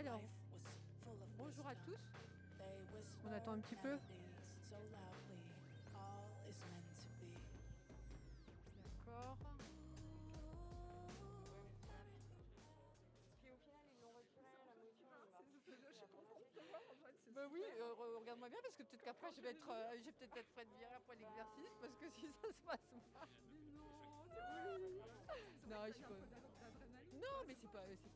Alors, bonjour à tous. On attend un petit peu. D'accord. Puis au final, ils l'ont retiré, la motion. Je suis contente de voir en fait. Bah oui, regarde-moi bien parce que peut-être qu'après je vais peut-être être prête de virer après l'exercice parce que si ça se passe mal. Non, je suis pas. Non, mais c'est pas l'habitude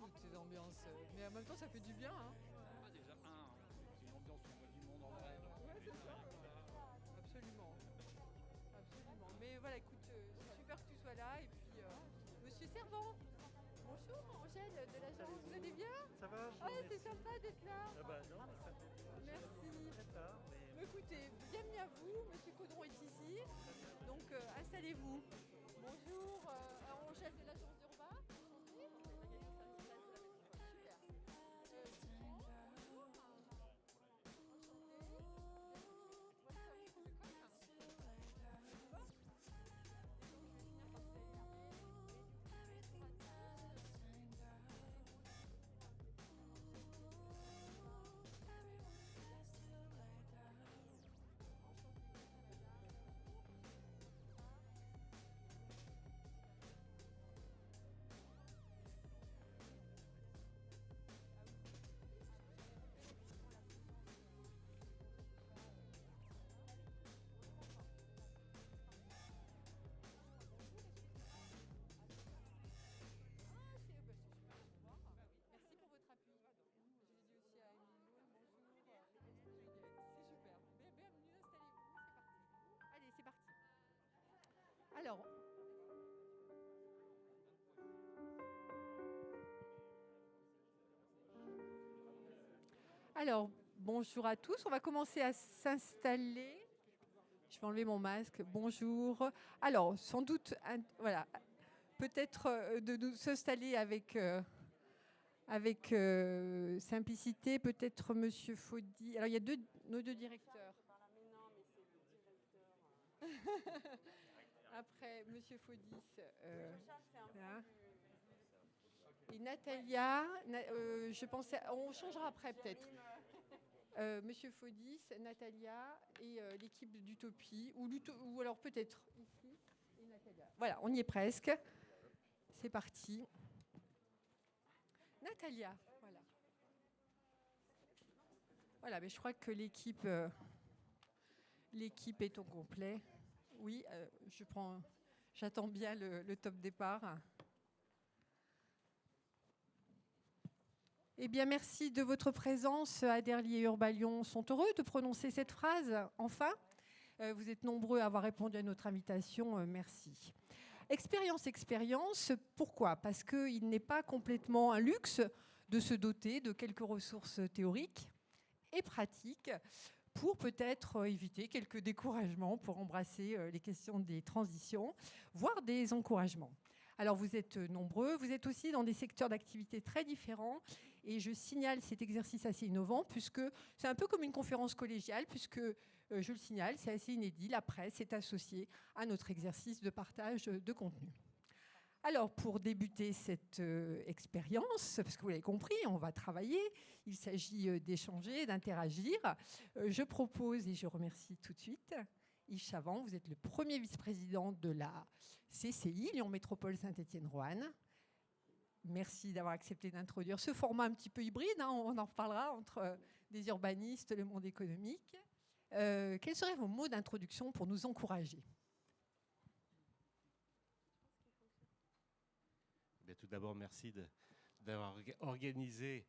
nous, de ces ambiances. Mais en même temps, ça fait du bien. Hein. Déjà, c'est une ambiance où on voit du monde en vrai. Absolument. Absolument. Mais voilà, écoute, c'est super que tu sois là. Et puis, Monsieur Servant. Bonjour, Angèle de l'agence. Vous allez bien? Ça va, Ah, c'est sympa d'être là. Ah bah non, ça fait Merci. très tard, mais Écoutez, bienvenue à vous. Monsieur Caudron est ici. Donc, installez-vous. Bonjour, Angèle de l'agence d'Urba. Enchantée. Super. Bonjour. Merci pour votre appui. Je l'ai dit aussi à Emilio. Bonjour. C'est super. Bienvenue, installez-vous. C'est parti. Allez, c'est parti. Alors. Alors, bonjour à tous. On va commencer à s'installer. Je vais enlever mon masque. Bonjour. Alors, sans doute, voilà, peut-être de nous s'installer avec simplicité. Peut-être Monsieur Faudy. Alors, il y a nos deux directeurs. Mais non, mais c'est le directeur. Après, Monsieur Faudis. Charles, c'est un peu Là. plus... Et Natalia, je pensais, on changera après peut-être. Monsieur Faudis, Natalia et l'équipe d'Utopie, ou alors peut-être ici et Natalia. Voilà, on y est presque. C'est parti. Natalia, voilà. Voilà, mais je crois que l'équipe est au complet. Oui, j'attends bien le top départ. Eh bien, merci de votre présence. Aderly et Urbalion sont heureux de prononcer cette phrase, enfin. Vous êtes nombreux à avoir répondu à notre invitation. Merci. Expérience, pourquoi? Parce qu'il n'est pas complètement un luxe de se doter de quelques ressources théoriques et pratiques pour peut-être éviter quelques découragements, pour embrasser les questions des transitions, voire des encouragements. Alors vous êtes nombreux, vous êtes aussi dans des secteurs d'activité très différents et je signale cet exercice assez innovant puisque c'est un peu comme une conférence collégiale puisque, je le signale, c'est assez inédit, la presse est associée à notre exercice de partage de contenu. Alors, pour débuter cette expérience, parce que vous l'avez compris, on va travailler, il s'agit d'échanger, d'interagir. Je propose, et je remercie tout de suite, Yves Chavant, vous êtes le premier vice-président de la CCI, Lyon Métropole Saint-Étienne-Roanne. Merci d'avoir accepté d'introduire ce format un petit peu hybride, hein, on en reparlera, entre des urbanistes, le monde économique. Quels seraient vos mots d'introduction pour nous encourager ? Bien, tout d'abord, merci d'avoir organisé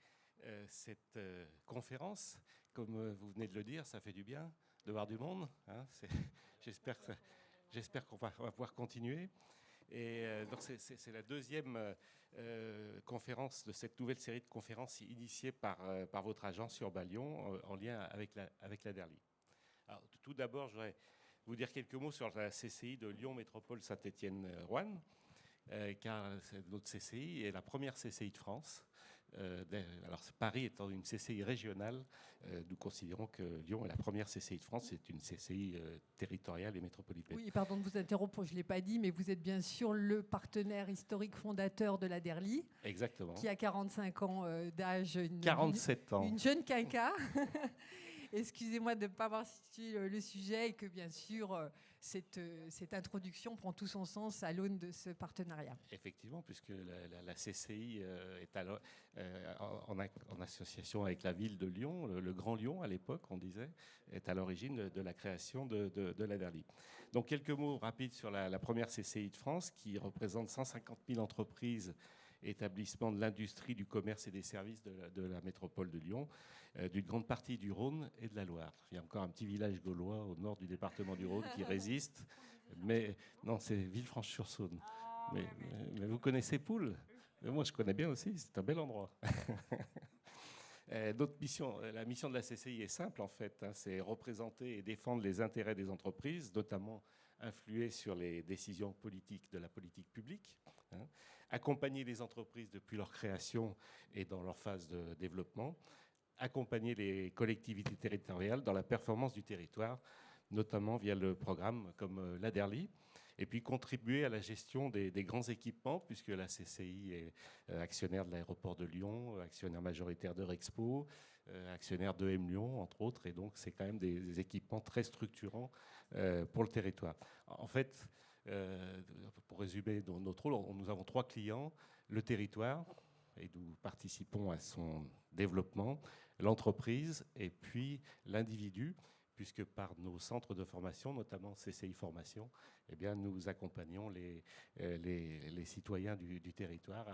cette conférence. Comme vous venez de le dire, ça fait du bien de voir du monde. Hein, j'espère qu'on va pouvoir continuer. Et donc c'est la deuxième conférence de cette nouvelle série de conférences initiée par votre agence Urbalion en lien avec l'Aderly. Alors, tout d'abord, je voudrais vous dire quelques mots sur la CCI de Lyon Métropole Saint-Étienne-Roanne. Car notre CCI est la première CCI de France Alors Paris étant une CCI régionale, nous considérons que Lyon est la première CCI de France. C'est une CCI territoriale et métropolitaine. Oui, pardon de vous interrompre, je ne l'ai pas dit, mais vous êtes bien sûr le partenaire historique fondateur de la DERLI. Exactement. Qui a 45 ans d'âge. 47 ans. Une jeune quinca. Excusez-moi de ne pas avoir situé le sujet et que bien sûr cette introduction prend tout son sens à l'aune de ce partenariat. Effectivement, puisque la CCI est en association avec la ville de Lyon, le Grand Lyon à l'époque, on disait, est à l'origine de la création de la DERLI. Donc quelques mots rapides sur la première CCI de France qui représente 150 000 entreprises, établissements de l'industrie, du commerce et des services de la métropole de Lyon, d'une grande partie du Rhône et de la Loire. Il y a encore un petit village gaulois au nord du département du Rhône qui résiste, mais non, c'est Villefranche-sur-Saône. Mais vous connaissez Poule? Moi, je connais bien aussi, c'est un bel endroit. Notre mission, la mission de la CCI est simple en fait, c'est représenter et défendre les intérêts des entreprises, notamment influer sur les décisions politiques de la politique publique, accompagner les entreprises depuis leur création et dans leur phase de développement, accompagner les collectivités territoriales dans la performance du territoire, notamment via le programme comme la DERLI, et puis contribuer à la gestion des grands équipements, puisque la CCI est actionnaire de l'aéroport de Lyon, actionnaire majoritaire de Rexpo, actionnaire de M Lyon, entre autres, et donc c'est quand même des équipements très structurants pour le territoire. En fait, pour résumer notre rôle, nous avons 3 clients, le territoire, et nous participons à son développement, l'entreprise et puis l'individu, puisque par nos centres de formation, notamment CCI Formation, eh bien, nous accompagnons les citoyens du territoire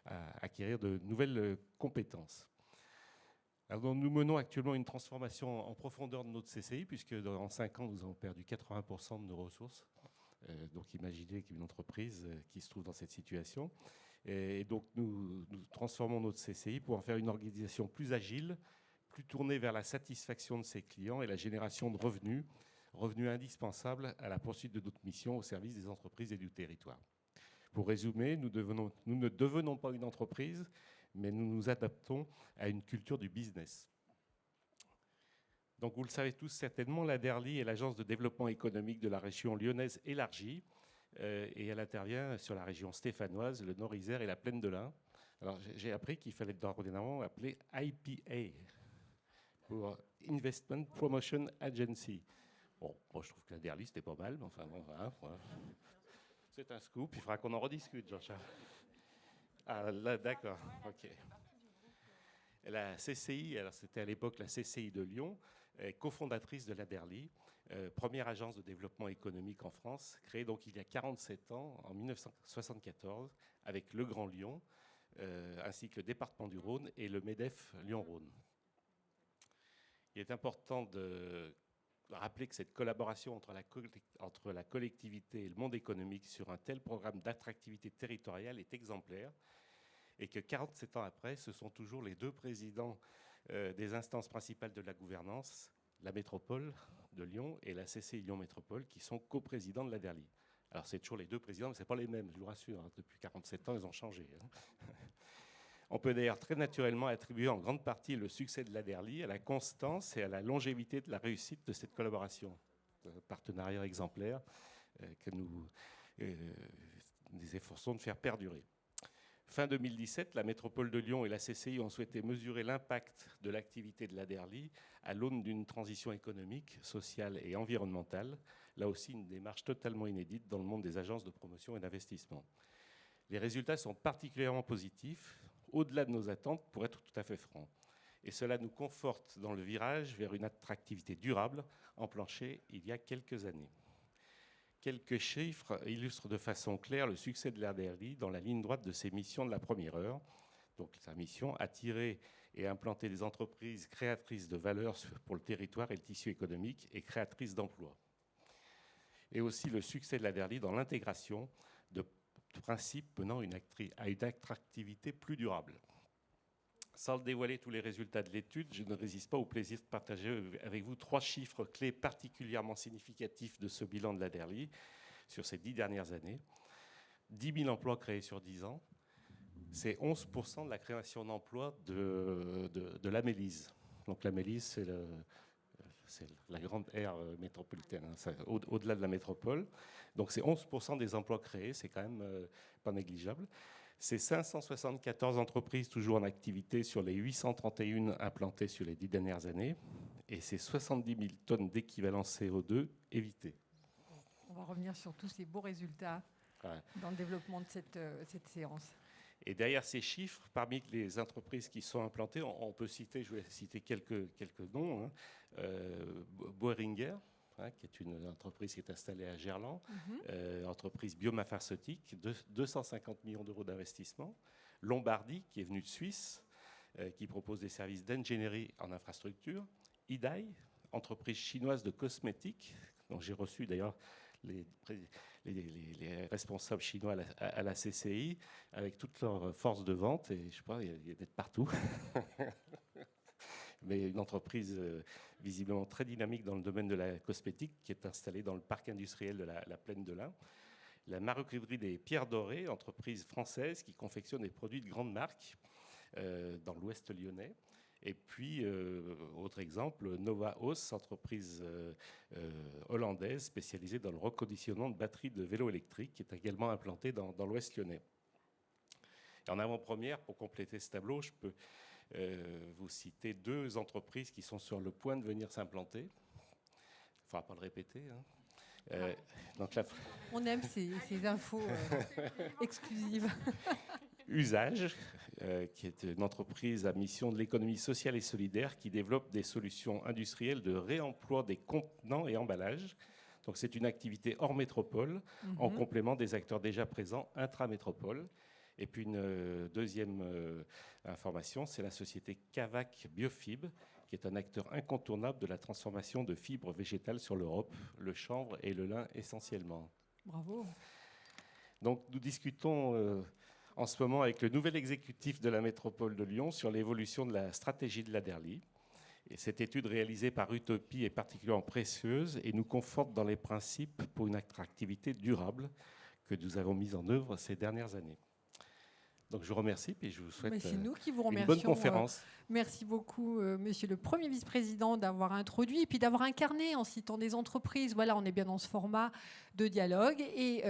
à acquérir de nouvelles compétences. Alors, nous menons actuellement une transformation en profondeur de notre CCI, puisque en 5 ans, nous avons perdu 80% de nos ressources. Donc imaginez qu'une entreprise qui se trouve dans cette situation. Et donc nous transformons notre CCI pour en faire une organisation plus agile, plus tournée vers la satisfaction de ses clients et la génération de revenus indispensables à la poursuite de notre mission au service des entreprises et du territoire. Pour résumer, nous ne devenons pas une entreprise, mais nous nous adaptons à une culture du business. Donc vous le savez tous certainement, la DERLI est l'agence de développement économique de la région lyonnaise élargie et elle intervient sur la région stéphanoise, le Nord-Isère et la plaine de l'Ain. Alors j'ai appris qu'il fallait dorénavant appeler IPA, pour Investment Promotion Agency. Bon, moi je trouve que la DERLI c'était pas mal, mais enfin bon, voilà. C'est un scoop, il faudra qu'on en rediscute, Jean-Charles. Ah là, d'accord, ok. La CCI, alors c'était à l'époque la CCI de Lyon, cofondatrice de la DERLI, première agence de développement économique en France, créée donc il y a 47 ans, en 1974, avec le Grand Lyon, ainsi que le département du Rhône et le MEDEF Lyon-Rhône. Il est important de rappeler que cette collaboration entre la collectivité et le monde économique sur un tel programme d'attractivité territoriale est exemplaire et que 47 ans après, ce sont toujours les 2 présidents des instances principales de la gouvernance, la métropole de Lyon et la CCI Lyon Métropole, qui sont coprésidents de la DERLI. Alors c'est toujours les 2 présidents, mais ce n'est pas les mêmes, je vous rassure. Depuis 47 ans, ils ont changé. On peut d'ailleurs très naturellement attribuer en grande partie le succès de la DERLI à la constance et à la longévité de la réussite de cette collaboration. Un partenariat exemplaire que nous efforçons de faire perdurer. Fin 2017, la métropole de Lyon et la CCI ont souhaité mesurer l'impact de l'activité de la DERLI à l'aune d'une transition économique, sociale et environnementale. Là aussi, une démarche totalement inédite dans le monde des agences de promotion et d'investissement. Les résultats sont particulièrement positifs, au-delà de nos attentes, pour être tout à fait franc. Et cela nous conforte dans le virage vers une attractivité durable enclenchée il y a quelques années. Quelques chiffres illustrent de façon claire le succès de la DERLI dans la ligne droite de ses missions de la première heure. Donc sa mission, attirer et implanter des entreprises créatrices de valeur pour le territoire et le tissu économique et créatrices d'emplois. Et aussi le succès de la DERLI dans l'intégration de principes menant à une attractivité plus durable. Sans dévoiler tous les résultats de l'étude, je ne résiste pas au plaisir de partager avec vous 3 chiffres clés particulièrement significatifs de ce bilan de la DERLI sur ces 10 dernières années. 10 000 emplois créés sur 10 ans, c'est 11% de la création d'emplois de la Mélise. Donc la Mélise, c'est la grande aire métropolitaine, hein, au-delà de la métropole. Donc c'est 11% des emplois créés, c'est quand même pas négligeable. C'est 574 entreprises toujours en activité sur les 831 implantées sur les 10 dernières années. Et c'est 70 000 tonnes d'équivalent CO2 évitées. On va revenir sur tous ces beaux résultats dans le développement de cette séance. Et derrière ces chiffres, parmi les entreprises qui sont implantées, on peut citer, je vais citer quelques noms, hein, Boehringer, hein, qui est une entreprise qui est installée à Gerland, entreprise biopharmaceutique, 250 millions d'euros d'investissement. Lombardie, qui est venue de Suisse, qui propose des services d'ingénierie en infrastructure. Idai, entreprise chinoise de cosmétiques, dont j'ai reçu d'ailleurs les responsables chinois à la CCI, avec toute leur force de vente, et je sais pas, il y a d'être partout. Mais une entreprise visiblement très dynamique dans le domaine de la cosmétique, qui est installée dans le parc industriel de la Plaine de l'Ain. La maroquinerie des Pierres Dorées, entreprise française qui confectionne des produits de grande marque dans l'ouest lyonnais. Et puis, autre exemple, Nova Haus, entreprise hollandaise spécialisée dans le reconditionnement de batteries de vélos électriques, qui est également implantée dans l'ouest lyonnais. Et en avant-première, pour compléter ce tableau, je peux vous citer 2 entreprises qui sont sur le point de venir s'implanter. Il ne faudra pas le répéter. Hein. Donc on aime ces infos exclusives. Usage, qui est une entreprise à mission de l'économie sociale et solidaire qui développe des solutions industrielles de réemploi des contenants et emballages. Donc c'est une activité hors métropole, en complément des acteurs déjà présents intramétropole. Et puis une deuxième information, c'est la société Cavac Biofib, qui est un acteur incontournable de la transformation de fibres végétales sur l'Europe, le chanvre et le lin essentiellement. Bravo. Donc nous discutons en ce moment avec le nouvel exécutif de la métropole de Lyon sur l'évolution de la stratégie de l'Aderly. Et cette étude réalisée par Utopie est particulièrement précieuse et nous conforte dans les principes pour une attractivité durable que nous avons mis en œuvre ces dernières années. Donc je vous remercie et je vous souhaite c'est nous qui vous une bonne remercions, conférence. Merci beaucoup, monsieur le Premier vice-président, d'avoir introduit et puis d'avoir incarné en citant des entreprises. Voilà, on est bien dans ce format de dialogue et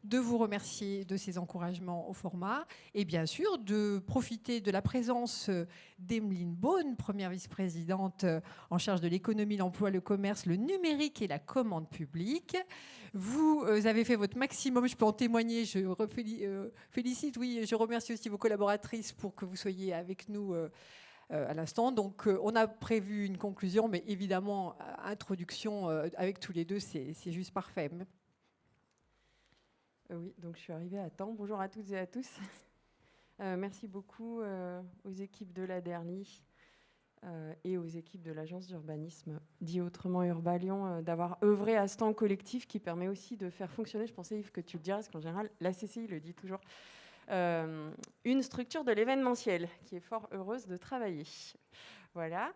de vous remercier de ces encouragements au format et bien sûr de profiter de la présence d'Emeline Beaune, première vice-présidente en charge de l'économie, l'emploi, le commerce, le numérique et la commande publique. Vous avez fait votre maximum, je peux en témoigner, je félicite, oui, je remercie aussi vos collaboratrices pour que vous soyez avec nous à l'instant. Donc on a prévu une conclusion, mais évidemment, introduction avec tous les deux, c'est juste parfait. Oui, donc je suis arrivée à temps. Bonjour à toutes et à tous. Merci beaucoup aux équipes de l'Aderly et aux équipes de l'agence d'urbanisme, dit autrement Urbalion, d'avoir œuvré à ce temps collectif qui permet aussi de faire fonctionner, je pensais Yves que tu le dirais, parce qu'en général, la CCI le dit toujours, une structure de l'événementiel qui est fort heureuse de travailler. Voilà.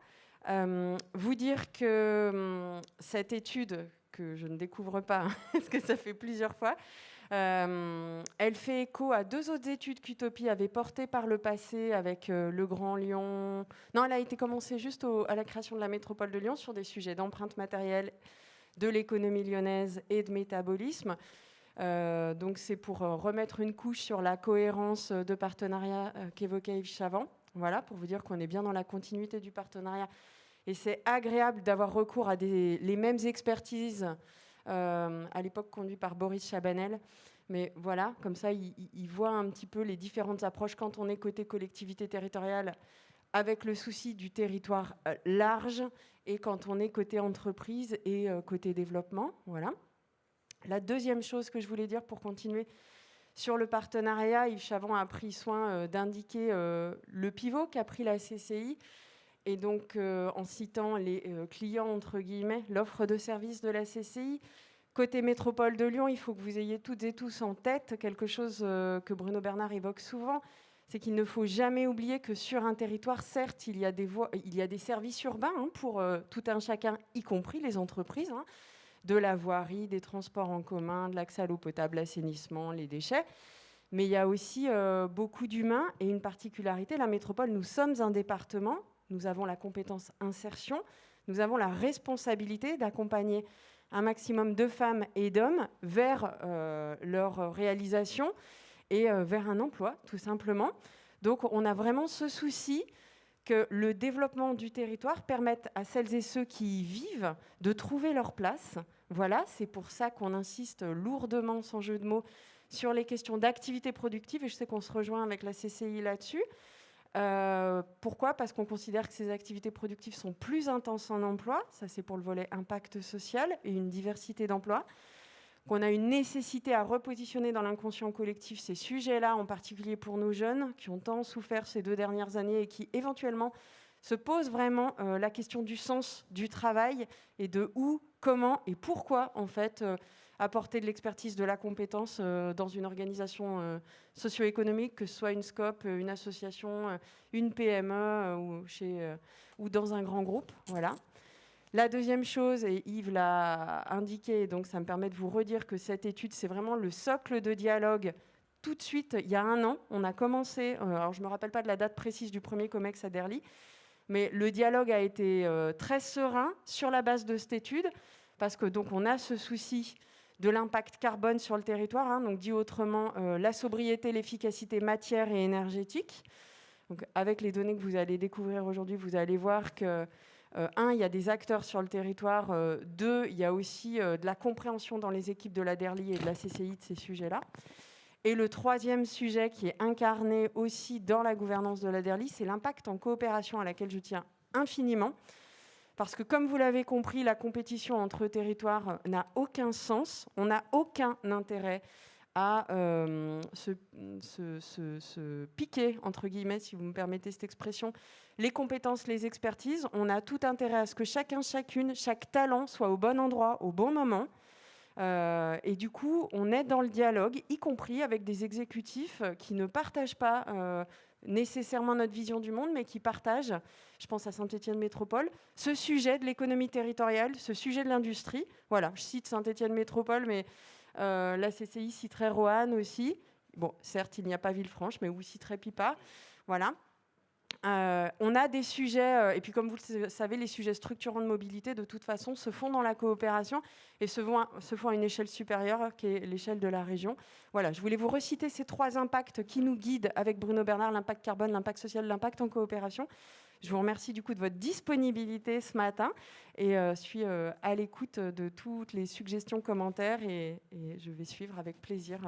Vous dire que cette étude, que je ne découvre pas, parce que ça fait plusieurs fois, elle fait écho à 2 autres études qu'Utopie avait portées par le passé avec le Grand Lyon. Non, elle a été commencée juste à la création de la métropole de Lyon sur des sujets d'empreinte matérielle, de l'économie lyonnaise et de métabolisme. Donc c'est pour remettre une couche sur la cohérence de partenariat qu'évoquait Yves Chavant. Voilà, pour vous dire qu'on est bien dans la continuité du partenariat. Et c'est agréable d'avoir recours à les mêmes expertises à l'époque conduites par Boris Chabanel. Mais voilà, comme ça, il voit un petit peu les différentes approches quand on est côté collectivité territoriale, avec le souci du territoire large, et quand on est côté entreprise et côté développement. Voilà. La deuxième chose que je voulais dire pour continuer sur le partenariat, Yves Chavant a pris soin d'indiquer le pivot qu'a pris la CCI, et donc en citant les clients, entre guillemets, l'offre de services de la CCI. Côté métropole de Lyon, il faut que vous ayez toutes et tous en tête quelque chose que Bruno Bernard évoque souvent, c'est qu'il ne faut jamais oublier que sur un territoire, certes, il y a des services urbains pour tout un chacun, y compris les entreprises, de la voirie, des transports en commun, de l'accès à l'eau potable, l'assainissement, les déchets. mais il y a aussi beaucoup d'humains et une particularité. La métropole, nous sommes un département, nous avons la compétence insertion, nous avons la responsabilité d'accompagner un maximum de femmes et d'hommes vers leur réalisation et vers un emploi, tout simplement. Donc, on a vraiment ce souci que le développement du territoire permette à celles et ceux qui y vivent de trouver leur place. Voilà, c'est pour ça qu'on insiste lourdement, sans jeu de mots, sur les questions d'activité productive, et je sais qu'on se rejoint avec la CCI là-dessus. Pourquoi ? Parce qu'on considère que ces activités productives sont plus intenses en emploi, ça c'est pour le volet impact social et une diversité d'emplois, qu'on a une nécessité à repositionner dans l'inconscient collectif ces sujets-là, en particulier pour nos jeunes qui ont tant souffert ces 2 dernières années et qui éventuellement se posent vraiment la question du sens du travail et de où, comment et pourquoi en fait apporter de l'expertise, de la compétence dans une organisation socio-économique, que ce soit une SCOP, une association, une PME ou dans un grand groupe. Voilà. La deuxième chose, et Yves l'a indiqué, donc ça me permet de vous redire que cette étude, c'est vraiment le socle de dialogue. Tout de suite, il y a 1 an, on a commencé, alors je ne me rappelle pas de la date précise du premier COMEX à Derly, mais le dialogue a été très serein sur la base de cette étude, parce que donc on a ce souci de l'impact carbone sur le territoire, donc dit autrement, la sobriété, l'efficacité matière et énergétique. Donc, avec les données que vous allez découvrir aujourd'hui, vous allez voir que 1, il y a des acteurs sur le territoire. 2, il y a aussi de la compréhension dans les équipes de la DERLI et de la CCI de ces sujets-là. Et le 3e sujet qui est incarné aussi dans la gouvernance de la DERLI, c'est l'impact en coopération à laquelle je tiens infiniment. Parce que comme vous l'avez compris, la compétition entre territoires n'a aucun sens. On n'a aucun intérêt à se piquer, entre guillemets, si vous me permettez cette expression, les compétences, les expertises. On a tout intérêt à ce que chacun, chacune, chaque talent soit au bon endroit, au bon moment. Et du coup, on est dans le dialogue, y compris avec des exécutifs qui ne partagent pas nécessairement notre vision du monde, mais qui partagent, je pense à Saint-Étienne Métropole, ce sujet de l'économie territoriale, ce sujet de l'industrie. Voilà, je cite Saint-Étienne Métropole, mais la CCI citerait Roanne aussi. Bon, certes, il n'y a pas Villefranche, mais vous citerez Pipa. Voilà. On a des sujets, et puis comme vous le savez, les sujets structurants de mobilité, de toute façon, se font dans la coopération et se font à une échelle supérieure, qui est l'échelle de la région. Voilà, je voulais vous reciter ces 3 impacts qui nous guident avec Bruno Bernard, l'impact carbone, l'impact social, l'impact en coopération. Je vous remercie du coup de votre disponibilité ce matin et suis à l'écoute de toutes les suggestions, commentaires et je vais suivre avec plaisir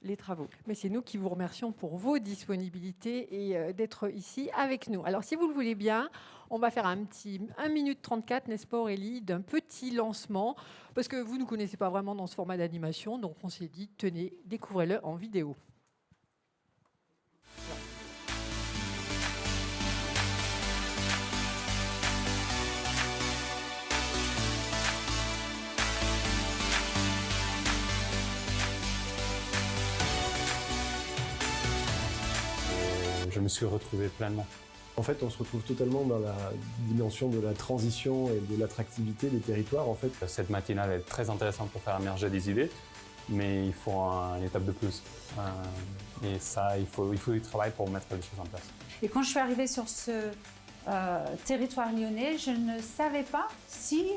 les travaux. Mais c'est nous qui vous remercions pour vos disponibilités et d'être ici avec nous. Alors si vous le voulez bien, on va faire un petit 1 minute 34, n'est-ce pas Aurélie, d'un petit lancement, parce que vous ne nous connaissez pas vraiment dans ce format d'animation, donc on s'est dit, tenez, découvrez-le en vidéo. Je me suis retrouvé pleinement. En fait, on se retrouve totalement dans la dimension de la transition et de l'attractivité des territoires. En fait, Cette matinale est très intéressante pour faire émerger des idées, mais il faut une étape de plus. Et ça, il faut du travail pour mettre les choses en place. Et quand je suis arrivée sur ce territoire lyonnais, je ne savais pas si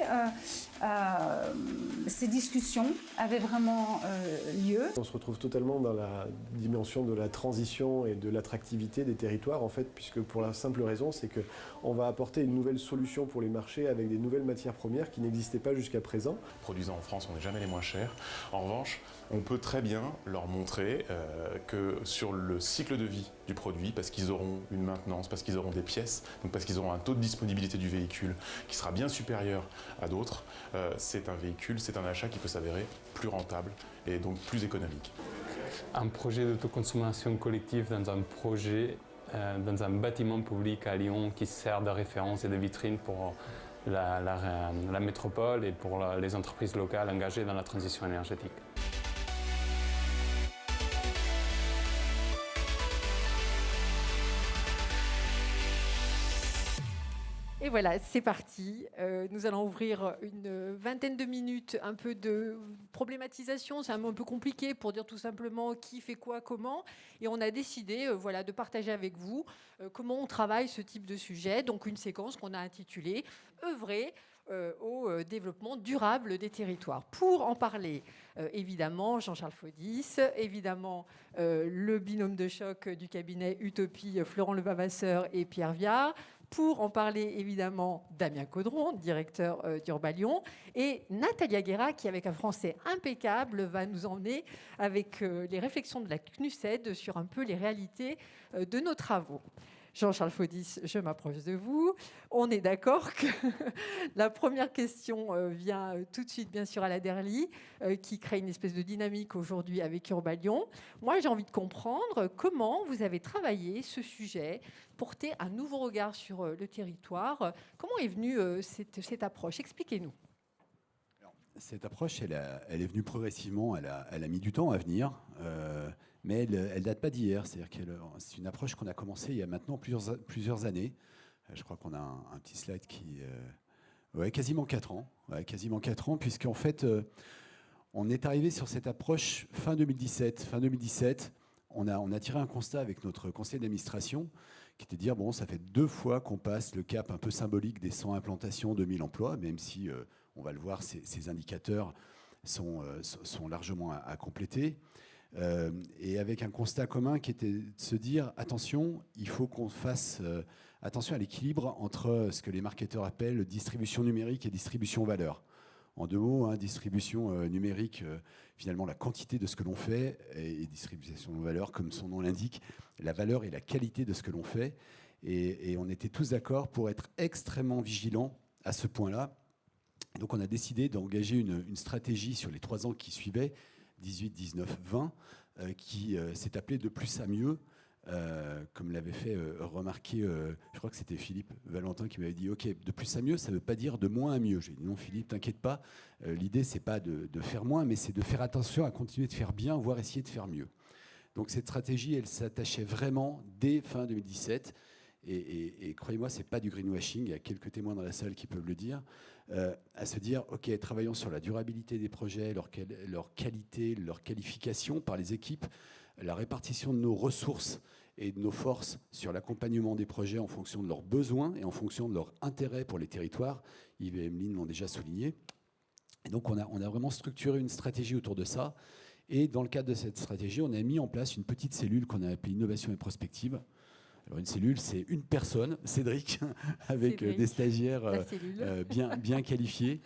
ces discussions avaient vraiment lieu. on se retrouve totalement dans la dimension de la transition et de l'attractivité des territoires, en fait, puisque pour la simple raison, c'est qu'on va apporter une nouvelle solution pour les marchés avec des nouvelles matières premières qui n'existaient pas jusqu'à présent. Produisant en France, on n'est jamais les moins chers. En revanche, on peut très bien leur montrer que sur le cycle de vie du produit, parce qu'ils auront une maintenance, parce qu'ils auront des pièces, donc parce qu'ils auront un taux de disponibilité du véhicule qui sera bien supérieur à d'autres, c'est un véhicule, c'est un achat qui peut s'avérer plus rentable et donc plus économique. Un projet d'autoconsommation collective dans un bâtiment public à Lyon qui sert de référence et de vitrine pour la métropole et pour les entreprises locales engagées dans la transition énergétique. Et voilà, c'est parti. Nous allons ouvrir une vingtaine de minutes, un peu de problématisation. C'est un mot un peu compliqué pour dire tout simplement qui fait quoi, comment. Et on a décidé voilà, de partager avec vous comment on travaille ce type de sujet. Donc une séquence qu'on a intitulée « Œuvrer au développement durable des territoires ». Pour en parler, évidemment, Jean-Charles Faudis, évidemment, le binôme de choc du cabinet Utopie, Florent Levavasseur et Pierre Viard. Pour en parler, évidemment, Damien Caudron, directeur d'Urbalion, et Natalia Guerra, qui, avec un français impeccable, va nous emmener avec les réflexions de la CNUSED sur un peu les réalités de nos travaux. Jean-Charles Faudis, je m'approche de vous. On est d'accord que la première question vient tout de suite, bien sûr, à la Derly, qui crée une espèce de dynamique aujourd'hui avec Urbalion. Moi, j'ai envie de comprendre comment vous avez travaillé ce sujet, porté un nouveau regard sur le territoire. Comment est venue cette approche? Expliquez-nous. Cette approche, elle est venue progressivement, elle a mis du temps à venir. Mais elle date pas d'hier, c'est-à-dire que c'est une approche qu'on a commencée il y a maintenant plusieurs années. Je crois qu'on a un petit slide qui... quasiment 4 ans. Quasiment 4 ans, puisqu'en fait, on est arrivé sur cette approche fin 2017. Fin 2017, on a tiré un constat avec notre conseil d'administration, qui était de dire, bon, ça fait 2 fois qu'on passe le cap un peu symbolique des 100 implantations, 2000 emplois, même si, on va le voir, ces indicateurs sont largement à compléter. Et avec un constat commun qui était de se dire attention, il faut qu'on fasse attention à l'équilibre entre ce que les marketeurs appellent distribution numérique et distribution valeur. En 2 mots, distribution numérique, finalement la quantité de ce que l'on fait, et distribution de valeur, comme son nom l'indique, la valeur et la qualité de ce que l'on fait. Et on était tous d'accord pour être extrêmement vigilants à ce point-là. Donc on a décidé d'engager une stratégie sur les 3 ans qui suivaient, 18, 19, 20, qui s'est appelé de plus à mieux, comme l'avait fait remarquer, je crois que c'était Philippe Valentin qui m'avait dit, ok, de plus à mieux, ça ne veut pas dire de moins à mieux. J'ai dit, non Philippe, t'inquiète pas, l'idée c'est pas de faire moins, mais c'est de faire attention à continuer de faire bien, voire essayer de faire mieux. Donc cette stratégie, elle s'attachait vraiment dès fin 2017, et croyez-moi, c'est pas du greenwashing, il y a quelques témoins dans la salle qui peuvent le dire, à se dire, ok, travaillons sur la durabilité des projets, leur qualité, leur qualification par les équipes, la répartition de nos ressources et de nos forces sur l'accompagnement des projets en fonction de leurs besoins et en fonction de leur intérêt pour les territoires. Yves et Emeline l'ont déjà souligné. Et donc on a vraiment structuré une stratégie autour de ça. Et dans le cadre de cette stratégie, on a mis en place une petite cellule qu'on a appelée Innovation et Prospective. Alors une cellule, c'est une personne, Cédric, avec des stagiaires bien qualifiés.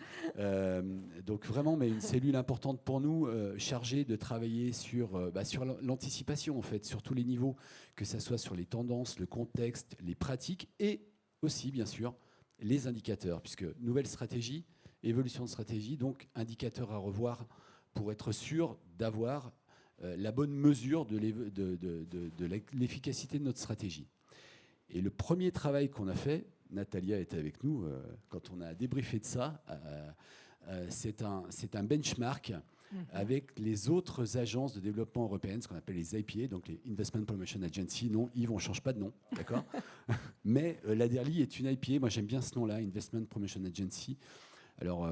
Donc vraiment, mais une cellule importante pour nous, chargée de travailler sur l'anticipation, en fait, sur tous les niveaux, que ce soit sur les tendances, le contexte, les pratiques et aussi, bien sûr, les indicateurs, puisque nouvelle stratégie, évolution de stratégie, donc indicateurs à revoir pour être sûr d'avoir la bonne mesure de l'efficacité de notre stratégie. Et le premier travail qu'on a fait, Natalia était avec nous quand on a débriefé de ça, c'est un benchmark avec les autres agences de développement européennes, ce qu'on appelle les IPA, donc les Investment Promotion Agency. Non, Yves, on ne change pas de nom, d'accord. Mais la Derly est une IPA, moi j'aime bien ce nom-là, Investment Promotion Agency. Alors,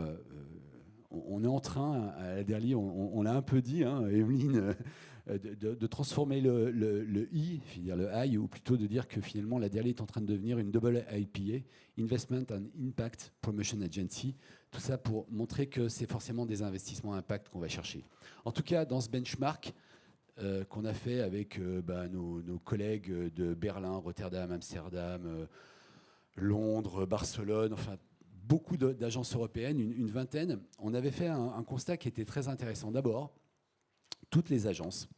on est en train, à la Derly, on l'a un peu dit, Emeline, de transformer le I, c'est-à-dire le I, ou plutôt de dire que finalement la Derly est en train de devenir une double IPA, Investment and Impact Promotion Agency. Tout ça pour montrer que c'est forcément des investissements à impact qu'on va chercher. En tout cas, dans ce benchmark qu'on a fait avec nos collègues de Berlin, Rotterdam, Amsterdam, Londres, Barcelone, enfin beaucoup d'agences européennes, une vingtaine, on avait fait un constat qui était très intéressant. D'abord, toutes les agences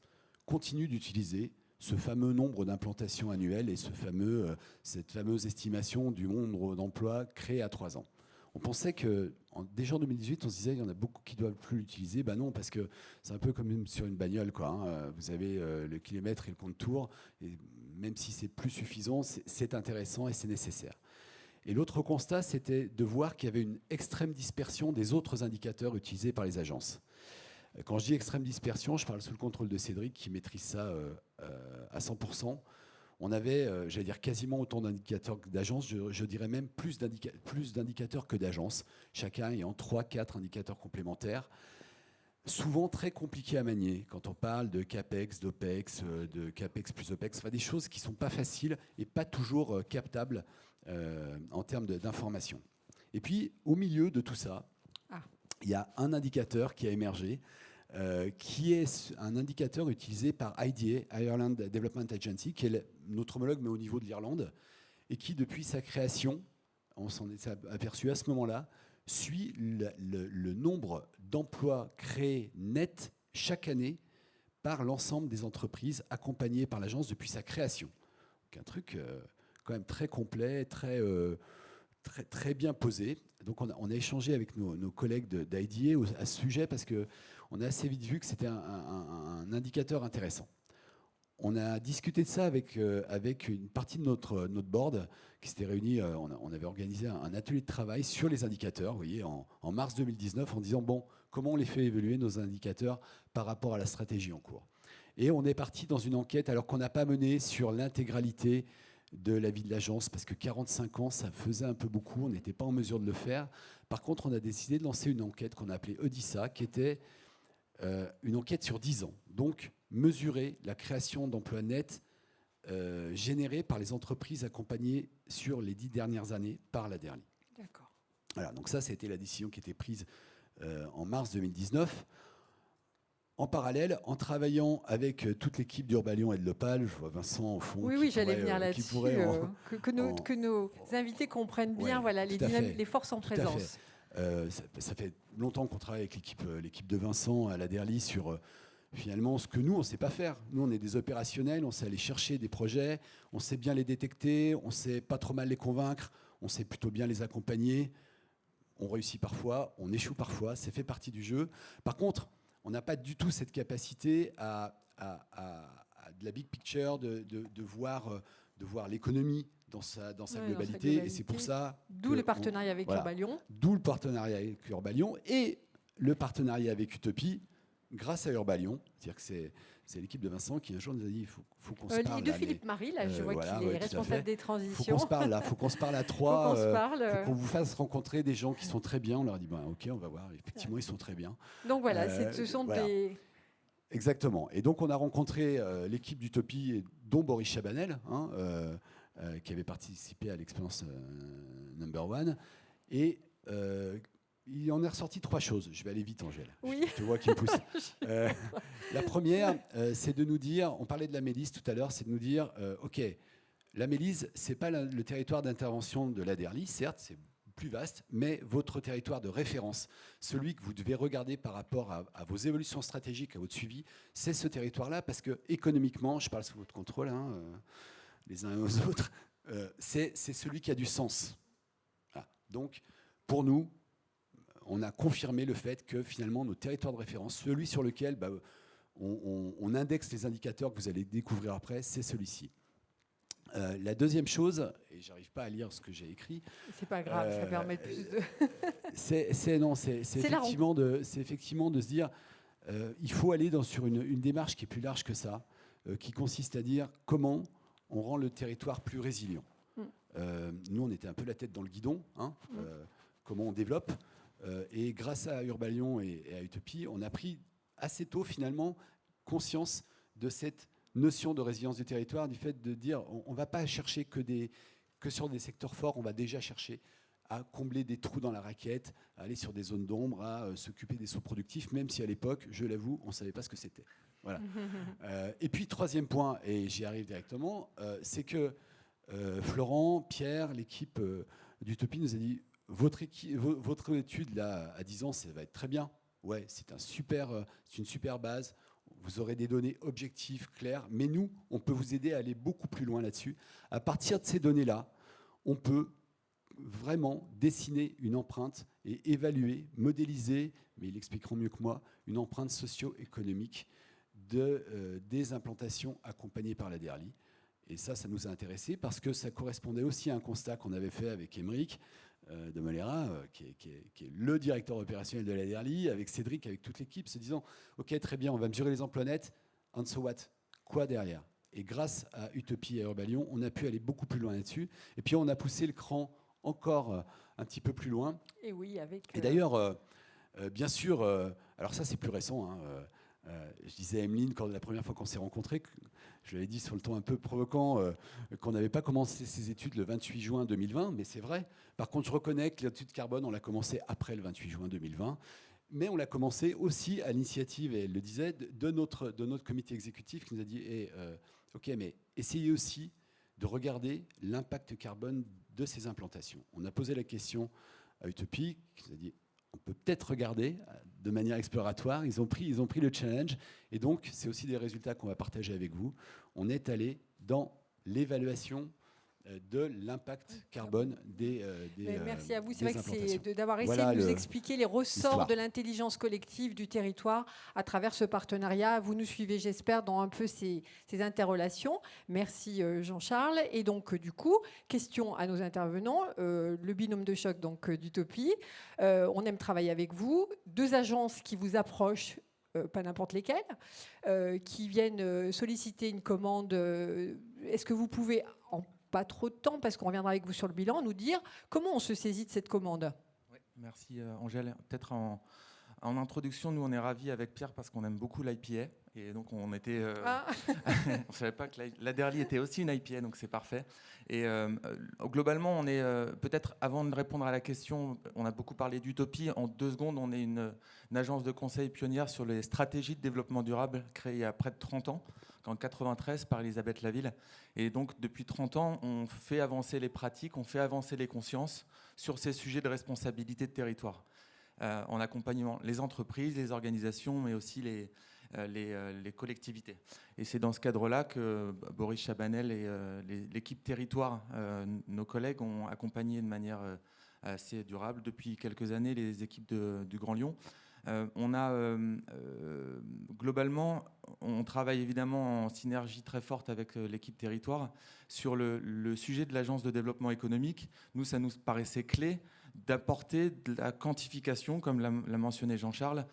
continuent d'utiliser ce fameux nombre d'implantations annuelles et cette fameuse estimation du nombre d'emplois créés à 3 ans. On pensait que, déjà en 2018, on se disait qu'il y en a beaucoup qui ne doivent plus l'utiliser. Ben non, parce que c'est un peu comme sur une bagnole, quoi. Vous avez le kilomètre et le compte-tour, et même si c'est plus suffisant, c'est intéressant et c'est nécessaire. Et l'autre constat, c'était de voir qu'il y avait une extrême dispersion des autres indicateurs utilisés par les agences. Quand je dis extrême dispersion, je parle sous le contrôle de Cédric, qui maîtrise ça à 100%. on avait, j'allais dire, quasiment autant d'indicateurs que d'agences, je dirais même plus d'indicateurs que d'agences, chacun ayant 3-4 indicateurs complémentaires, souvent très compliqués à manier quand on parle de CAPEX, d'OPEX, de CAPEX plus OPEX, enfin, des choses qui ne sont pas faciles et pas toujours captables en termes d'information. Et puis, au milieu de tout ça, il y a un indicateur qui a émergé, qui est un indicateur utilisé par IDA, Ireland Development Agency, qui est notre homologue, mais au niveau de l'Irlande, et qui, depuis sa création, on s'en est aperçu à ce moment-là, suit le nombre d'emplois créés nets chaque année par l'ensemble des entreprises accompagnées par l'agence depuis sa création. Donc un truc quand même très complet, très bien posé. Donc on a échangé avec nos collègues d'IDA à ce sujet parce qu'on a assez vite vu que c'était un indicateur intéressant. On a discuté de ça avec une partie de notre board qui s'était réunie. On avait organisé un atelier de travail sur les indicateurs, vous voyez, en mars 2019, en disant, bon, comment on les fait évoluer, nos indicateurs, par rapport à la stratégie en cours. Et on est parti dans une enquête, alors qu'on n'a pas mené sur l'intégralité de la vie de l'agence, parce que 45 ans, ça faisait un peu beaucoup, on n'était pas en mesure de le faire. Par contre, on a décidé de lancer une enquête qu'on a appelée Odissa, qui était une enquête sur 10 ans. Donc, mesurer la création d'emplois nets générés par les entreprises accompagnées sur les 10 dernières années par la DERLI. D'accord. Voilà, donc ça, c'était la décision qui était prise en mars 2019. En parallèle, en travaillant avec toute l'équipe d'Urbalion et de l'Opale, je vois Vincent au fond. Oui, j'allais venir là-dessus, que nos invités comprennent bien les forces en présence. Ça fait longtemps qu'on travaille avec l'équipe de Vincent à la DERLI sur finalement ce que nous, on ne sait pas faire. Nous, on est des opérationnels, on sait aller chercher des projets, on sait bien les détecter, on sait pas trop mal les convaincre, on sait plutôt bien les accompagner. On réussit parfois, on échoue parfois, c'est fait partie du jeu. Par contre, on n'a pas du tout cette capacité à de la big picture, de voir l'économie dans sa globalité. Et c'est pour ça... D'où le partenariat avec Urbalion. D'où le partenariat avec Urbalion et le partenariat avec Utopie grâce à Urbalion. C'est-à-dire que c'est l'équipe de Vincent qui un jour nous a dit il faut qu'on se parle. Et de Philippe Marie, là, je vois qu'il est responsable des transitions. Il faut qu'on se parle là, il faut qu'on se parle à trois. Il faut qu'on vous fasse rencontrer des gens qui sont très bien. On leur a dit ok, on va voir. Effectivement, ils sont très bien. Donc voilà, ce sont des... Exactement. Et donc on a rencontré l'équipe d'Utopie, dont Boris Chabanel, qui avait participé à l'expérience number 1. Et il en est ressorti 3 choses. Je vais aller vite, Angèle. Oui. Je te vois qui me pousse. La première, c'est de nous dire, on parlait de la Mélise tout à l'heure, c'est de nous dire, OK, la Mélise, ce n'est pas le territoire d'intervention de la DERLI, certes, c'est plus vaste, mais votre territoire de référence, celui que vous devez regarder par rapport à vos évolutions stratégiques, à votre suivi, c'est ce territoire-là, parce que économiquement, je parle sous votre contrôle, les uns et aux autres, c'est celui qui a du sens. Voilà. Donc, pour nous, on a confirmé le fait que finalement, nos territoires de référence, celui sur lequel on indexe les indicateurs que vous allez découvrir après, c'est celui-ci. La deuxième chose, et j'arrive pas à lire ce que j'ai écrit. C'est pas grave, ça permet plus de... c'est effectivement de se dire, il faut aller sur une démarche qui est plus large que ça, qui consiste à dire comment on rend le territoire plus résilient. Nous, on était un peu la tête dans le guidon, comment on développe. Et grâce à Urbalion et à Utopie, on a pris assez tôt finalement conscience de cette notion de résilience du territoire, du fait de dire on ne va pas chercher que sur des secteurs forts, on va déjà chercher à combler des trous dans la raquette, à aller sur des zones d'ombre, à s'occuper des sous-productifs, même si à l'époque, je l'avoue, on ne savait pas ce que c'était. Voilà. Et puis, troisième point, et j'y arrive directement, c'est que Florent, Pierre, l'équipe d'Utopie nous a dit votre étude là, à 10 ans, ça va être très bien. Ouais, c'est une super base. Vous aurez des données objectives, claires. Mais nous, on peut vous aider à aller beaucoup plus loin là-dessus. À partir de ces données-là, on peut vraiment dessiner une empreinte et évaluer, modéliser, mais ils l'expliqueront mieux que moi, une empreinte socio-économique des implantations accompagnées par la DERLI. Et ça nous a intéressés parce que ça correspondait aussi à un constat qu'on avait fait avec Émeric de Molera, qui est le directeur opérationnel de la DERLI, avec Cédric, avec toute l'équipe, se disant « Ok, très bien, on va mesurer les emplois nets, and so what ? Quoi derrière ?» Et grâce à Utopie et Urbalion, on a pu aller beaucoup plus loin là-dessus. Et puis on a poussé le cran encore un petit peu plus loin. Et oui, avec. Et d'ailleurs, bien sûr, alors ça c'est plus récent. Hein, je disais à Emeline, quand la première fois qu'on s'est rencontrés, je lui avais dit sur le ton un peu provoquant qu'on n'avait pas commencé ses études le 28 juin 2020, mais c'est vrai. Par contre, je reconnais que l'étude carbone, on l'a commencé après le 28 juin 2020. Mais on l'a commencé aussi à l'initiative, et elle le disait, de notre comité exécutif qui nous a dit OK, mais essayez aussi de regarder l'impact carbone de ces implantations. On a posé la question à Utopie, qui nous a dit on peut peut-être regarder de manière exploratoire. Ils ont pris le challenge, et donc c'est aussi des résultats qu'on va partager avec vous. On est allé dans l'évaluation de l'impact carbone des merci à vous. C'est vrai que c'est d'avoir essayé voilà de nous expliquer les ressorts de l'intelligence collective du territoire à travers ce partenariat. Vous nous suivez, j'espère, dans un peu ces interrelations. Merci Jean-Charles. Et donc, du coup, question à nos intervenants. Le binôme de choc d'Utopie. On aime travailler avec vous. 2 agences qui vous approchent, pas n'importe lesquelles, qui viennent solliciter une commande. Est-ce que vous pouvez, en pas trop de temps, parce qu'on reviendra avec vous sur le bilan, nous dire comment on se saisit de cette commande? Oui, merci Angèle. Peut-être en introduction, nous on est ravis avec Pierre parce qu'on aime beaucoup l'IPA. Et donc on était... on ne savait pas que l'Aderly était aussi une IPA, donc c'est parfait. Et globalement, on est... peut-être avant de répondre à la question, on a beaucoup parlé d'Utopie. En 2 secondes, on est une agence de conseil pionnière sur les stratégies de développement durable créée il y a près de 30 ans, en 1993 par Elisabeth Laville. Et donc depuis 30 ans, on fait avancer les pratiques, on fait avancer les consciences sur ces sujets de responsabilité de territoire, en accompagnant les entreprises, les organisations, mais aussi les collectivités. Et c'est dans ce cadre-là que Boris Chabanel et l'équipe territoire, nos collègues, ont accompagné de manière assez durable depuis quelques années les équipes du Grand Lyon. Globalement, on travaille évidemment en synergie très forte avec l'équipe territoire sur le sujet de l'agence de développement économique. Nous, ça nous paraissait clé d'apporter de la quantification, comme l'a mentionné Jean-Charles,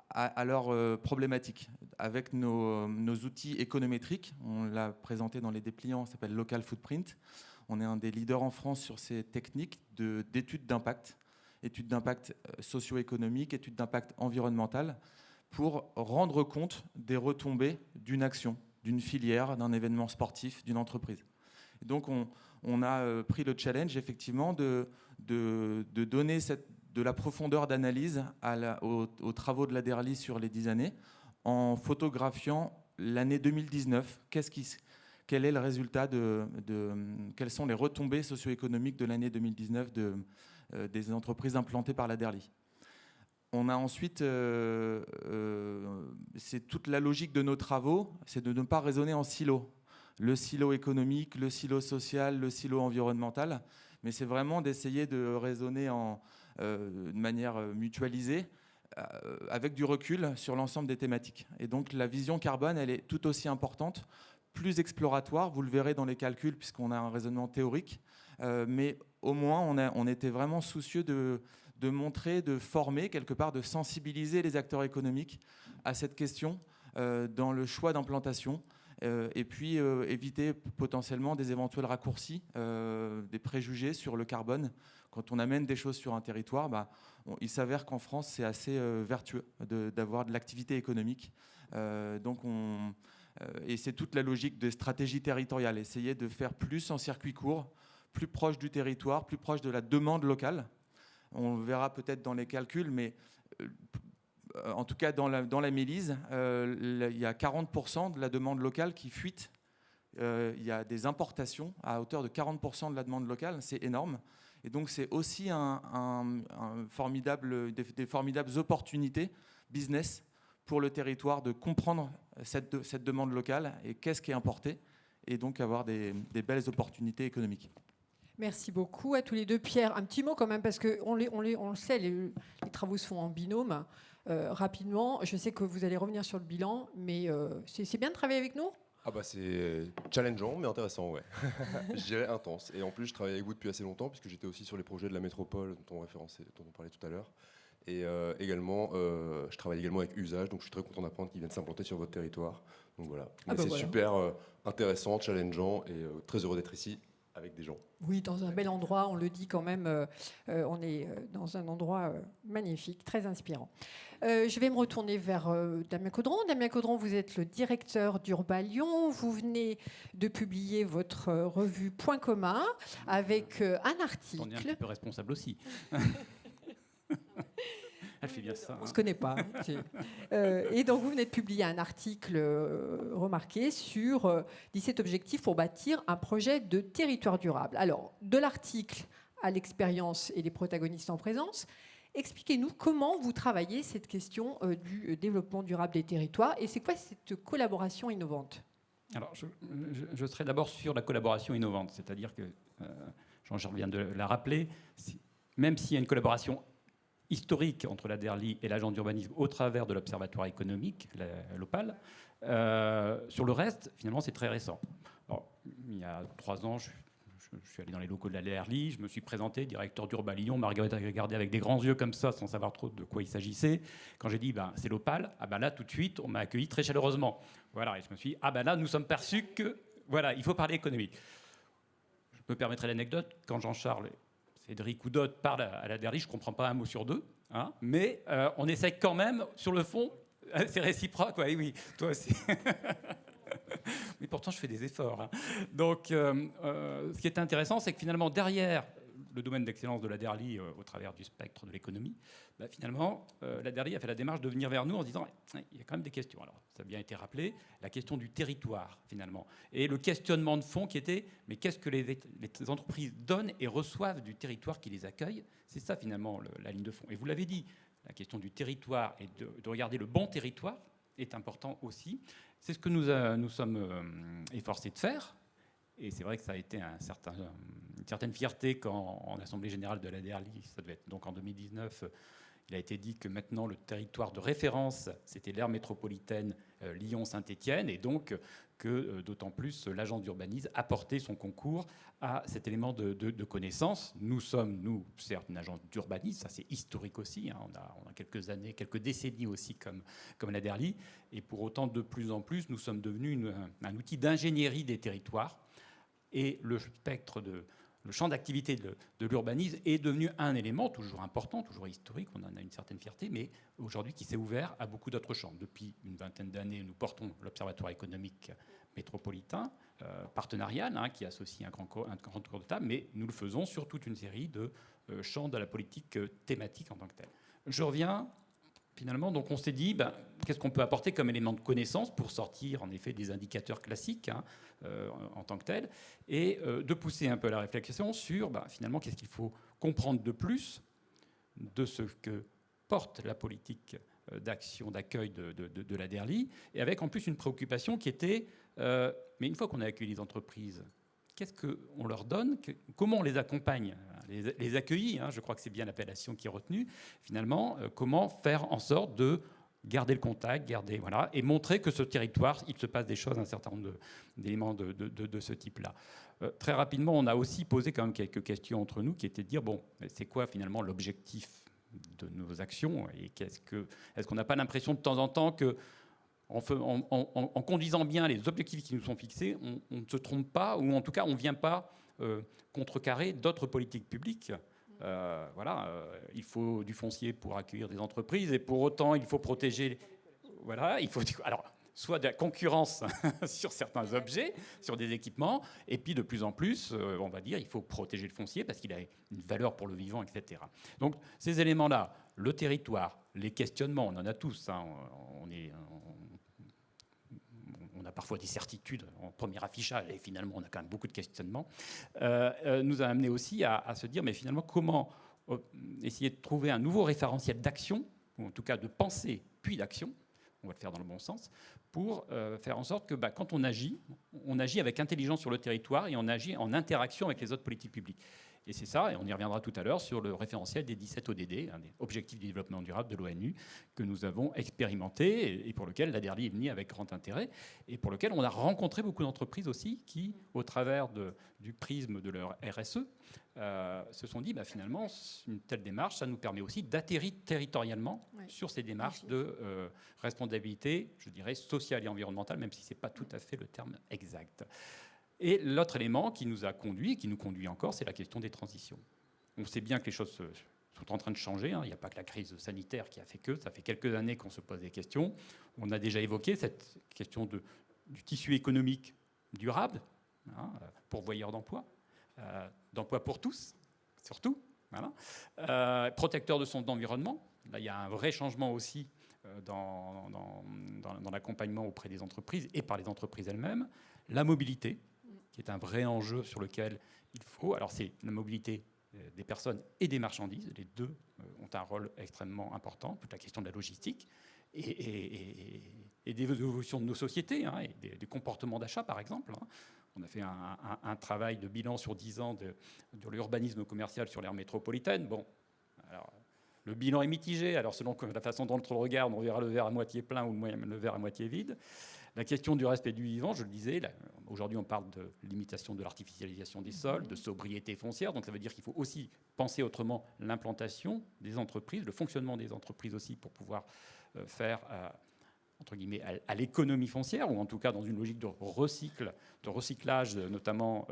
à leurs problématiques. Avec nos outils économétriques, on l'a présenté dans les dépliants, ça s'appelle Local Footprint. On est un des leaders en France sur ces techniques d'études d'impact, études d'impact socio-économique, études d'impact environnemental, pour rendre compte des retombées d'une action, d'une filière, d'un événement sportif, d'une entreprise. Et donc on a pris le challenge effectivement de donner de la profondeur d'analyse aux travaux de l'Aderly sur les 10 années, en photographiant l'année 2019. Quel est le résultat quelles sont les retombées socio-économiques de l'année 2019 des entreprises implantées par l'Aderly. On a ensuite, c'est toute la logique de nos travaux, c'est de ne pas raisonner en silo. Le silo économique, le silo social, le silo environnemental, mais c'est vraiment d'essayer de raisonner de manière mutualisée, avec du recul sur l'ensemble des thématiques. Et donc la vision carbone, elle est tout aussi importante, plus exploratoire, vous le verrez dans les calculs, puisqu'on a un raisonnement théorique, mais au moins on était vraiment soucieux de montrer, de former, quelque part, de sensibiliser les acteurs économiques à cette question dans le choix d'implantation, et puis éviter potentiellement des éventuels raccourcis, des préjugés sur le carbone. Quand on amène des choses sur un territoire, il s'avère qu'en France, c'est assez vertueux d'avoir de l'activité économique. Et c'est toute la logique des stratégies territoriales, essayer de faire plus en circuit court, plus proche du territoire, plus proche de la demande locale. On le verra peut-être dans les calculs, mais en tout cas dans la Mélise, il y a 40% de la demande locale qui fuite. Il y a des importations à hauteur de 40% de la demande locale, c'est énorme. Et donc c'est aussi des formidables opportunités business pour le territoire de comprendre cette demande locale et qu'est-ce qui est importé, et donc avoir des belles opportunités économiques. Merci beaucoup à tous les deux. Pierre, un petit mot quand même, parce qu'on le sait, les travaux se font en binôme. Rapidement, je sais que vous allez revenir sur le bilan, mais c'est bien de travailler avec nous ? C'est challengeant, mais intéressant, ouais. Je dirais intense. Et en plus, je travaille avec vous depuis assez longtemps, puisque j'étais aussi sur les projets de la métropole dont on parlait tout à l'heure. Et également, je travaille également avec Usage, donc je suis très content d'apprendre qu'ils viennent s'implanter sur votre territoire. Donc voilà. Mais c'est super intéressant, challengeant et très heureux d'être ici avec des gens. Oui, dans un bel endroit, on le dit quand même, on est dans un endroit magnifique, très inspirant. Je vais me retourner vers Damien Caudron. Damien Caudron, vous êtes le directeur d'Urba Lyon. Vous venez de publier votre revue Point commun avec un article. On est un petit peu responsable aussi. Elle fait bien ça. On ne se connaît pas. Et donc, vous venez de publier un article remarqué sur 17 objectifs pour bâtir un projet de territoire durable. Alors, de l'article à l'expérience et les protagonistes en présence, expliquez-nous comment vous travaillez cette question du développement durable des territoires et c'est quoi cette collaboration innovante? Alors, je serai d'abord sur la collaboration innovante, c'est-à-dire que, Jean-Charles vient de la rappeler, même s'il y a une collaboration historique entre la DERLI et l'agence d'urbanisme au travers de l'Observatoire économique, l'OPAL. Sur le reste, finalement, c'est très récent. Alors, il y a 3 ans, je suis allé dans les locaux de la DERLI, je me suis présenté, directeur d'Urba Lyon. Marguerite a regardé avec des grands yeux comme ça, sans savoir trop de quoi il s'agissait. Quand j'ai dit, c'est l'OPAL, là, tout de suite, on m'a accueilli très chaleureusement. Voilà, et je me suis dit, là, nous sommes perçus que, voilà, il faut parler économie. Je me permettrai l'anecdote, quand Jean-Charles, Cédric ou d'autres parlent à la DERLI, je ne comprends pas un mot sur 2, hein, mais on essaie quand même, sur le fond, c'est réciproque, oui, toi aussi. Mais pourtant, je fais des efforts. Hein. Donc, ce qui est intéressant, c'est que finalement, derrière le domaine d'excellence de la DERLI au travers du spectre de l'économie, finalement, la DERLI a fait la démarche de venir vers nous en se disant il y a quand même des questions. Alors, ça a bien été rappelé, la question du territoire, finalement. Et le questionnement de fond qui était mais qu'est-ce que les entreprises donnent et reçoivent du territoire qui les accueille? C'est ça, finalement, la ligne de fond. Et vous l'avez dit, la question du territoire et de regarder le bon territoire est important aussi. C'est ce que nous sommes efforcés de faire. Et c'est vrai que ça a été une certaine fierté quand, en Assemblée générale de la DERLI, ça devait être donc en 2019, il a été dit que maintenant le territoire de référence, c'était l'aire métropolitaine Lyon-Saint-Étienne, et donc que d'autant plus l'agence d'urbanisme apportait son concours à cet élément de connaissance. Nous sommes, certes, une agence d'urbanisme, ça c'est historique aussi, hein, on a quelques années, quelques décennies aussi comme la DERLI, et pour autant, de plus en plus, nous sommes devenus un outil d'ingénierie des territoires. Et le champ d'activité de l'urbanisme est devenu un élément toujours important, toujours historique, on en a une certaine fierté, mais aujourd'hui qui s'est ouvert à beaucoup d'autres champs. Depuis une vingtaine d'années, nous portons l'Observatoire économique métropolitain, partenarial, hein, qui associe un grand tour de table, mais nous le faisons sur toute une série de champs de la politique thématique en tant que telle. Je reviens... Finalement, donc on s'est dit, qu'est-ce qu'on peut apporter comme élément de connaissance pour sortir, en effet, des indicateurs classiques en tant que tels, et de pousser un peu la réflexion sur, finalement, qu'est-ce qu'il faut comprendre de plus de ce que porte la politique d'action, d'accueil de la DERLI, et avec en plus une préoccupation qui était, mais une fois qu'on a accueilli les entreprises, qu'est-ce qu'on leur donne, comment on les accompagne, les accueillis, hein, je crois que c'est bien l'appellation qui est retenue, finalement, comment faire en sorte de garder le contact, voilà, et montrer que ce territoire, il se passe des choses, un certain nombre d'éléments de ce type-là. Très rapidement, on a aussi posé quand même quelques questions entre nous, qui étaient de dire, c'est quoi finalement l'objectif de nos actions, et est-ce qu'on n'a pas l'impression de temps en temps que en conduisant bien les objectifs qui nous sont fixés, on ne se trompe pas, ou en tout cas on ne vient pas contrecarrer d'autres politiques publiques. Il faut du foncier pour accueillir des entreprises, et pour autant il faut protéger... Voilà, il faut... Alors, soit de la concurrence sur certains objets, sur des équipements, et puis de plus en plus, on va dire, il faut protéger le foncier parce qu'il a une valeur pour le vivant, etc. Donc ces éléments-là, le territoire, les questionnements, on en a tous, hein, on a parfois des certitudes en premier affichage, et finalement on a quand même beaucoup de questionnements, nous a amené aussi à se dire, mais finalement, comment essayer de trouver un nouveau référentiel d'action, ou en tout cas de pensée puis d'action, on va le faire dans le bon sens, pour faire en sorte que quand on agit avec intelligence sur le territoire, et on agit en interaction avec les autres politiques publiques. Et c'est ça, et on y reviendra tout à l'heure, sur le référentiel des 17 ODD, un des objectifs du développement durable de l'ONU, que nous avons expérimenté et pour lequel la DERLI est venue avec grand intérêt, et pour lequel on a rencontré beaucoup d'entreprises aussi qui, au travers du prisme de leur RSE, se sont dit, finalement, une telle démarche, ça nous permet aussi d'atterrir territorialement sur ces démarches de responsabilité, je dirais, sociale et environnementale, même si ce n'est pas tout à fait le terme exact. Et l'autre élément qui nous a conduit, et qui nous conduit encore, c'est la question des transitions. On sait bien que les choses sont en train de changer. Il n'y a pas que la crise sanitaire qui a fait que. Ça fait quelques années qu'on se pose des questions. On a déjà évoqué cette question du tissu économique durable, pourvoyeur d'emplois, d'emplois pour tous, surtout, protecteur de son environnement. Là, il y a un vrai changement aussi dans l'accompagnement auprès des entreprises et par les entreprises elles-mêmes. La mobilité, qui est un vrai enjeu sur lequel il faut... Alors, c'est la mobilité des personnes et des marchandises. Les deux ont un rôle extrêmement important. Toute la question de la logistique et des évolutions de nos sociétés, et des comportements d'achat, par exemple. On a fait un travail de bilan sur 10 ans de l'urbanisme commercial sur l'aire métropolitaine. Bon, alors, le bilan est mitigé. Alors, selon la façon dont on le regarde, on verra le verre à moitié plein ou le verre à moitié vide. La question du respect du vivant, je le disais, aujourd'hui on parle de limitation de l'artificialisation des sols, de sobriété foncière, donc ça veut dire qu'il faut aussi penser autrement l'implantation des entreprises, le fonctionnement des entreprises aussi pour pouvoir faire, entre guillemets, à l'économie foncière, ou en tout cas dans une logique de recyclage notamment,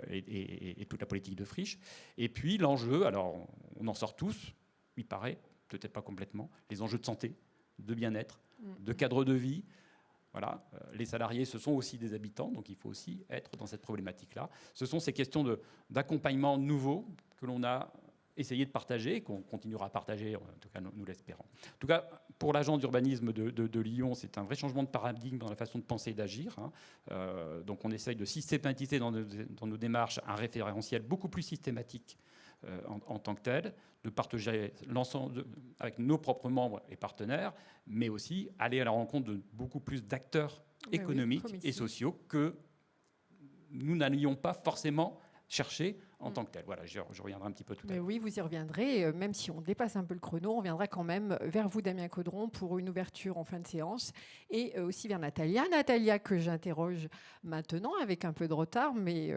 et toute la politique de friche. Et puis l'enjeu, alors on en sort tous, il paraît, peut-être pas complètement, les enjeux de santé, de bien-être, de cadre de vie. Voilà, les salariés, ce sont aussi des habitants, donc il faut aussi être dans cette problématique-là. Ce sont ces questions d'accompagnement nouveau que l'on a essayé de partager et qu'on continuera à partager, en tout cas nous l'espérons. En tout cas, pour l'agence d'urbanisme de Lyon, c'est un vrai changement de paradigme dans la façon de penser et d'agir. Donc on essaye de systématiser dans nos démarches un référentiel beaucoup plus systématique en tant que tel, de partager l'ensemble avec nos propres membres et partenaires, mais aussi aller à la rencontre de beaucoup plus d'acteurs économiques et sociaux que nous n'allions pas forcément chercher en tant que tel. Voilà, je reviendrai un petit peu tout à l'heure. Oui, vous y reviendrez. Même si on dépasse un peu le chrono, on reviendra quand même vers vous, Damien Caudron, pour une ouverture en fin de séance, et aussi vers Natalia. Natalia, que j'interroge maintenant avec un peu de retard, mais...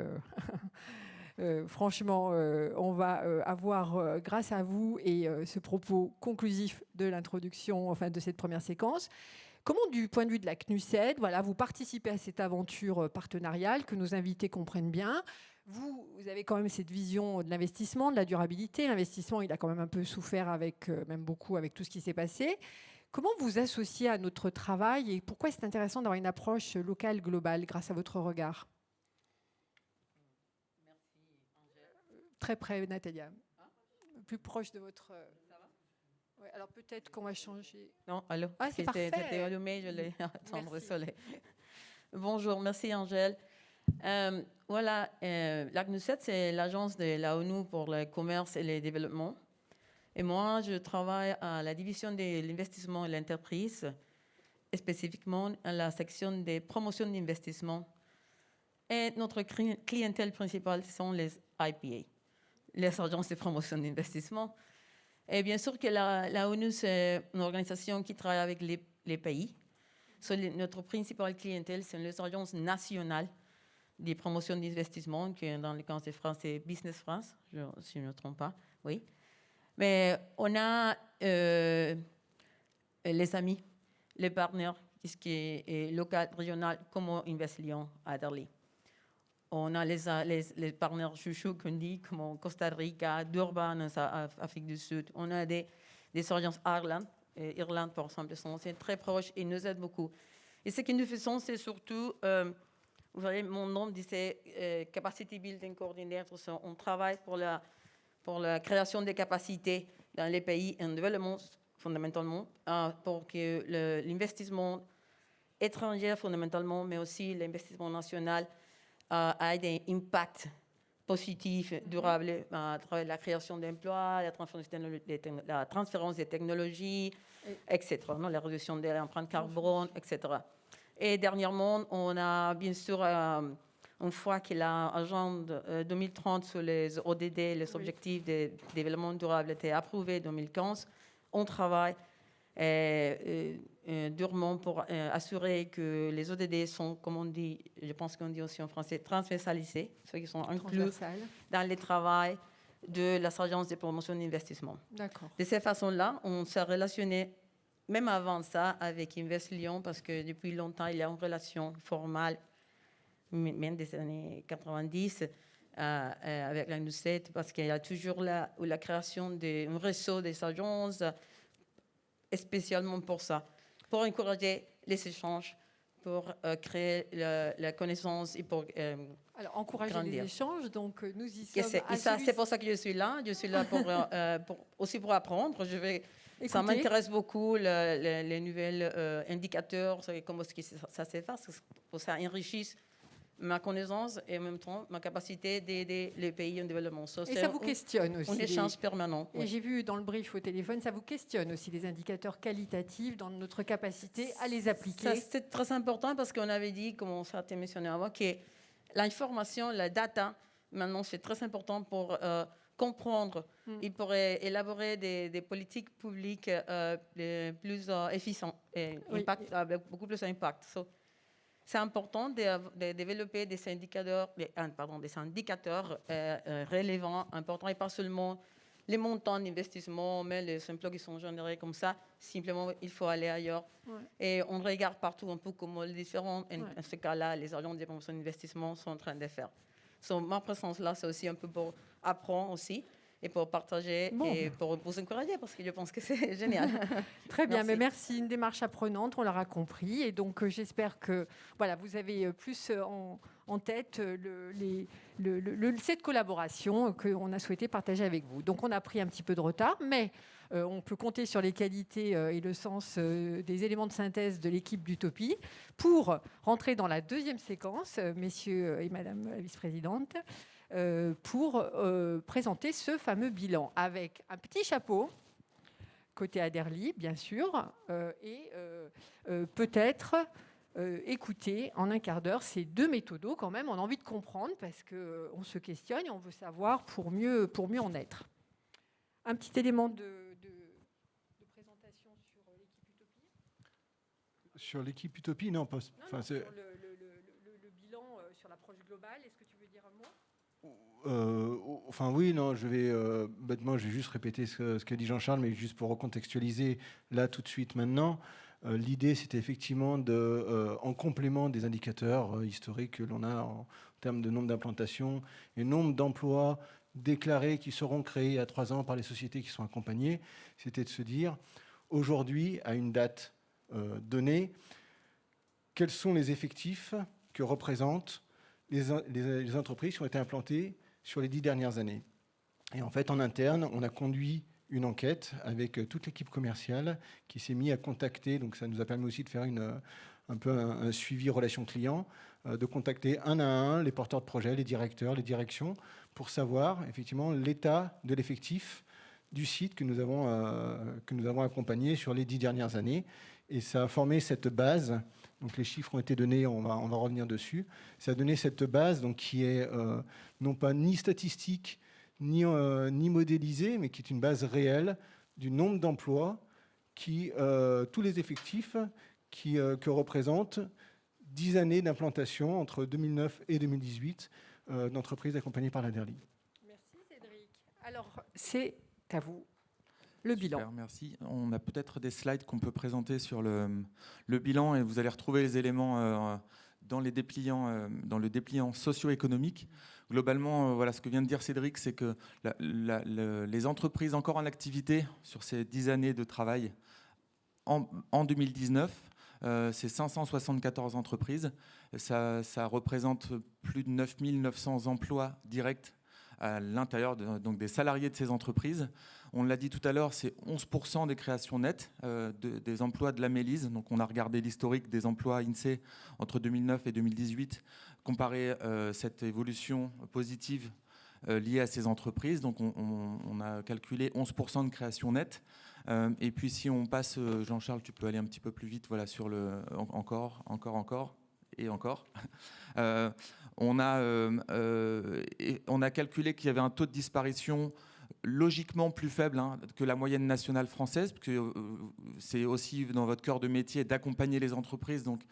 franchement, on va avoir, grâce à vous et ce propos conclusif de l'introduction, enfin de cette première séquence, comment, du point de vue de la CNUSED, voilà, vous participez à cette aventure partenariale, que nos invités comprennent bien. Vous avez quand même cette vision de l'investissement, de la durabilité. L'investissement, il a quand même un peu souffert, même beaucoup, avec tout ce qui s'est passé. Comment vous associez à notre travail et pourquoi c'est intéressant d'avoir une approche locale, globale, grâce à votre regard ? Très près, Natalia. Plus proche de votre... Ça va ? Ouais, alors peut-être qu'on va changer... Non, allô. Ah, c'est parfait. C'était allumé, je l'ai attendre au soleil. Bonjour, merci Angèle. Voilà, la CNUSED, c'est l'agence de la ONU pour le commerce et le développement. Et moi, je travaille à la division de l'investissement et l'entreprise, et spécifiquement à la section des promotions d'investissement. Et notre clientèle principale sont les IPA, les agences de promotion d'investissement. Et bien sûr que la ONU, c'est une organisation qui travaille avec les pays. Notre principale clientèle, c'est les agences nationales de promotion d'investissement, qui dans le cas de France, c'est Business France, si je ne me trompe pas, oui. Mais on a les amis, les partenaires, qui est local, régional, comme Invest Lyon à Darly. On a les partenaires chouchous qu'on dit, comme Costa Rica, Durban, en Afrique du Sud. On a des agences Irlande, par exemple, sont très proches et nous aident beaucoup. Et ce que nous faisons, c'est surtout, vous voyez, mon nom disait Capacity Building Coordinator. On travaille pour la création des capacités dans les pays en développement, fondamentalement, pour que l'investissement étranger, fondamentalement, mais aussi l'investissement national, a des impacts positifs, durables, à travers la création d'emplois, la transférence des technologies, etc., non, la réduction de l'empreinte carbone, etc. Et dernièrement, on a bien sûr une fois que l'agenda 2030 sur les ODD, les objectifs de développement durable, a été approuvé en 2015, on travaille durement pour assurer que les ODD sont, comme on dit, je pense qu'on dit aussi en français, transversalisés, ceux qui sont inclus dans le travail de l'Agence de promotion d'investissement. D'accord. De cette façon-là, on s'est relationné, même avant ça, avec Invest Lyon, parce que depuis longtemps, il y a une relation formelle, même des années 90, avec la NUCET, parce qu'il y a toujours la création d'un réseau des agences, spécialement pour ça, pour encourager les échanges, pour créer la connaissance et pour alors, encourager les échanges, donc nous y sommes. Et ça, c'est pour ça que je suis là. Je suis là aussi pour apprendre. Ça m'intéresse beaucoup, les nouvelles indicateurs, comment ça se passe, pour ça enrichisse ma connaissance et en même temps ma capacité d'aider les pays en développement. Et ça vous questionne aussi. Un échange permanent. Et j'ai vu dans le brief au téléphone, ça vous questionne aussi les indicateurs qualitatifs dans notre capacité à les appliquer. C'est très important parce qu'on avait dit, comme ça a été mentionné avant, que l'information, la data, maintenant c'est très important pour comprendre et pour élaborer des politiques publiques plus efficientes et avec beaucoup plus d'impact. C'est important de développer des indicateurs, relevants, importants, et pas seulement les montants d'investissement, mais les emplois qui sont générés comme ça. Simplement, il faut aller ailleurs. Ouais. Et on regarde partout un peu comment les différents, en ce cas-là, les agences de promotion d'investissement sont en train de faire. Ma présence là, c'est aussi un peu pour apprendre aussi, et pour partager et pour vous encourager, parce que je pense que c'est génial. Très bien, mais merci. Une démarche apprenante, on l'aura compris. Et donc, j'espère que voilà, vous avez plus en tête cette collaboration qu'on a souhaité partager avec vous. Donc, on a pris un petit peu de retard, mais on peut compter sur les qualités et le sens des éléments de synthèse de l'équipe d'Utopie pour rentrer dans la deuxième séquence, messieurs et madame la vice-présidente, pour présenter ce fameux bilan avec un petit chapeau, côté Adderly, bien sûr, et peut-être écouter en un quart d'heure ces deux méthodos quand même. On a envie de comprendre parce qu'on se questionne et on veut savoir pour mieux en être. Un petit élément de présentation sur l'équipe Utopie. Sur l'équipe Utopie, non, pas. Non, sur le bilan, sur l'approche globale, est-ce que tu veux dire un mot ? Oui, non, je vais juste répéter ce que dit Jean-Charles, mais juste pour recontextualiser là tout de suite maintenant. L'idée, c'était effectivement en complément des indicateurs historiques que l'on a en termes de nombre d'implantations et nombre d'emplois déclarés qui seront créés à 3 ans par les sociétés qui sont accompagnées, c'était de se dire, aujourd'hui, à une date donnée, quels sont les effectifs que représentent les entreprises qui ont été implantées sur les 10 dernières années. Et en fait, en interne, on a conduit une enquête avec toute l'équipe commerciale qui s'est mise à contacter, donc ça nous a permis aussi de faire un suivi relation client, de contacter un à un les porteurs de projets, les directeurs, les directions, pour savoir effectivement l'état de l'effectif du site que nous avons accompagné sur les 10 dernières années. Et ça a formé cette base. Donc les chiffres ont été donnés, on va revenir dessus. Ça a donné cette base donc, qui est non pas ni statistique, ni modélisée, mais qui est une base réelle du nombre d'emplois, tous les effectifs que représentent 10 années d'implantation entre 2009 et 2018 d'entreprises accompagnées par l'Adderly. Merci Cédric. Alors, c'est à vous. Le bilan. Super, merci. On a peut-être des slides qu'on peut présenter sur le bilan et vous allez retrouver les éléments dans le dépliant socio-économique. Globalement, voilà, ce que vient de dire Cédric, c'est que les entreprises encore en activité sur ces 10 années de travail en 2019, c'est 574 entreprises. Ça représente plus de 9 900 emplois directs à l'intérieur donc des salariés de ces entreprises. On l'a dit tout à l'heure, c'est 11% des créations nettes des emplois de la Mélise. Donc on a regardé l'historique des emplois INSEE entre 2009 et 2018, comparé cette évolution positive liée à ces entreprises. Donc on a calculé 11% de créations nettes. Et puis si on passe, Jean-Charles, tu peux aller un petit peu plus vite, voilà, sur encore. et encore. On a calculé qu'il y avait un taux de disparition logiquement plus faible que la moyenne nationale française, parce que c'est aussi dans votre cœur de métier d'accompagner les entreprises. Donc,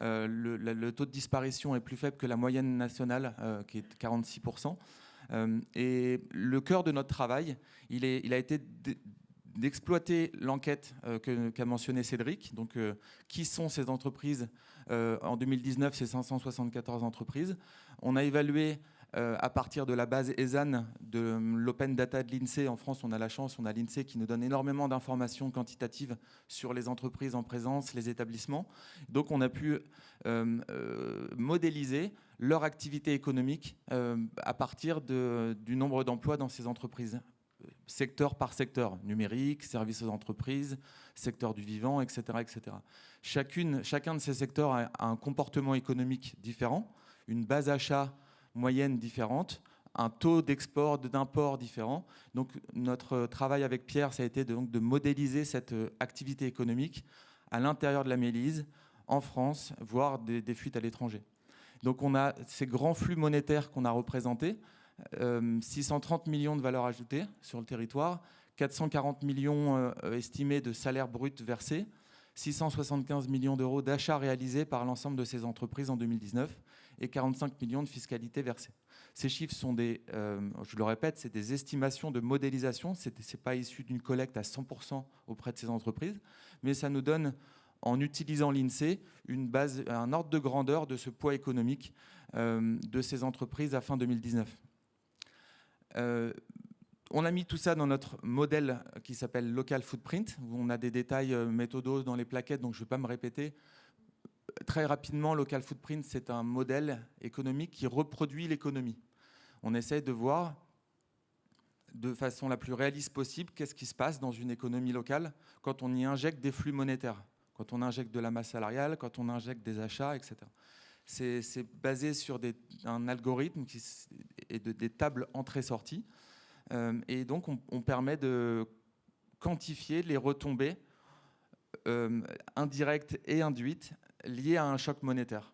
le taux de disparition est plus faible que la moyenne nationale, qui est de 46%. Et le cœur de notre travail, il a été d'exploiter l'enquête qu'a mentionné Cédric. Donc, qui sont ces entreprises? En 2019, c'est 574 entreprises. On a évalué à partir de la base ESAN de l'Open Data de l'INSEE. En France, on a la chance, on a l'INSEE qui nous donne énormément d'informations quantitatives sur les entreprises en présence, les établissements. Donc, on a pu modéliser leur activité économique à partir du nombre d'emplois dans ces entreprises, secteur par secteur, numérique, services aux entreprises, secteur du vivant, etc. etc. Chacun de ces secteurs a un comportement économique différent, une base achat moyenne différente, un taux d'export, d'import différent. Donc notre travail avec Pierre, ça a été de modéliser cette activité économique à l'intérieur de la Mélise, en France, voire des fuites à l'étranger. Donc on a ces grands flux monétaires qu'on a représentés, 630 millions de valeur ajoutée sur le territoire, 440 millions estimés de salaires bruts versés, 675 millions d'euros d'achats réalisés par l'ensemble de ces entreprises en 2019 et 45 millions de fiscalité versée. Ces chiffres sont je le répète, c'est des estimations de modélisation, ce n'est pas issu d'une collecte à 100% auprès de ces entreprises, mais ça nous donne, en utilisant l'INSEE, une base, un ordre de grandeur de ce poids économique de ces entreprises à fin 2019. On a mis tout ça dans notre modèle qui s'appelle Local Footprint, où on a des détails méthodos dans les plaquettes, donc je ne vais pas me répéter. Très rapidement, Local Footprint, c'est un modèle économique qui reproduit l'économie. On essaie de voir de façon la plus réaliste possible qu'est-ce qui se passe dans une économie locale quand on y injecte des flux monétaires, quand on injecte de la masse salariale, quand on injecte des achats, etc. C'est basé sur un algorithme et des tables entrées-sorties. Et donc, on permet de quantifier les retombées indirectes et induites liées à un choc monétaire.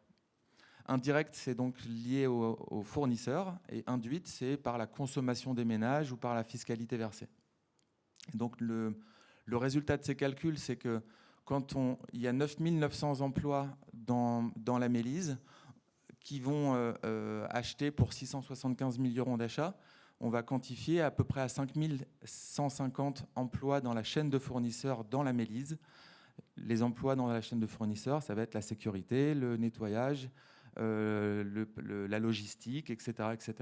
Indirect, c'est donc lié aux fournisseurs, et induite, c'est par la consommation des ménages ou par la fiscalité versée. Et donc, le résultat de ces calculs, c'est que quand il y a 9 900 emplois dans la Mélise qui vont acheter pour 675 000 euros d'achats, on va quantifier à peu près à 5 150 emplois dans la chaîne de fournisseurs dans la Mélise. Les emplois dans la chaîne de fournisseurs, ça va être la sécurité, le nettoyage, la logistique, etc., etc.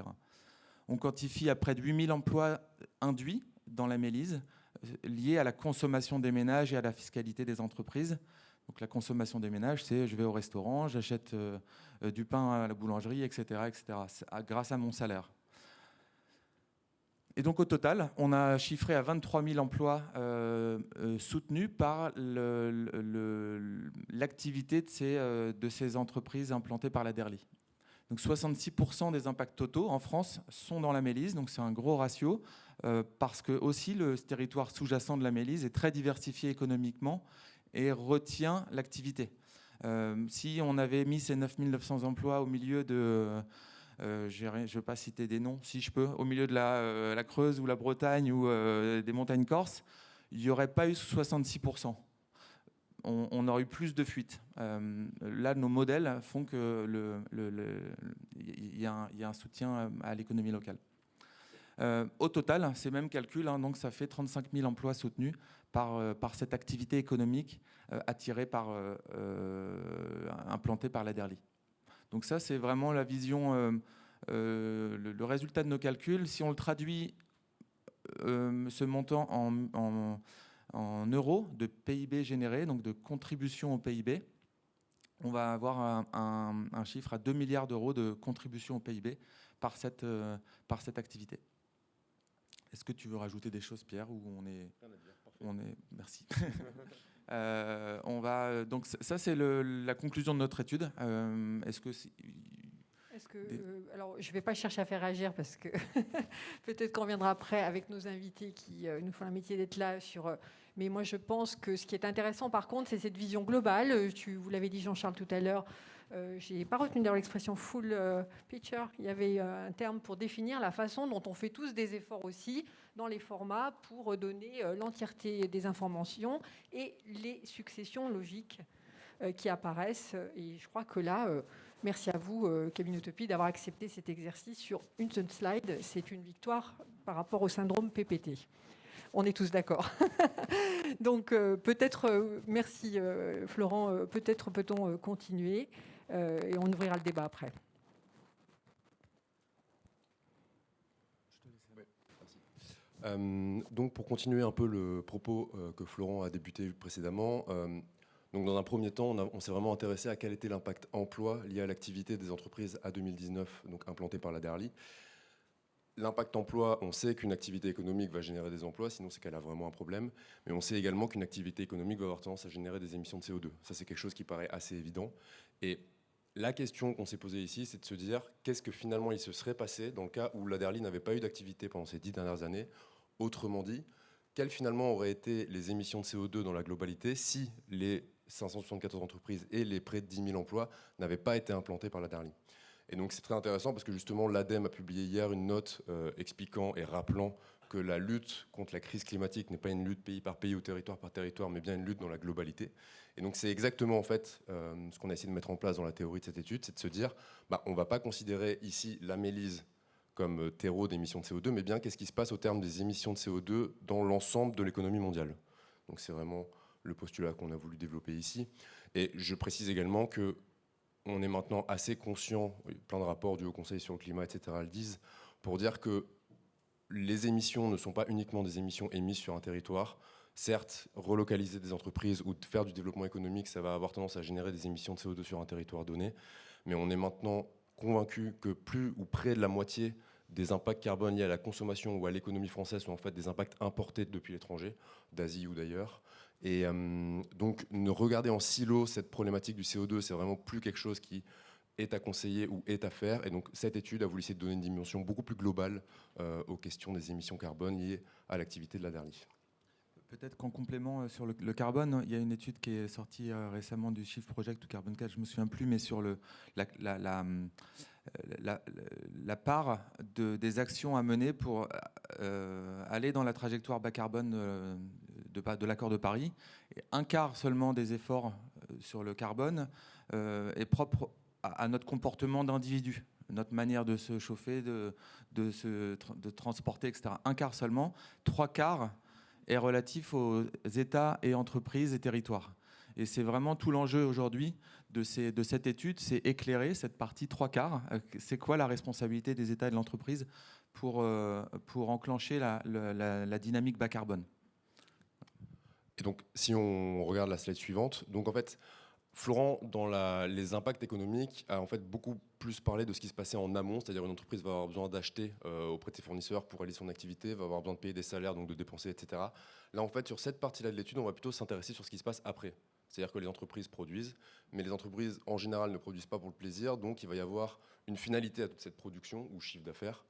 On quantifie à près de 8 000 emplois induits dans la Mélise, liés à la consommation des ménages et à la fiscalité des entreprises. Donc la consommation des ménages, c'est je vais au restaurant, j'achète du pain à la boulangerie, etc., etc., grâce à mon salaire. Et donc au total, on a chiffré à 23 000 emplois soutenus par l'activité de ces entreprises implantées par la DERLI. Donc 66% des impacts totaux en France sont dans la Mélise, donc c'est un gros ratio, parce que aussi le territoire sous-jacent de la Mélise est très diversifié économiquement et retient l'activité. Si on avait mis ces 9 900 emplois au milieu de... je ne vais pas citer des noms, si je peux, au milieu de la Creuse ou la Bretagne ou des montagnes corses, il n'y aurait pas eu 66%. On aurait eu plus de fuites. Là, nos modèles font qu'il y a un soutien à l'économie locale. Au total, ces mêmes calculs, donc ça fait 35 000 emplois soutenus par cette activité économique implantée par la DERLI. Donc ça, c'est vraiment la vision, le résultat de nos calculs. Si on le traduit, ce montant en euros de PIB généré, donc de contribution au PIB, on va avoir un chiffre à 2 milliards d'euros de contribution au PIB par cette activité. Est-ce que tu veux rajouter des choses, Pierre, ou merci. Donc ça, c'est la conclusion de notre étude. Alors, je ne vais pas chercher à faire réagir parce que peut-être qu'on reviendra après avec nos invités qui nous font le métier d'être là sur Mais moi, je pense que ce qui est intéressant, par contre, c'est cette vision globale. Vous l'avez dit, Jean-Charles, tout à l'heure. Je n'ai pas retenu d'ailleurs l'expression full picture. Il y avait un terme pour définir la façon dont on fait tous des efforts aussi dans les formats pour donner l'entièreté des informations et les successions logiques qui apparaissent. Et je crois que là, merci à vous, Cabine Utopie, d'avoir accepté cet exercice sur une seule slide. C'est une victoire par rapport au syndrome PPT. On est tous d'accord. Donc peut-être, merci Florent, peut-être peut-on continuer et on ouvrira le débat après. Donc pour continuer un peu le propos que Florent a débuté précédemment, donc dans un premier temps, on s'est vraiment intéressé à quel était l'impact emploi lié à l'activité des entreprises à 2019, donc implantées par la DERLI. L'impact emploi, on sait qu'une activité économique va générer des emplois, sinon c'est qu'elle a vraiment un problème. Mais on sait également qu'une activité économique va avoir tendance à générer des émissions de CO2. Ça, c'est quelque chose qui paraît assez évident. Et la question qu'on s'est posée ici, c'est de se dire qu'est-ce que finalement il se serait passé dans le cas où la DERLI n'avait pas eu d'activité pendant ces 10 dernières années. Autrement dit, quelles finalement auraient été les émissions de CO2 dans la globalité si les 574 entreprises et les près de 10 000 emplois n'avaient pas été implantés par la DERLI. Et donc c'est très intéressant parce que justement l'ADEME a publié hier une note expliquant et rappelant que la lutte contre la crise climatique n'est pas une lutte pays par pays ou territoire par territoire, mais bien une lutte dans la globalité. Et donc c'est exactement en fait ce qu'on a essayé de mettre en place dans la théorie de cette étude, c'est de se dire on ne va pas considérer ici la Mélise comme terreau d'émissions de CO2, mais bien qu'est-ce qui se passe au terme des émissions de CO2 dans l'ensemble de l'économie mondiale. Donc c'est vraiment le postulat qu'on a voulu développer ici. Et je précise également que on est maintenant assez conscient, plein de rapports du Haut Conseil sur le climat, etc., le disent, pour dire que les émissions ne sont pas uniquement des émissions émises sur un territoire. Certes, relocaliser des entreprises ou faire du développement économique, ça va avoir tendance à générer des émissions de CO2 sur un territoire donné, mais on est maintenant convaincu que plus ou près de la moitié des impacts carbone liés à la consommation ou à l'économie française sont en fait des impacts importés depuis l'étranger, d'Asie ou d'ailleurs. Et donc, ne regarder en silo cette problématique du CO2, c'est vraiment plus quelque chose qui est à conseiller ou est à faire. Et donc, cette étude a voulu essayer de donner une dimension beaucoup plus globale aux questions des émissions carbone liées à l'activité de la DERLI. Peut-être qu'en complément sur le carbone, il y a une étude qui est sortie récemment du Shift Project ou Carbon 4, je ne me souviens plus, mais sur la part des actions à mener pour aller dans la trajectoire bas carbone de l'accord de Paris. Et un quart seulement des efforts sur le carbone est propre à notre comportement d'individu, notre manière de se chauffer, de transporter, etc. Un quart seulement, 3 quarts est relatif aux États et entreprises et territoires. Et c'est vraiment tout l'enjeu aujourd'hui de cette étude, c'est éclairer cette partie 3 quarts. C'est quoi la responsabilité des États et de l'entreprise pour enclencher la dynamique bas carbone. Et donc, si on regarde la slide suivante, donc en fait, Florent, dans les impacts économiques, a en fait beaucoup plus parlé de ce qui se passait en amont, c'est-à-dire une entreprise va avoir besoin d'acheter auprès de ses fournisseurs pour réaliser son activité, va avoir besoin de payer des salaires, donc de dépenser, etc. Là, en fait, sur cette partie-là de l'étude, on va plutôt s'intéresser sur ce qui se passe après. C'est-à-dire que les entreprises produisent, mais les entreprises, en général, ne produisent pas pour le plaisir, donc il va y avoir une finalité à toute cette production, ou chiffre d'affaires,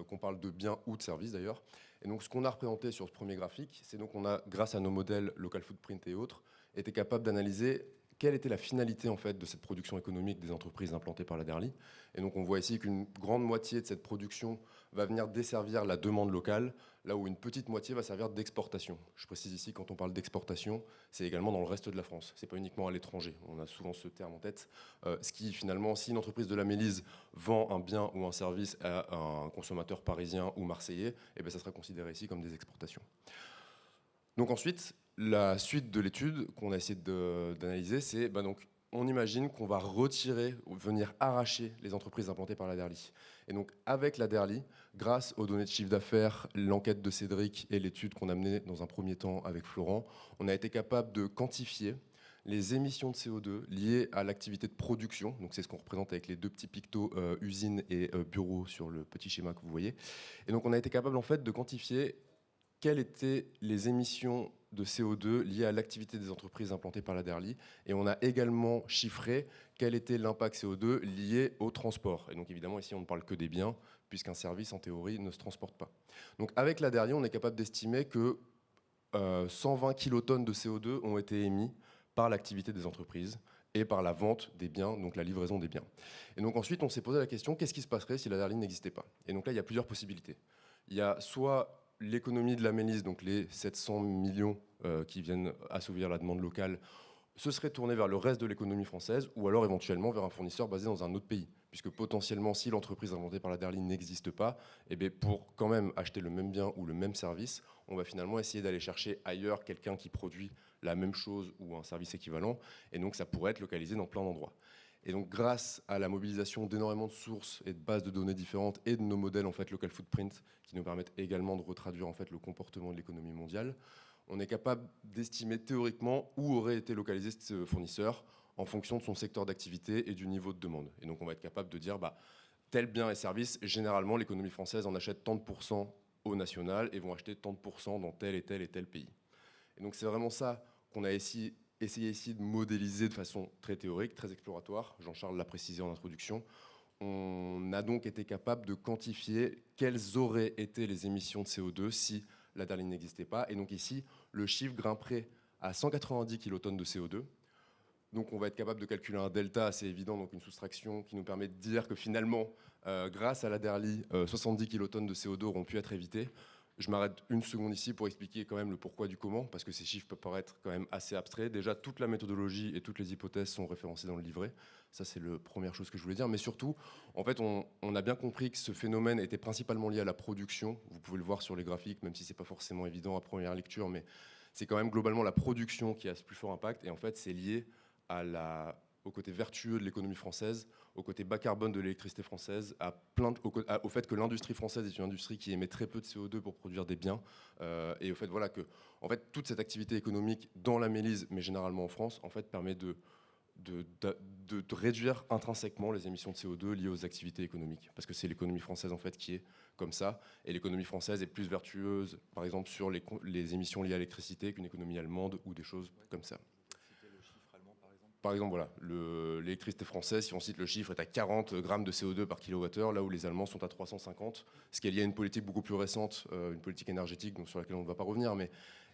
qu'on parle de biens ou de services d'ailleurs. Et donc, ce qu'on a représenté sur ce premier graphique, c'est donc on a, grâce à nos modèles local footprint et autres, été capable d'analyser quelle était la finalité en fait de cette production économique des entreprises implantées par la DERLI. Et donc on voit ici qu'une grande moitié de cette production va venir desservir la demande locale, là où une petite moitié va servir d'exportation. Je précise ici, quand on parle d'exportation, c'est également dans le reste de la France. C'est pas uniquement à l'étranger. On a souvent ce terme en tête. Ce qui finalement, si une entreprise de la Mélise vend un bien ou un service à un consommateur parisien ou marseillais, eh bien, ça sera considéré ici comme des exportations. Donc ensuite, la suite de l'étude qu'on a essayé d'analyser, c'est donc on imagine qu'on va retirer, venir arracher les entreprises implantées par la DERLI. Et donc avec la DERLI, grâce aux données de chiffre d'affaires, l'enquête de Cédric et l'étude qu'on a menée dans un premier temps avec Florent, on a été capable de quantifier les émissions de CO2 liées à l'activité de production. Donc c'est ce qu'on représente avec les deux petits pictos usines et bureaux sur le petit schéma que vous voyez. Et donc on a été capable en fait de quantifier quelles étaient les émissions de CO2 liées à l'activité des entreprises implantées par la DERLI. Et on a également chiffré quel était l'impact CO2 lié au transport. Et donc évidemment, ici, on ne parle que des biens, puisqu'un service, en théorie, ne se transporte pas. Donc avec la DERLI, on est capable d'estimer que 120 kilotonnes de CO2 ont été émis par l'activité des entreprises et par la vente des biens, donc la livraison des biens. Et donc ensuite, on s'est posé la question, qu'est-ce qui se passerait si la DERLI n'existait pas? Et donc là, il y a plusieurs possibilités. Il y a soit l'économie de la Mélise, donc les 700 millions qui viennent assouvir la demande locale, se serait tournée vers le reste de l'économie française, ou alors éventuellement vers un fournisseur basé dans un autre pays. Puisque potentiellement, si l'entreprise inventée par la DERLI n'existe pas, eh bien, pour quand même acheter le même bien ou le même service, on va finalement essayer d'aller chercher ailleurs quelqu'un qui produit la même chose ou un service équivalent, et donc ça pourrait être localisé dans plein d'endroits. Et donc grâce à la mobilisation d'énormément de sources et de bases de données différentes et de nos modèles en fait, local footprint, qui nous permettent également de retraduire en fait, le comportement de l'économie mondiale, on est capable d'estimer théoriquement où aurait été localisé ce fournisseur en fonction de son secteur d'activité et du niveau de demande. Et donc on va être capable de dire, tel bien et service, généralement l'économie française en achète tant de pourcents au national et vont acheter tant de pourcents dans tel et tel et tel pays. Et donc c'est vraiment ça qu'on a essayé ici de modéliser de façon très théorique, très exploratoire. Jean-Charles l'a précisé en introduction. On a donc été capable de quantifier quelles auraient été les émissions de CO2 si la DERLI n'existait pas. Et donc ici, le chiffre grimperait à 190 kilotonnes de CO2. Donc on va être capable de calculer un delta assez évident, donc une soustraction qui nous permet de dire que finalement, grâce à la DERLI, 70 kilotonnes de CO2 auront pu être évitées. Je m'arrête une seconde ici pour expliquer quand même le pourquoi du comment, parce que ces chiffres peuvent paraître quand même assez abstraits. Déjà, toute la méthodologie et toutes les hypothèses sont référencées dans le livret. Ça, c'est la première chose que je voulais dire. Mais surtout, en fait, on a bien compris que ce phénomène était principalement lié à la production. Vous pouvez le voir sur les graphiques, même si ce n'est pas forcément évident à première lecture, mais c'est quand même globalement la production qui a ce plus fort impact. Et en fait, c'est lié au côté vertueux de l'économie française, au côté bas carbone de l'électricité française, au fait que l'industrie française est une industrie qui émet très peu de CO2 pour produire des biens, et au fait, voilà, que en fait, toute cette activité économique dans la Mélise, mais généralement en France, en fait, permet de réduire intrinsèquement les émissions de CO2 liées aux activités économiques. Parce que c'est l'économie française en fait, qui est comme ça, et l'économie française est plus vertueuse, par exemple, sur les émissions liées à l'électricité qu'une économie allemande ou des choses comme ça. Par exemple, voilà, l'électricité française, si on cite le chiffre, est à 40 grammes de CO2 par kilowattheure, là où les Allemands sont à 350, ce qui est lié à une politique beaucoup plus récente, une politique énergétique donc sur laquelle on ne va pas revenir,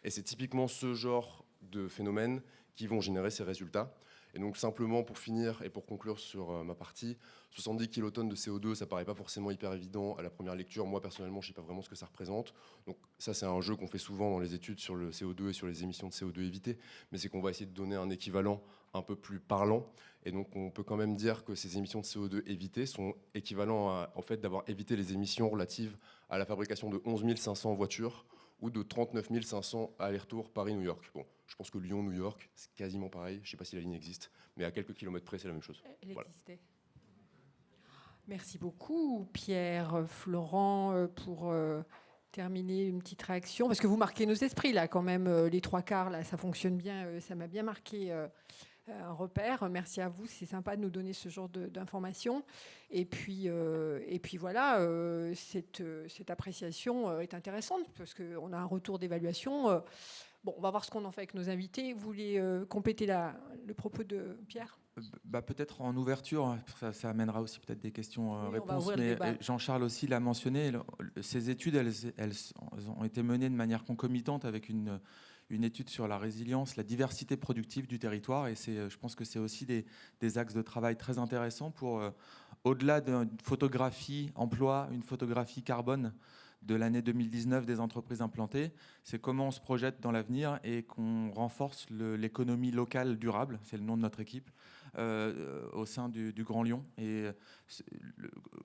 et c'est typiquement ce genre de phénomènes qui vont générer ces résultats. Et donc simplement pour finir et pour conclure sur ma partie, 70 kilotonnes de CO2, ça paraît pas forcément hyper évident à la première lecture. Moi personnellement, je sais pas vraiment ce que ça représente. Donc ça c'est un jeu qu'on fait souvent dans les études sur le CO2 et sur les émissions de CO2 évitées, mais c'est qu'on va essayer de donner un équivalent un peu plus parlant. Et donc on peut quand même dire que ces émissions de CO2 évitées sont équivalents à en fait d'avoir évité les émissions relatives à la fabrication de 11 500 voitures ou de 39 500 allers-retours Paris-New York. Bon, je pense que Lyon-New York, c'est quasiment pareil. Je ne sais pas si la ligne existe, mais à quelques kilomètres près, c'est la même chose. Elle voilà. Existait. Merci beaucoup, Pierre, Florent, pour terminer une petite réaction. Parce que vous marquez nos esprits, là, quand même. Les trois quarts, là, ça fonctionne bien. Ça m'a bien marqué un repère. Merci à vous. C'est sympa de nous donner ce genre d'informations. Et puis voilà, cette appréciation est intéressante parce qu'on a un retour d'évaluation. Bon, on va voir ce qu'on en fait avec nos invités. Vous voulez compléter le propos de Pierre ? Peut-être en ouverture, ça amènera aussi peut-être des questions-réponses, mais Jean-Charles aussi l'a mentionné, ces études, elles ont été menées de manière concomitante avec une étude sur la résilience, la diversité productive du territoire, et je pense que c'est aussi des axes de travail très intéressants pour, au-delà d'une photographie emploi, une photographie carbone de l'année 2019 des entreprises implantées, c'est comment on se projette dans l'avenir et qu'on renforce l'économie locale durable, c'est le nom de notre équipe, au sein du Grand Lyon. Et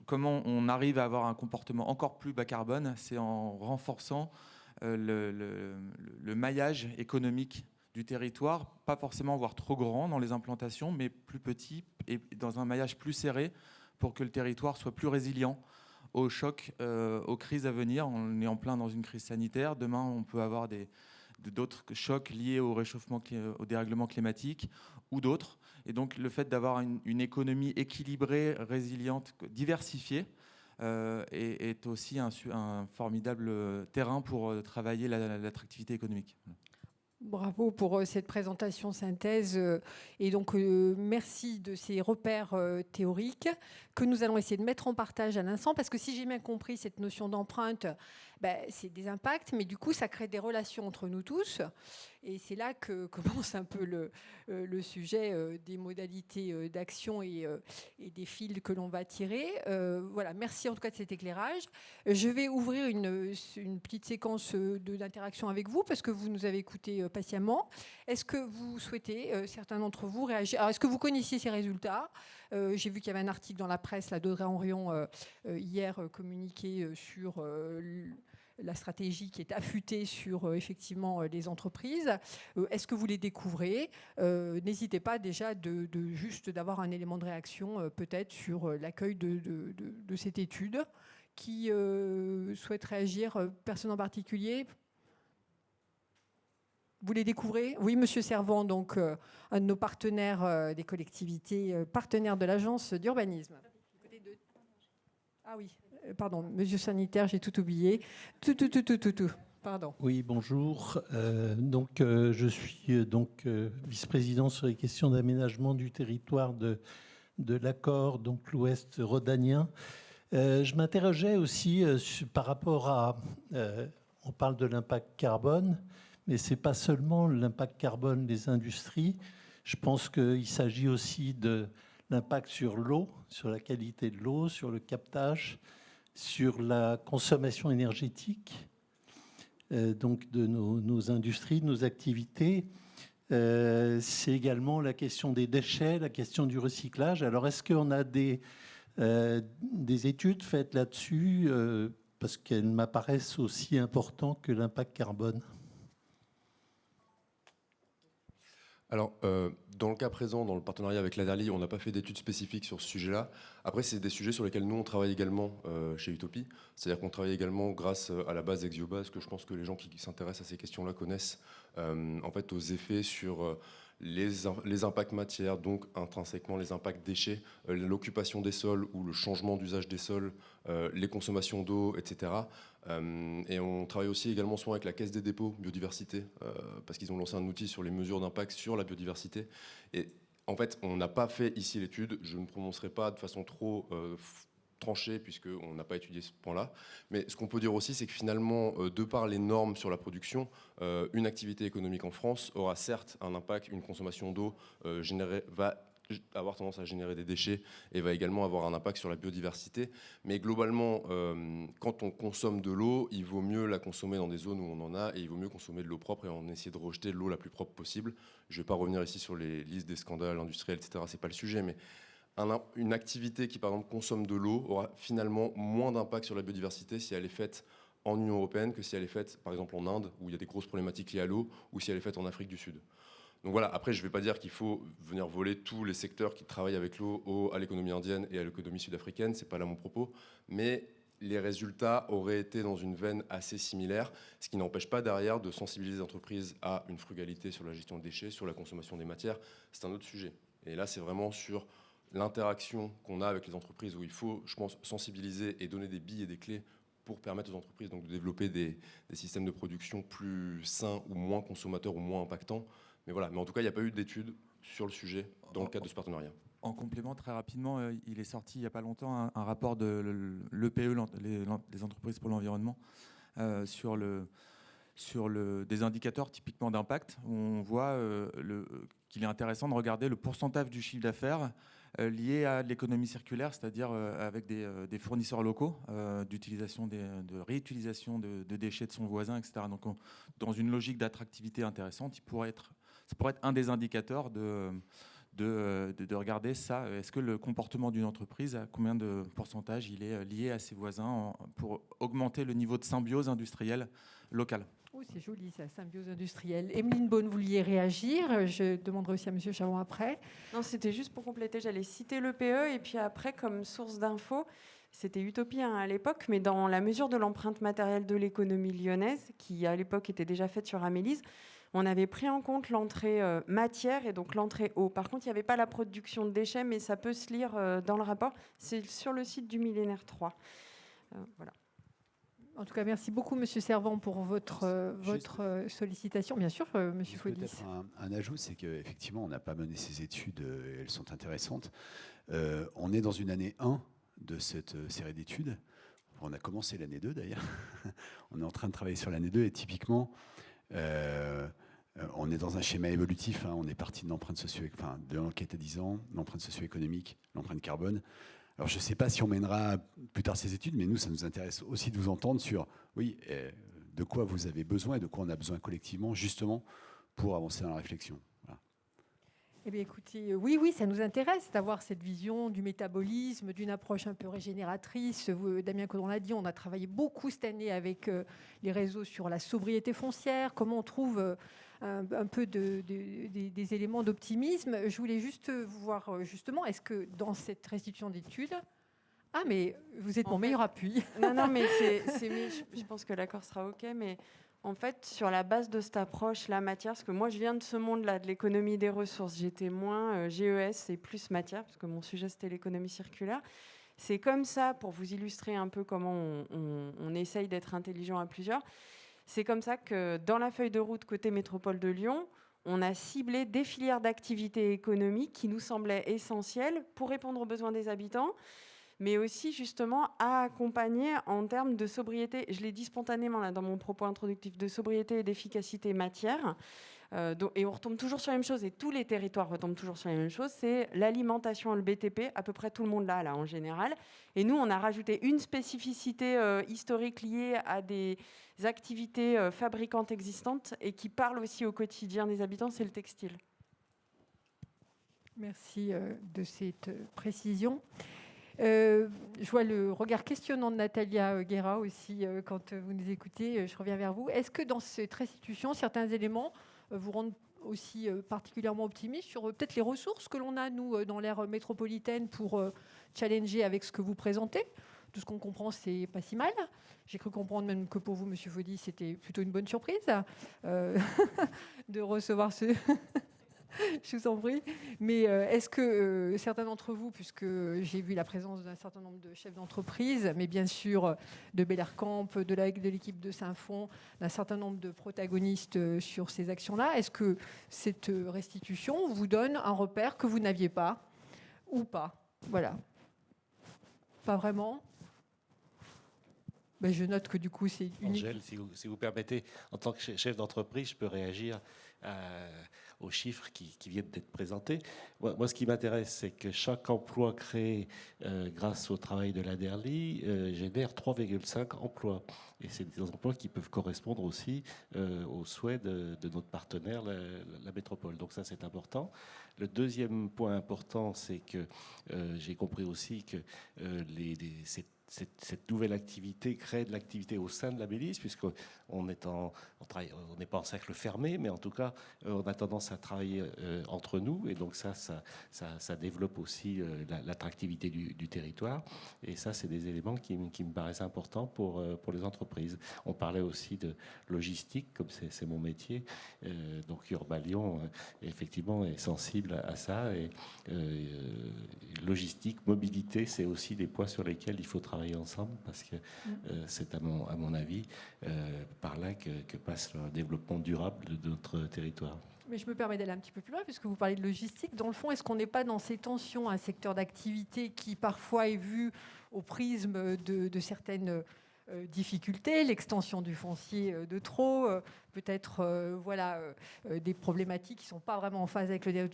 comment on arrive à avoir un comportement encore plus bas carbone, c'est en renforçant le maillage économique du territoire, pas forcément voire trop grand dans les implantations, mais plus petit et dans un maillage plus serré pour que le territoire soit plus résilient aux chocs, aux crises à venir. On est en plein dans une crise sanitaire. Demain, on peut avoir d'autres chocs liés au réchauffement, au dérèglement climatique ou d'autres. Et donc, le fait d'avoir une économie équilibrée, résiliente, diversifiée, est aussi un formidable terrain pour travailler l'attractivité économique. Bravo pour cette présentation synthèse. Et donc, merci de ces repères théoriques que nous allons essayer de mettre en partage à l'instant. Parce que si j'ai bien compris, cette notion d'empreinte, c'est des impacts, mais du coup, ça crée des relations entre nous tous. Et c'est là que commence un peu le sujet des modalités d'action et des fils que l'on va tirer. Voilà, merci en tout cas de cet éclairage. Je vais ouvrir une petite séquence d'interaction avec vous, parce que vous nous avez écoutés patiemment. Est-ce que vous souhaitez, certains d'entre vous, réagir? Alors, est-ce que vous connaissiez ces résultats? J'ai vu qu'il y avait un article dans la presse d'Audrey Henrion hier communiqué sur la stratégie qui est affûtée sur effectivement les entreprises. Est-ce que vous les découvrez? N'hésitez pas déjà juste d'avoir un élément de réaction peut-être sur l'accueil de cette étude. Qui souhaite réagir? Personne en particulier? Vous les découvrez? Oui, Monsieur Servant, donc un de nos partenaires des collectivités, partenaire de l'agence d'urbanisme. Ah oui, pardon, Monsieur Sanitaire, j'ai tout oublié. Tout. Pardon. Oui, bonjour. Je suis vice-président sur les questions d'aménagement du territoire de l'accord, donc l'Ouest rhodanien. Je m'interrogeais aussi par rapport à... on parle de l'impact carbone, mais ce n'est pas seulement l'impact carbone des industries. Je pense qu'il s'agit aussi de l'impact sur l'eau, sur la qualité de l'eau, sur le captage, sur la consommation énergétique donc de nos industries, de nos activités. C'est également la question des déchets, la question du recyclage. Alors, est-ce qu'on a des études faites là-dessus parce qu'elles m'apparaissent aussi importantes que l'impact carbone? Alors, dans le cas présent, dans le partenariat avec la DERLI, on n'a pas fait d'études spécifiques sur ce sujet-là. Après, c'est des sujets sur lesquels nous, on travaille également chez Utopie. C'est-à-dire qu'on travaille également grâce à la base Exiobase, que je pense que les gens qui s'intéressent à ces questions-là connaissent, en fait, aux effets sur les impacts matières, donc intrinsèquement les impacts déchets, l'occupation des sols ou le changement d'usage des sols, les consommations d'eau, etc. Et on travaille aussi également souvent avec la Caisse des dépôts biodiversité, parce qu'ils ont lancé un outil sur les mesures d'impact sur la biodiversité. Et en fait, on n'a pas fait ici l'étude, je ne me prononcerai pas de façon trop tranchée, puisqu'on n'a pas étudié ce point-là. Mais ce qu'on peut dire aussi, c'est que finalement, de par les normes sur la production, une activité économique en France aura certes un impact, une consommation d'eau va avoir tendance à générer des déchets et va également avoir un impact sur la biodiversité. Mais globalement, quand on consomme de l'eau, il vaut mieux la consommer dans des zones où on en a, et il vaut mieux consommer de l'eau propre et en essayer de rejeter l'eau la plus propre possible. Je ne vais pas revenir ici sur les listes des scandales industriels, etc. C'est pas le sujet, mais une activité qui, par exemple, consomme de l'eau aura finalement moins d'impact sur la biodiversité si elle est faite en Union européenne que si elle est faite, par exemple, en Inde, où il y a des grosses problématiques liées à l'eau, ou si elle est faite en Afrique du Sud. Donc voilà, après, je ne vais pas dire qu'il faut venir voler tous les secteurs qui travaillent avec l'eau à l'économie indienne et à l'économie sud-africaine, ce n'est pas là mon propos, mais les résultats auraient été dans une veine assez similaire, ce qui n'empêche pas derrière de sensibiliser les entreprises à une frugalité sur la gestion des déchets, sur la consommation des matières. C'est un autre sujet. Et là, c'est vraiment sur l'interaction qu'on a avec les entreprises où il faut, je pense, sensibiliser et donner des billes et des clés pour permettre aux entreprises donc, de développer des systèmes de production plus sains ou moins consommateurs ou moins impactants. Mais voilà, mais en tout cas, il n'y a pas eu d'études sur le sujet dans le cadre de ce partenariat. En complément, très rapidement, il est sorti il n'y a pas longtemps un rapport de l'EPE, les entreprises pour l'environnement, sur des indicateurs typiquement d'impact, où on voit qu'il est intéressant de regarder le pourcentage du chiffre d'affaires lié à l'économie circulaire, c'est-à-dire avec des fournisseurs locaux, de réutilisation de déchets de son voisin, etc. Donc, dans une logique d'attractivité intéressante, ça pourrait être un des indicateurs de regarder ça. Est-ce que le comportement d'une entreprise, à combien de pourcentage il est lié à ses voisins pour augmenter le niveau de symbiose industrielle locale? Oh, c'est joli, ça, symbiose industrielle. Emeline Beaune, vous vouliez réagir? Je demanderai aussi à M. Chavon après. Non, c'était juste pour compléter. J'allais citer l'EPE et puis après, comme source d'infos, c'était Utopie à l'époque, mais dans la mesure de l'empreinte matérielle de l'économie lyonnaise, qui à l'époque était déjà faite sur Amélis, on avait pris en compte l'entrée matière et donc l'entrée eau. Par contre, il n'y avait pas la production de déchets, mais ça peut se lire dans le rapport. C'est sur le site du Millénaire 3. Voilà. En tout cas, merci beaucoup, Monsieur Servan, pour votre sollicitation. Bien sûr, Monsieur Fodis. Peut-être un ajout, c'est qu'effectivement, on n'a pas mené ces études, elles sont intéressantes. On est dans une année 1 de cette série d'études. On a commencé l'année 2 d'ailleurs. On est en train de travailler sur l'année 2 et typiquement, on est dans un schéma évolutif. On est parti de l'empreinte de l'enquête à 10 ans, l'empreinte socio-économique, l'empreinte carbone. Alors je ne sais pas si on mènera plus tard ces études, mais nous, ça nous intéresse aussi de vous entendre sur, oui, de quoi vous avez besoin et de quoi on a besoin collectivement, justement, pour avancer dans la réflexion. Voilà. Eh bien, écoutez, oui, ça nous intéresse d'avoir cette vision du métabolisme, d'une approche un peu régénératrice. Damien Caudron l'a dit, on a travaillé beaucoup cette année avec les réseaux sur la sobriété foncière, comment on trouve un peu des éléments d'optimisme. Je voulais juste vous voir, justement, est-ce que dans cette restitution d'études... Ah, mais vous êtes mon meilleur appui. Non, mais je pense que l'accord sera OK, mais... En fait, sur la base de cette approche, la matière, parce que moi, je viens de ce monde-là, de l'économie des ressources. J'étais moins GES et plus matière, parce que mon sujet, c'était l'économie circulaire. C'est comme ça, pour vous illustrer un peu comment on essaye d'être intelligent à plusieurs, c'est comme ça que dans la feuille de route côté métropole de Lyon, on a ciblé des filières d'activité économique qui nous semblaient essentielles pour répondre aux besoins des habitants, mais aussi justement à accompagner en termes de sobriété. Je l'ai dit spontanément là, dans mon propos introductif, de sobriété et d'efficacité matière. Et on retombe toujours sur la même chose, et tous les territoires retombent toujours sur la même chose, c'est l'alimentation, le BTP, à peu près tout le monde là en général. Et nous, on a rajouté une spécificité historique liée à des activités fabricantes existantes et qui parle aussi au quotidien des habitants, c'est le textile. Merci de cette précision. Je vois le regard questionnant de Natalia Guerra aussi quand vous nous écoutez. Je reviens vers vous. Est-ce que dans cette restitution, certains éléments vous rendent aussi particulièrement optimiste sur peut-être les ressources que l'on a, nous, dans l'ère métropolitaine pour challenger avec ce que vous présentez? Tout ce qu'on comprend, c'est pas si mal. J'ai cru comprendre même que pour vous, Monsieur Fodis, c'était plutôt une bonne surprise de recevoir ce... Je vous en prie. Mais est-ce que certains d'entre vous, puisque j'ai vu la présence d'un certain nombre de chefs d'entreprise, mais bien sûr de Bellercamp, de l'équipe de Saint-Fond, d'un certain nombre de protagonistes sur ces actions-là, est-ce que cette restitution vous donne un repère que vous n'aviez pas ou pas? Voilà. Pas vraiment? Ben, je note que du coup, c'est unique. Angèle, si vous permettez, en tant que chef d'entreprise, je peux réagir aux chiffres qui viennent d'être présentés. Moi, ce qui m'intéresse, c'est que chaque emploi créé grâce au travail de la DERLI génère 3,5 emplois. Et c'est des emplois qui peuvent correspondre aussi aux souhaits de notre partenaire, la métropole. Donc ça, c'est important. Le deuxième point important, c'est que j'ai compris aussi que cette nouvelle activité crée de l'activité au sein de la Bélise, puisqu'on n'est pas en cercle fermé, mais en tout cas, on a tendance à travailler entre nous, et donc ça développe aussi l'attractivité du territoire. Et ça, c'est des éléments qui me paraissent importants pour les entreprises. On parlait aussi de logistique, comme c'est mon métier. Donc Urbalion, effectivement, est sensible à ça. Et logistique, mobilité, c'est aussi des points sur lesquels il faut travailler ensemble, parce que c'est à mon avis par là que passe le développement durable de notre territoire. Mais je me permets d'aller un petit peu plus loin, puisque vous parlez de logistique. Dans le fond, est-ce qu'on n'est pas dans ces tensions, un secteur d'activité qui parfois est vu au prisme de certaines difficultés, l'extension du foncier de trop, peut-être des problématiques qui ne sont pas vraiment en phase avec le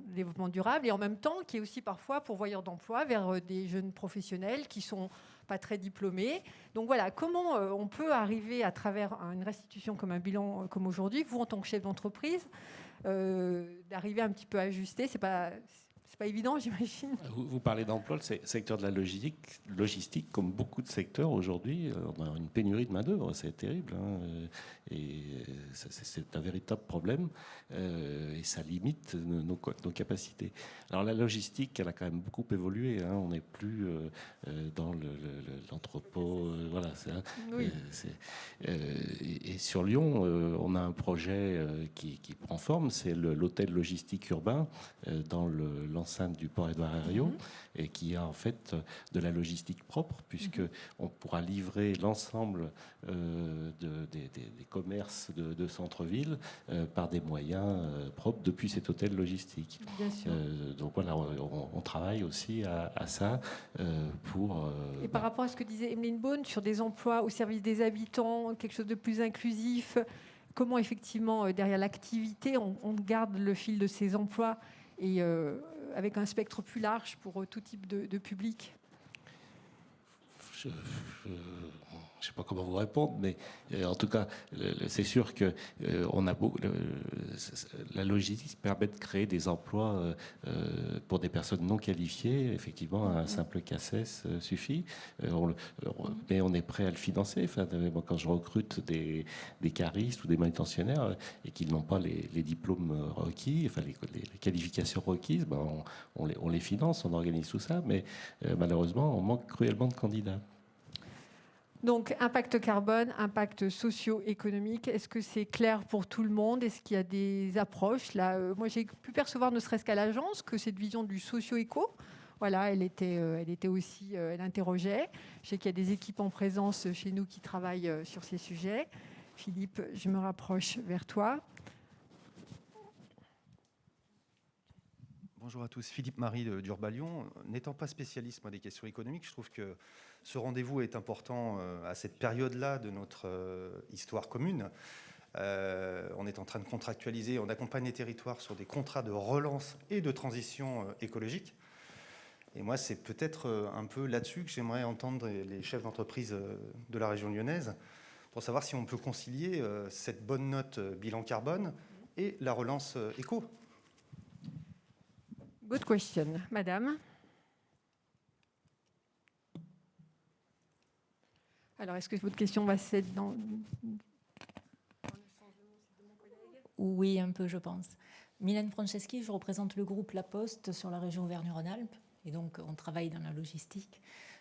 développement durable, et en même temps qui est aussi parfois pourvoyeur d'emploi vers des jeunes professionnels qui sont pas très diplômés. Donc voilà, comment on peut arriver à travers une restitution comme un bilan comme aujourd'hui, vous en tant que chef d'entreprise, d'arriver un petit peu à ajuster, c'est pas évident, j'imagine. Vous parlez d'emploi, le secteur de la logistique, comme beaucoup de secteurs aujourd'hui, on a une pénurie de main-d'œuvre, c'est terrible. Et c'est un véritable problème, et ça limite nos capacités. Alors la logistique, elle a quand même beaucoup évolué. On n'est plus dans l'entrepôt. Voilà. Oui. Et sur Lyon, on a un projet qui prend forme, c'est l'hôtel logistique urbain dans l'enceinte du port Édouard Herriot, et qui a en fait de la logistique propre, puisqu'on pourra livrer l'ensemble des commerces de centre-ville par des moyens propres depuis cet hôtel logistique. Bien sûr. Donc voilà, on travaille aussi à ça pour... Et par rapport à ce que disait Emeline Beaune sur des emplois au service des habitants, quelque chose de plus inclusif, comment effectivement, derrière l'activité, on garde le fil de ces emplois et avec un spectre plus large pour tout type de public? Je ne sais pas comment vous répondre, mais en tout cas, c'est sûr que la logistique permet de créer des emplois pour des personnes non qualifiées. Effectivement, un simple CACES suffit. Mais on est prêt à le financer. Enfin, quand je recrute des caristes ou des manutentionnaires et qu'ils n'ont pas les diplômes requis, enfin les qualifications requises, ben on les finance, on organise tout ça. Mais malheureusement, on manque cruellement de candidats. Donc, impact carbone, impact socio-économique, est-ce que c'est clair pour tout le monde? Est-ce qu'il y a des approches là? Moi, j'ai pu percevoir, ne serait-ce qu'à l'agence, que cette vision du socio-éco, voilà, elle était aussi, elle interrogeait. Je sais qu'il y a des équipes en présence chez nous qui travaillent sur ces sujets. Philippe, je me rapproche vers toi. Bonjour à tous, Philippe Marie d'Urbalion. N'étant pas spécialiste moi, des questions économiques, je trouve que ce rendez-vous est important à cette période-là de notre histoire commune. On est en train de contractualiser, on accompagne les territoires sur des contrats de relance et de transition écologique. Et moi, c'est peut-être un peu là-dessus que j'aimerais entendre les chefs d'entreprise de la région lyonnaise pour savoir si on peut concilier cette bonne note bilan carbone et la relance éco. Good question. Madame. Alors, est-ce que votre question va s'être dans... Oui, un peu, je pense. Mylène Franceschi, je représente le groupe La Poste sur la région Auvergne-Rhône-Alpes. Et donc, on travaille dans la logistique.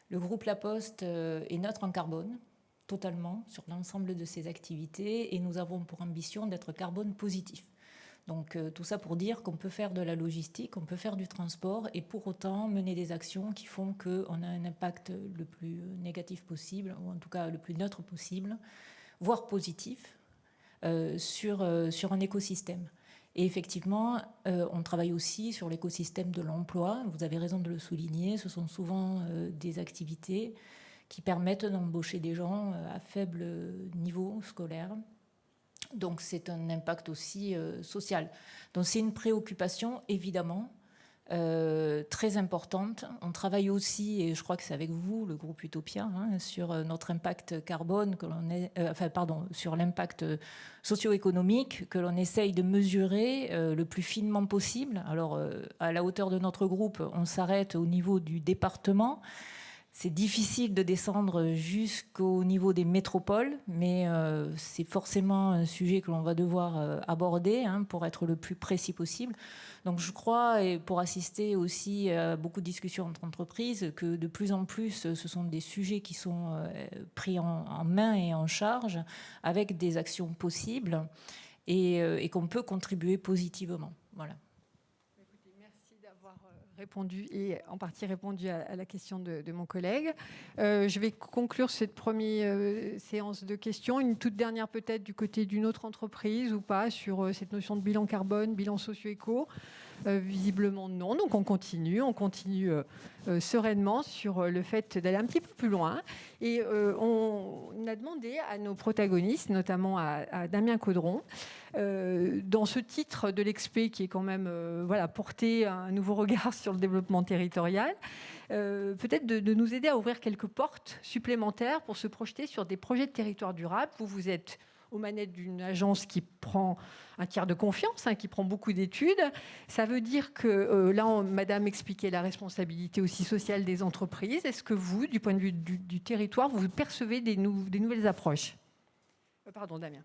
Le groupe La Poste est neutre en carbone, totalement, sur l'ensemble de ses activités. Et nous avons pour ambition d'être carbone positif. Donc tout ça pour dire qu'on peut faire de la logistique, on peut faire du transport et pour autant mener des actions qui font qu'on a un impact le plus négatif possible, ou en tout cas le plus neutre possible, voire positif, sur un écosystème. Et effectivement, on travaille aussi sur l'écosystème de l'emploi. Vous avez raison de le souligner, ce sont souvent des activités qui permettent d'embaucher des gens à faible niveau scolaire. Donc c'est un impact aussi social. Donc c'est une préoccupation évidemment très importante. On travaille aussi, et je crois que c'est avec vous, le groupe Utopia, sur notre impact carbone, sur l'impact socio-économique que l'on essaye de mesurer le plus finement possible. Alors à la hauteur de notre groupe, on s'arrête au niveau du département. C'est difficile de descendre jusqu'au niveau des métropoles, mais c'est forcément un sujet que l'on va devoir aborder pour être le plus précis possible. Donc je crois, et pour assister aussi à beaucoup de discussions entre entreprises, que de plus en plus, ce sont des sujets qui sont pris en main et en charge avec des actions possibles et qu'on peut contribuer positivement. Voilà. Répondu et en partie répondu à la question de mon collègue. Je vais conclure cette première séance de questions. Une toute dernière peut-être du côté d'une autre entreprise ou pas sur cette notion de bilan carbone, bilan socio-éco. Visiblement non, donc on continue sereinement sur le fait d'aller un petit peu plus loin. Et on a demandé à nos protagonistes, notamment à Damien Caudron, dans ce titre de l'expé qui est quand même porter un nouveau regard sur le développement territorial, peut-être de nous aider à ouvrir quelques portes supplémentaires pour se projeter sur des projets de territoire durable. Vous êtes aux manettes d'une agence qui prend un tiers de confiance, qui prend beaucoup d'études. Ça veut dire que, là, Madame expliquait la responsabilité aussi sociale des entreprises. Est-ce que vous, du point de vue du territoire, vous percevez des nouvelles approches? Pardon, Damien.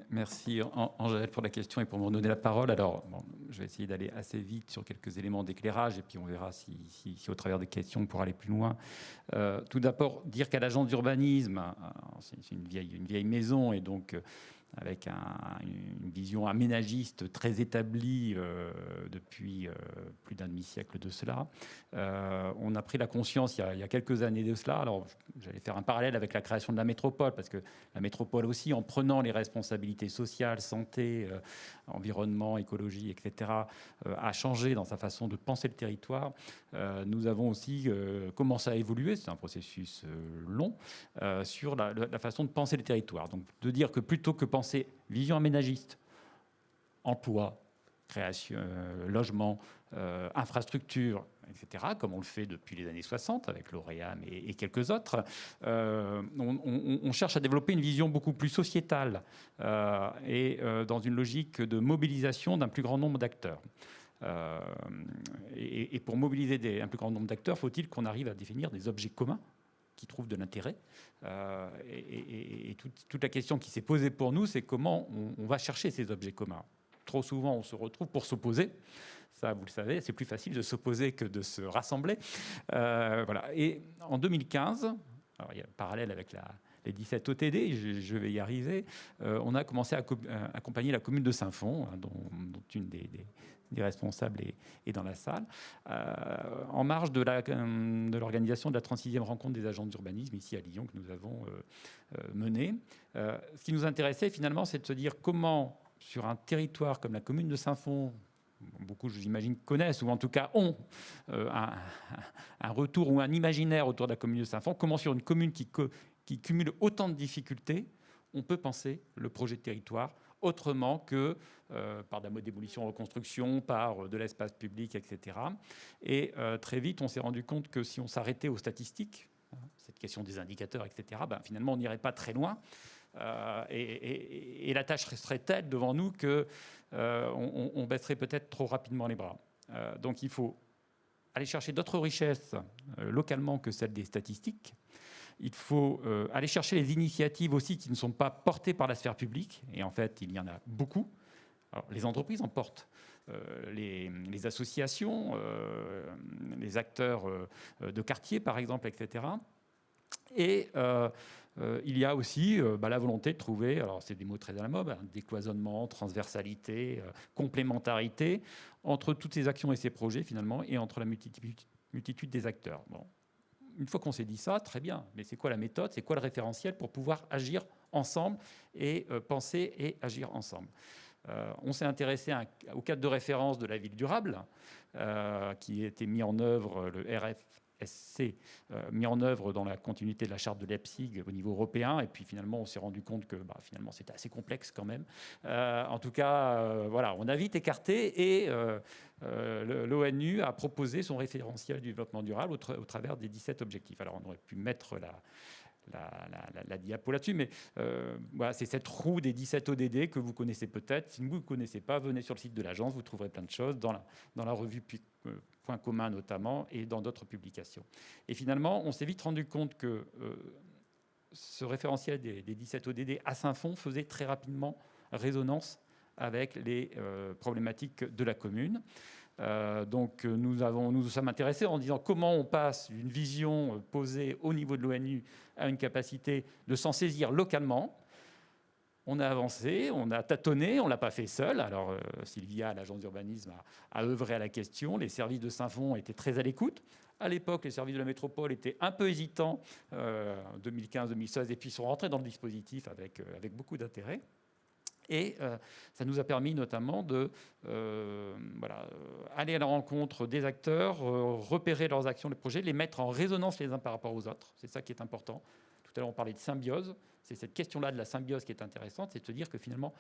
Merci Angèle pour la question et pour me donner la parole. Alors, je vais essayer d'aller assez vite sur quelques éléments d'éclairage et puis on verra si au travers des questions on pourra aller plus loin. Tout d'abord, dire qu'à l'agence d'urbanisme, c'est une vieille maison et donc avec une vision aménagiste très établie depuis plus d'un demi-siècle de cela. On a pris la conscience il y a quelques années de cela. Alors, j'allais faire un parallèle avec la création de la métropole, parce que la métropole aussi, en prenant les responsabilités sociales, santé, environnement, écologie, etc., a changé dans sa façon de penser le territoire. Nous avons aussi commencé à évoluer, c'est un processus long, sur la façon de penser le territoire. Donc, de dire que plutôt que penser vision aménagiste, emploi, création, logement, infrastructure, etc., comme on le fait depuis les années 60 avec l'Oréam et quelques autres, on cherche à développer une vision beaucoup plus sociétale et dans une logique de mobilisation d'un plus grand nombre d'acteurs. Et pour mobiliser un plus grand nombre d'acteurs, faut-il qu'on arrive à définir des objets communs qui trouvent de l'intérêt. Et toute la question qui s'est posée pour nous, c'est comment on va chercher ces objets communs. Trop souvent, on se retrouve pour s'opposer. Ça, vous le savez, c'est plus facile de s'opposer que de se rassembler. Voilà. Et en 2015, alors il y a un parallèle avec les 17 OTD, je vais y arriver, on a commencé à accompagner la commune de Saint-Fond, dont une des responsables est dans la salle, en marge de l'organisation de la 36e rencontre des agents d'urbanisme ici à Lyon que nous avons menée. Ce qui nous intéressait finalement, c'est de se dire comment, sur un territoire comme la commune de Saint-Fond, beaucoup, j'imagine, connaissent ou en tout cas ont un retour ou un imaginaire autour de la commune de Saint-Fond, comment sur une commune qui cumule autant de difficultés, on peut penser le projet de territoire autrement que par de la démolition, reconstruction, par de l'espace public, etc. Et très vite, on s'est rendu compte que si on s'arrêtait aux statistiques, cette question des indicateurs, etc., finalement, on n'irait pas très loin. Et la tâche serait telle devant nous qu'on baisserait peut-être trop rapidement les bras. Donc il faut aller chercher d'autres richesses localement que celles des statistiques. Il faut aller chercher les initiatives aussi qui ne sont pas portées par la sphère publique. Et en fait, il y en a beaucoup. Alors, les entreprises en portent. Les associations, les acteurs de quartier, par exemple, etc. Et il y a aussi la volonté de trouver, alors c'est des mots très à la mode, décloisonnement, transversalité, complémentarité entre toutes ces actions et ces projets finalement, et entre la multitude des acteurs. Bon. Une fois qu'on s'est dit ça, très bien, mais c'est quoi la méthode, c'est quoi le référentiel pour pouvoir agir ensemble et penser et agir ensemble? On s'est intéressé au cadre de référence de la ville durable, qui a été mis en œuvre, le RFSC, mis en œuvre dans la continuité de la charte de Leipzig au niveau européen. Et puis finalement, on s'est rendu compte que finalement, c'était assez complexe quand même. En tout cas, voilà, on a vite écarté et l'ONU a proposé son référentiel du développement durable au travers des 17 objectifs. Alors, on aurait pu mettre la diapo là-dessus, mais voilà, c'est cette roue des 17 ODD que vous connaissez peut-être. Si vous ne connaissez pas, venez sur le site de l'agence, vous trouverez plein de choses dans la revue Point commun notamment et dans d'autres publications. Et finalement, on s'est vite rendu compte que ce référentiel des 17 ODD à Saint-Fond faisait très rapidement résonance avec les problématiques de la commune. Donc nous sommes intéressés en disant comment on passe d'une vision posée au niveau de l'ONU à une capacité de s'en saisir localement. On a avancé, on a tâtonné, on ne l'a pas fait seul. Alors Sylvia, l'agence d'urbanisme, a œuvré à la question. Les services de Saint-Fond étaient très à l'écoute. À l'époque, les services de la métropole étaient un peu hésitants, 2015-2016, et puis sont rentrés dans le dispositif avec beaucoup d'intérêt. Et ça nous a permis notamment de aller à la rencontre des acteurs, repérer leurs actions, les projets, les mettre en résonance les uns par rapport aux autres. C'est ça qui est important. Tout à l'heure, on parlait de symbiose. C'est cette question-là de la symbiose qui est intéressante, c'est de se dire que finalement,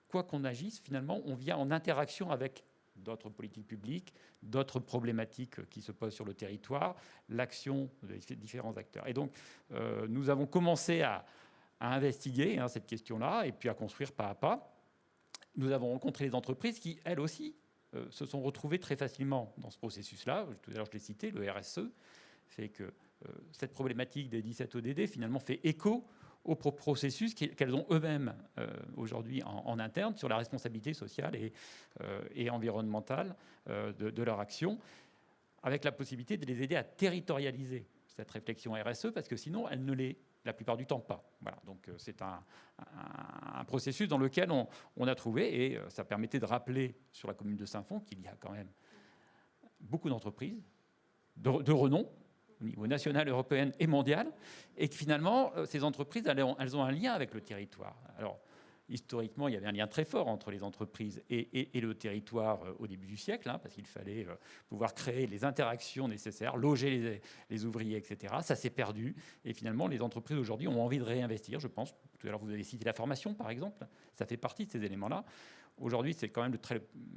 quoi qu'on agisse, finalement, on vient en interaction avec d'autres politiques publiques, d'autres problématiques qui se posent sur le territoire, l'action des différents acteurs. Et donc, nous avons commencé à investiguer cette question-là et puis à construire pas à pas. Nous avons rencontré les entreprises qui, elles aussi, se sont retrouvées très facilement dans ce processus-là. Tout à l'heure, je l'ai cité, le RSE fait que cette problématique des 17 ODD, finalement, fait écho au processus qu'elles ont eux-mêmes aujourd'hui en interne sur la responsabilité sociale et environnementale de leur action, avec la possibilité de les aider à territorialiser cette réflexion RSE, parce que sinon, elle ne les La plupart du temps, pas. Voilà, donc c'est un processus dans lequel on a trouvé, et ça permettait de rappeler sur la commune de Saint-Fond qu'il y a quand même beaucoup d'entreprises de renom, au niveau national, européen et mondial, et que finalement, ces entreprises, elles ont un lien avec le territoire. Alors, historiquement, il y avait un lien très fort entre les entreprises et le territoire au début du siècle, parce qu'il fallait pouvoir créer les interactions nécessaires, loger les ouvriers, etc. Ça s'est perdu. Et finalement, les entreprises aujourd'hui ont envie de réinvestir, je pense. Tout à l'heure, vous avez cité la formation, par exemple. Ça fait partie de ces éléments-là. Aujourd'hui, c'est quand même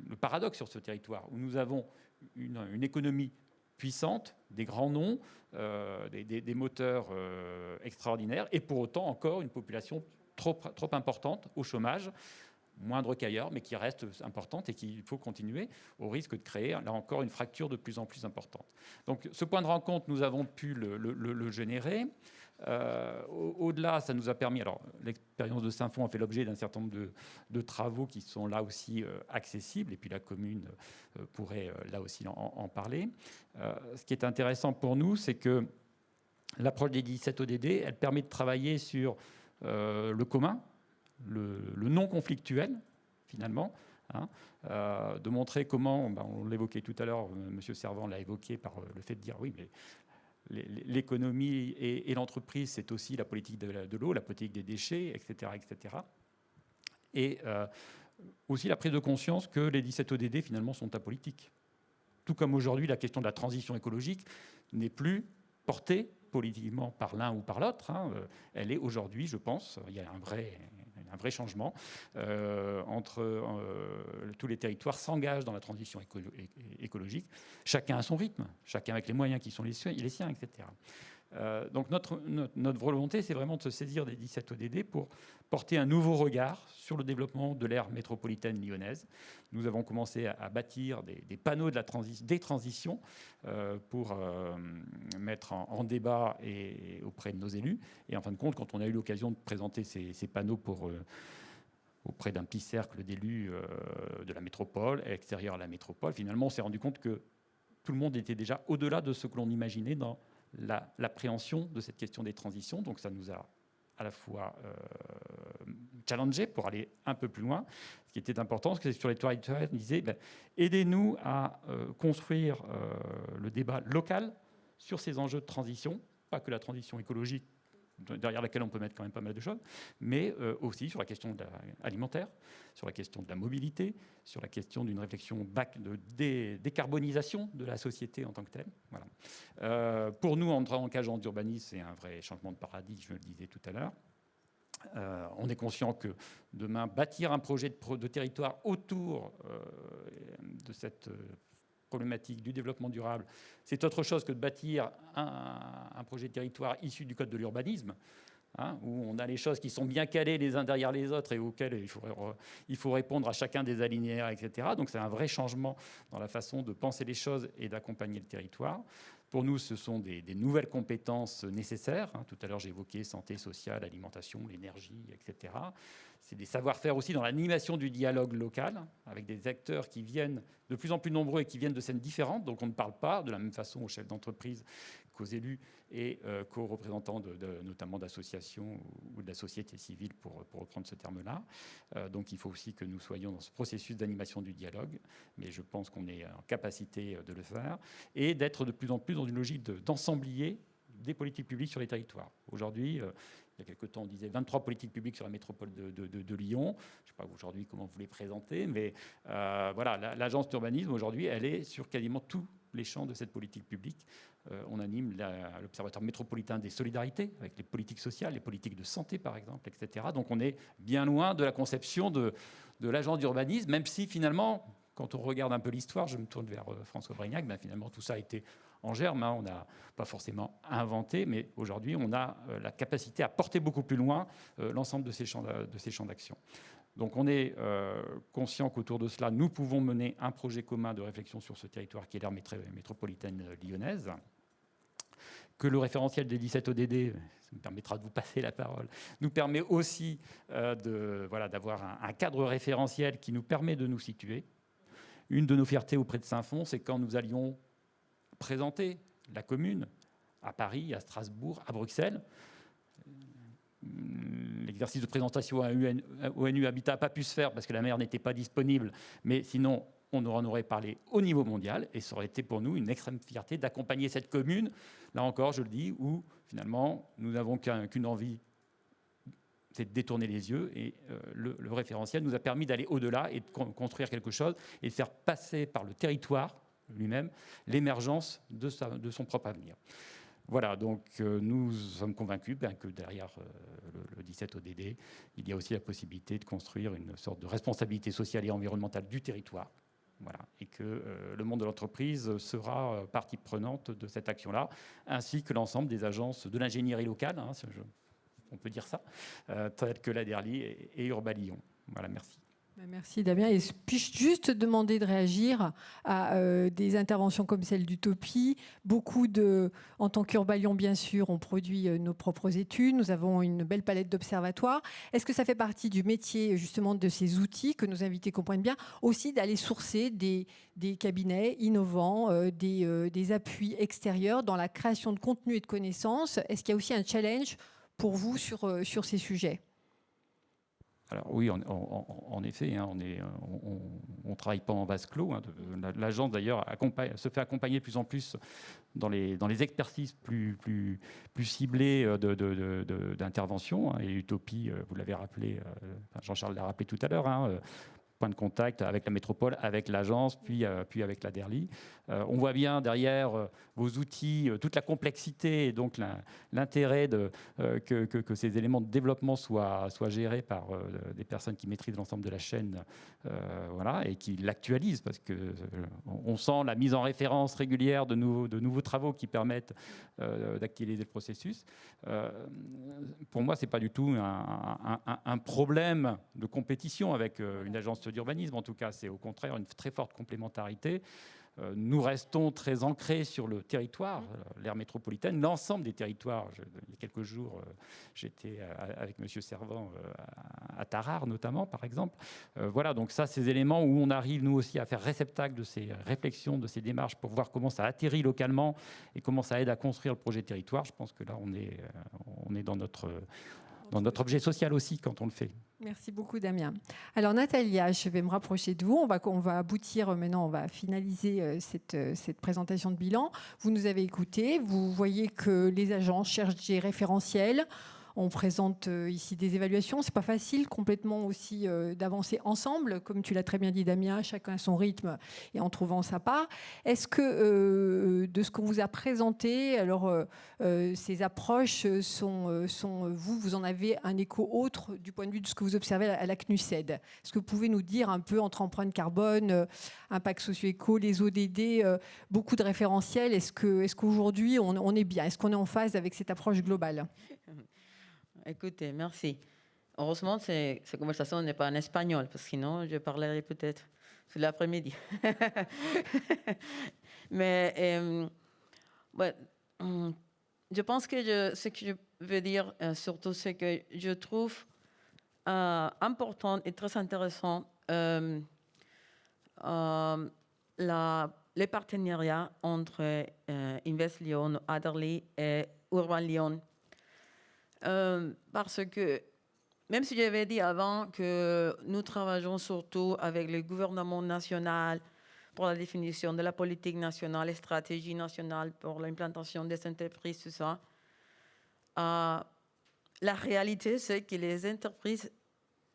le paradoxe sur ce territoire, où nous avons une économie puissante, des grands noms, des moteurs extraordinaires, et pour autant encore une population trop importante au chômage, moindre qu'ailleurs, mais qui reste importante et qu'il faut continuer au risque de créer, là encore, une fracture de plus en plus importante. Donc ce point de rencontre, nous avons pu le générer. Au-delà, ça nous a permis... Alors, l'expérience de Saint-Fond a fait l'objet d'un certain nombre de travaux qui sont là aussi accessibles, et puis la commune pourrait là aussi en parler. Ce qui est intéressant pour nous, c'est que l'approche des 17 ODD, elle permet de travailler sur le commun, le non conflictuel, finalement, de montrer comment, on l'évoquait tout à l'heure, M. Servan l'a évoqué par le fait de dire, oui, mais l'économie et l'entreprise, c'est aussi la politique de l'eau, la politique des déchets, etc. etc. Et aussi la prise de conscience que les 17 ODD, finalement, sont apolitiques. Tout comme aujourd'hui, la question de la transition écologique n'est plus portée politiquement par l'un ou par l'autre. Elle est aujourd'hui, je pense, il y a un vrai changement entre tous les territoires s'engagent dans la transition écologique, chacun à son rythme, chacun avec les moyens qui sont les siens, etc. Donc notre volonté, c'est vraiment de se saisir des 17 ODD pour porter un nouveau regard sur le développement de l'aire métropolitaine lyonnaise. Nous avons commencé à bâtir des panneaux des transitions pour mettre en débat auprès de nos élus. Et en fin de compte, quand on a eu l'occasion de présenter ces panneaux auprès d'un petit cercle d'élus de la métropole, extérieur à la métropole, finalement, on s'est rendu compte que tout le monde était déjà au-delà de ce que l'on imaginait dans l'appréhension de cette question des transitions. Donc ça nous a à la fois challengé pour aller un peu plus loin. Ce qui était important, c'est que sur les territoires, on disait aidez-nous à construire le débat local sur ces enjeux de transition, pas que la transition écologique, derrière laquelle on peut mettre quand même pas mal de choses, mais aussi sur la question alimentaire, sur la question de la mobilité, sur la question d'une réflexion de décarbonisation de la société en tant que telle. Voilà. Pour nous, en tant qu'agents d'urbanisme, c'est un vrai changement de paradigme, je le disais tout à l'heure. On est conscient que demain, bâtir un projet de territoire autour de cette problématique du développement durable, c'est autre chose que de bâtir un projet de territoire issu du code de l'urbanisme, où on a les choses qui sont bien calées les uns derrière les autres et auxquelles il faut répondre à chacun des alinéas, etc. Donc c'est un vrai changement dans la façon de penser les choses et d'accompagner le territoire. Pour nous, ce sont des nouvelles compétences nécessaires. Tout à l'heure, j'ai évoqué santé, sociale, alimentation, l'énergie, etc. C'est des savoir-faire aussi dans l'animation du dialogue local, avec des acteurs qui viennent de plus en plus nombreux et qui viennent de scènes différentes. Donc on ne parle pas de la même façon aux chefs d'entreprise qu'aux élus et qu'aux représentants notamment d'associations ou de la société civile, pour reprendre ce terme-là. Donc il faut aussi que nous soyons dans ce processus d'animation du dialogue, mais je pense qu'on est en capacité de le faire, et d'être de plus en plus dans une logique d'ensemblier des politiques publiques sur les territoires. Aujourd'hui, il y a quelque temps, on disait 23 politiques publiques sur la métropole de Lyon. Je ne sais pas aujourd'hui comment vous les présentez, mais voilà, l'agence d'urbanisme, aujourd'hui, elle est sur quasiment tous les champs de cette politique publique. On anime l'Observatoire métropolitain des solidarités, avec les politiques sociales, les politiques de santé, par exemple, etc. Donc on est bien loin de la conception de l'agence d'urbanisme, même si finalement, quand on regarde un peu l'histoire, je me tourne vers François Brignac, finalement tout ça a été en germe, on n'a pas forcément inventé, mais aujourd'hui on a la capacité à porter beaucoup plus loin l'ensemble de ces champs d'action. Donc on est conscient qu'autour de cela, nous pouvons mener un projet commun de réflexion sur ce territoire qui est l'aire métropolitaine lyonnaise, que le référentiel des 17 ODD, ça me permettra de vous passer la parole, nous permet aussi d'avoir un cadre référentiel qui nous permet de nous situer. Une de nos fiertés auprès de Saint-Fond, c'est quand nous allions présenter la commune à Paris, à Strasbourg, à Bruxelles, l'exercice de présentation à ONU Habitat n'a pas pu se faire parce que la mer n'était pas disponible, mais sinon on en aurait parlé au niveau mondial et ça aurait été pour nous une extrême fierté d'accompagner cette commune, là encore je le dis, où finalement nous n'avons qu'une envie, c'est de détourner les yeux et le référentiel nous a permis d'aller au-delà et de construire quelque chose et de faire passer par le territoire lui-même l'émergence de son propre avenir. Voilà, donc nous sommes convaincus que derrière le 17 ODD, il y a aussi la possibilité de construire une sorte de responsabilité sociale et environnementale du territoire. Voilà, et que le monde de l'entreprise sera partie prenante de cette action-là, ainsi que l'ensemble des agences de l'ingénierie locale, hein, on peut dire ça, telles que la DERLI et Urba-Lyon. Voilà, merci. Merci Damien. Et puis-je juste demander de réagir à des interventions comme celle d'Utopie. En tant qu'Urba-Lyon, bien sûr, on produit nos propres études. Nous avons une belle palette d'observatoires. Est-ce que ça fait partie du métier, justement, de ces outils, que nos invités comprennent bien, aussi d'aller sourcer des cabinets innovants, des appuis extérieurs dans la création de contenu et de connaissances? Est-ce qu'il y a aussi un challenge pour vous sur ces sujets? Alors oui, en effet, hein, on ne travaille pas en vase clos. Hein. L'agence, d'ailleurs, se fait accompagner de plus en plus dans les expertises plus ciblées d'intervention. Hein. Et Utopie, vous l'avez rappelé, Jean-Charles l'a rappelé tout à l'heure, hein, point de contact avec la métropole, avec l'agence, puis avec la DERLI. On voit bien derrière vos outils, toute la complexité et donc l'intérêt que ces éléments de développement soient gérés par des personnes qui maîtrisent l'ensemble de la chaîne, voilà, et qui l'actualisent, parce qu'on sent la mise en référence régulière de nouveaux travaux qui permettent d'actualiser le processus. Pour moi, ce n'est pas du tout un problème de compétition avec une agence d'urbanisme. En tout cas, c'est au contraire une très forte complémentarité. Nous restons très ancrés sur le territoire, l'aire métropolitaine, l'ensemble des territoires. Il y a quelques jours, j'étais avec M. Servant à Tarare, notamment, par exemple. Voilà, donc ça, ces éléments où on arrive, nous aussi, à faire réceptacle de ces réflexions, de ces démarches, pour voir comment ça atterrit localement et comment ça aide à construire le projet territoire. Je pense que là, on est dans notre objet social aussi quand on le fait. Merci beaucoup Damien. Alors Natalia, je vais me rapprocher de vous. On va aboutir maintenant, on va finaliser cette présentation de bilan. Vous nous avez écoutés, vous voyez que les agences cherchent des référentiels. On présente ici des évaluations. C'est pas facile complètement aussi d'avancer ensemble, comme tu l'as très bien dit Damien, chacun à son rythme et en trouvant sa part. Est-ce que de ce qu'on vous a présenté, alors ces approches vous en avez un écho autre du point de vue de ce que vous observez à la CNUSED? Est-ce que vous pouvez nous dire un peu entre empreinte carbone, impact socio-éco, les ODD, beaucoup de référentiels? Est-ce qu'aujourd'hui on est bien? Est-ce qu'on est en phase avec cette approche globale? Écoutez, merci. Heureusement, cette conversation n'est pas en espagnol, parce que sinon, je parlerai peut-être tout l'après-midi. Mais je pense que ce que je veux dire, surtout, c'est que je trouve important et très intéressant les partenariats entre Invest Lyon, Adderley et Urba-Lyon. Parce que, même si j'avais dit avant que nous travaillons surtout avec le gouvernement national pour la définition de la politique nationale et stratégie nationale pour l'implantation des entreprises, tout ça, la réalité, c'est que les entreprises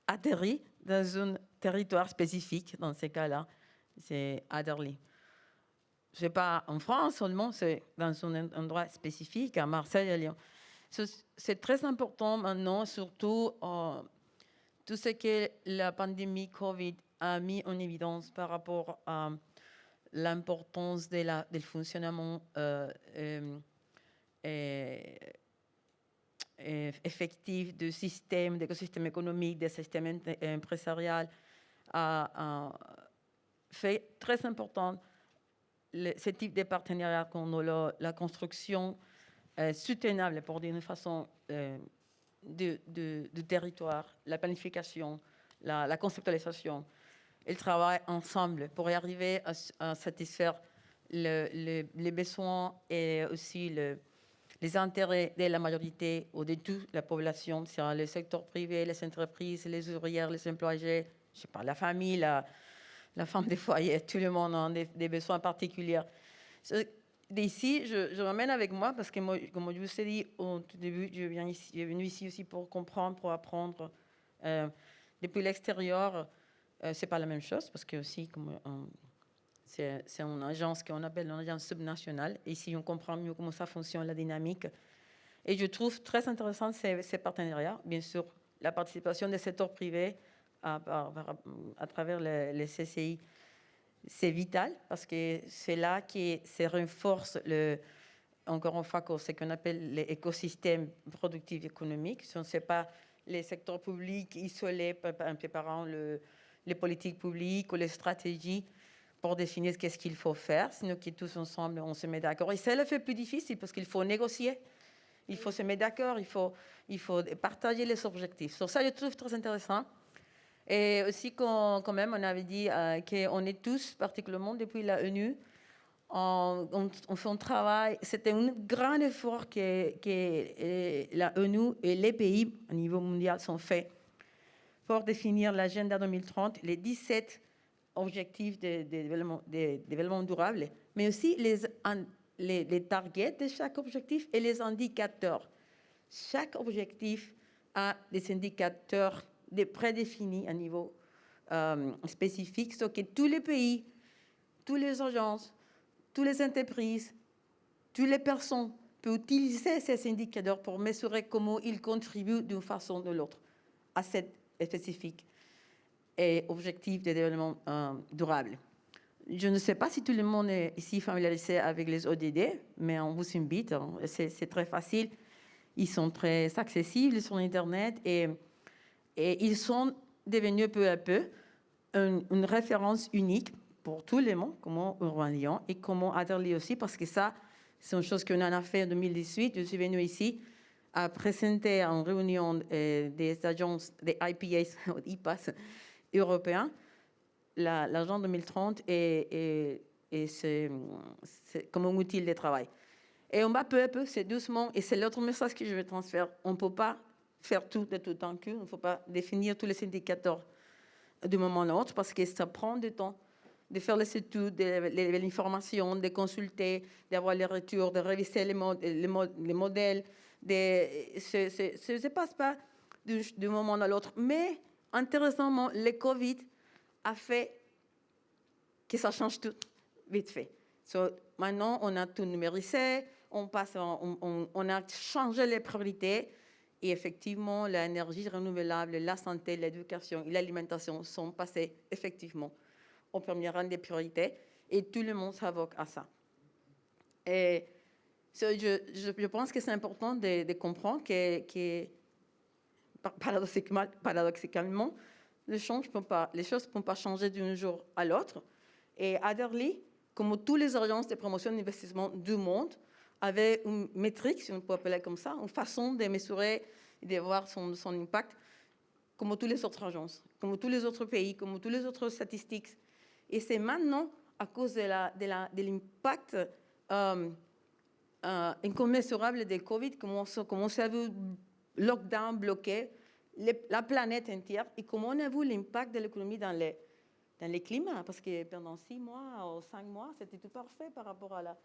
atterrissent dans un territoire spécifique, dans ces cas-là, c'est Adderley. Ce n'est pas en France seulement, c'est dans un endroit spécifique, à Marseille, à Lyon. C'est très important maintenant, surtout tout ce que la pandémie Covid a mis en évidence par rapport à l'importance du fonctionnement effectif du système, d'écosystème économique, des systèmes empresarial. Fait très important ce type de partenariat comme la construction soutenable, pour dire d'une façon, du territoire, la planification, la conceptualisation. Ils travaillent ensemble pour y arriver à satisfaire les besoins et aussi les intérêts de la majorité ou de toute la population, c'est le secteur privé, les entreprises, les ouvrières, les employés, je sais pas, la famille, la femme des foyers, tout le monde a des besoins particuliers. D'ici, je ramène avec moi parce que, moi, comme je vous ai dit au tout début, je suis venue ici aussi pour comprendre, pour apprendre. Depuis l'extérieur, c'est pas la même chose parce que aussi, c'est une agence qu'on appelle une agence subnationale. Et ici, on comprend mieux comment ça fonctionne, la dynamique. Et je trouve très intéressant ces partenariats. Bien sûr, la participation des secteurs privés à travers les CCI, c'est vital parce que c'est là que se renforce, encore une fois, ce qu'on appelle l'écosystème productif économique. Ce n'est pas les secteurs publics isolés en préparant les politiques publiques ou les stratégies pour définir qu'est-ce qu'il faut faire, sinon que tous ensemble, on se met d'accord. Et c'est le fait plus difficile parce qu'il faut négocier, il faut se mettre d'accord, il faut partager les objectifs. Sur ça, je trouve très intéressant. Et aussi, quand même, on avait dit qu'on est tous, particulièrement depuis la ONU, on fait un travail. C'était un grand effort que la ONU et les pays au niveau mondial sont faits pour définir l'agenda 2030, les 17 objectifs de développement durable, mais aussi les targets de chaque objectif et les indicateurs. Chaque objectif a des indicateurs prédéfinis à niveau spécifique, ce que tous les pays, toutes les agences, toutes les entreprises, toutes les personnes peuvent utiliser ces indicateurs pour mesurer comment ils contribuent d'une façon ou de l'autre à cette spécifique et objectif de développement durable. Je ne sais pas si tout le monde est ici familiarisé avec les ODD, mais on vous invite, c'est très facile. Ils sont très accessibles sur Internet et ils sont devenus peu à peu une référence unique pour tout le monde, comme Urban Lyon et comme Adderley aussi, parce que ça, c'est une chose qu'on en a fait en 2018. Je suis venue ici à présenter en réunion des agences, des IPAs, IPAs européens, l'agenda 2030 et c'est comme un outil de travail. Et on va peu à peu, c'est doucement, et c'est l'autre message que je vais transférer. On ne peut pas faire tout de tout temps qu'il ne faut pas définir tous les indicateurs d'un moment à l'autre parce que ça prend du temps de faire les études, de l'information, de consulter, d'avoir les retours, de réviser les modèles. Ça ne se passe pas d'un moment à l'autre. Mais intéressamment, le Covid a fait que ça change tout vite fait. Maintenant, on a tout numérisé, on a changé les priorités. Et effectivement, l'énergie renouvelable, la santé, l'éducation et l'alimentation sont passés effectivement au premier rang des priorités et tout le monde s'avoque à ça. Et je pense que c'est important de comprendre que paradoxalement, les choses ne peuvent pas changer d'un jour à l'autre. Et Adderley, comme toutes les agences de promotion d'investissement du monde, avait une métrique, si on peut appeler comme ça, une façon de mesurer et de voir son impact, comme toutes les autres agences, comme tous les autres pays, comme toutes les autres statistiques. Et c'est maintenant, à cause de l'impact incommensurable de Covid, comment on s'est vu lockdown, bloqué, la planète entière, et comment on a vu l'impact de l'économie dans les climats, parce que pendant 6 mois ou 5 mois, c'était tout parfait par rapport à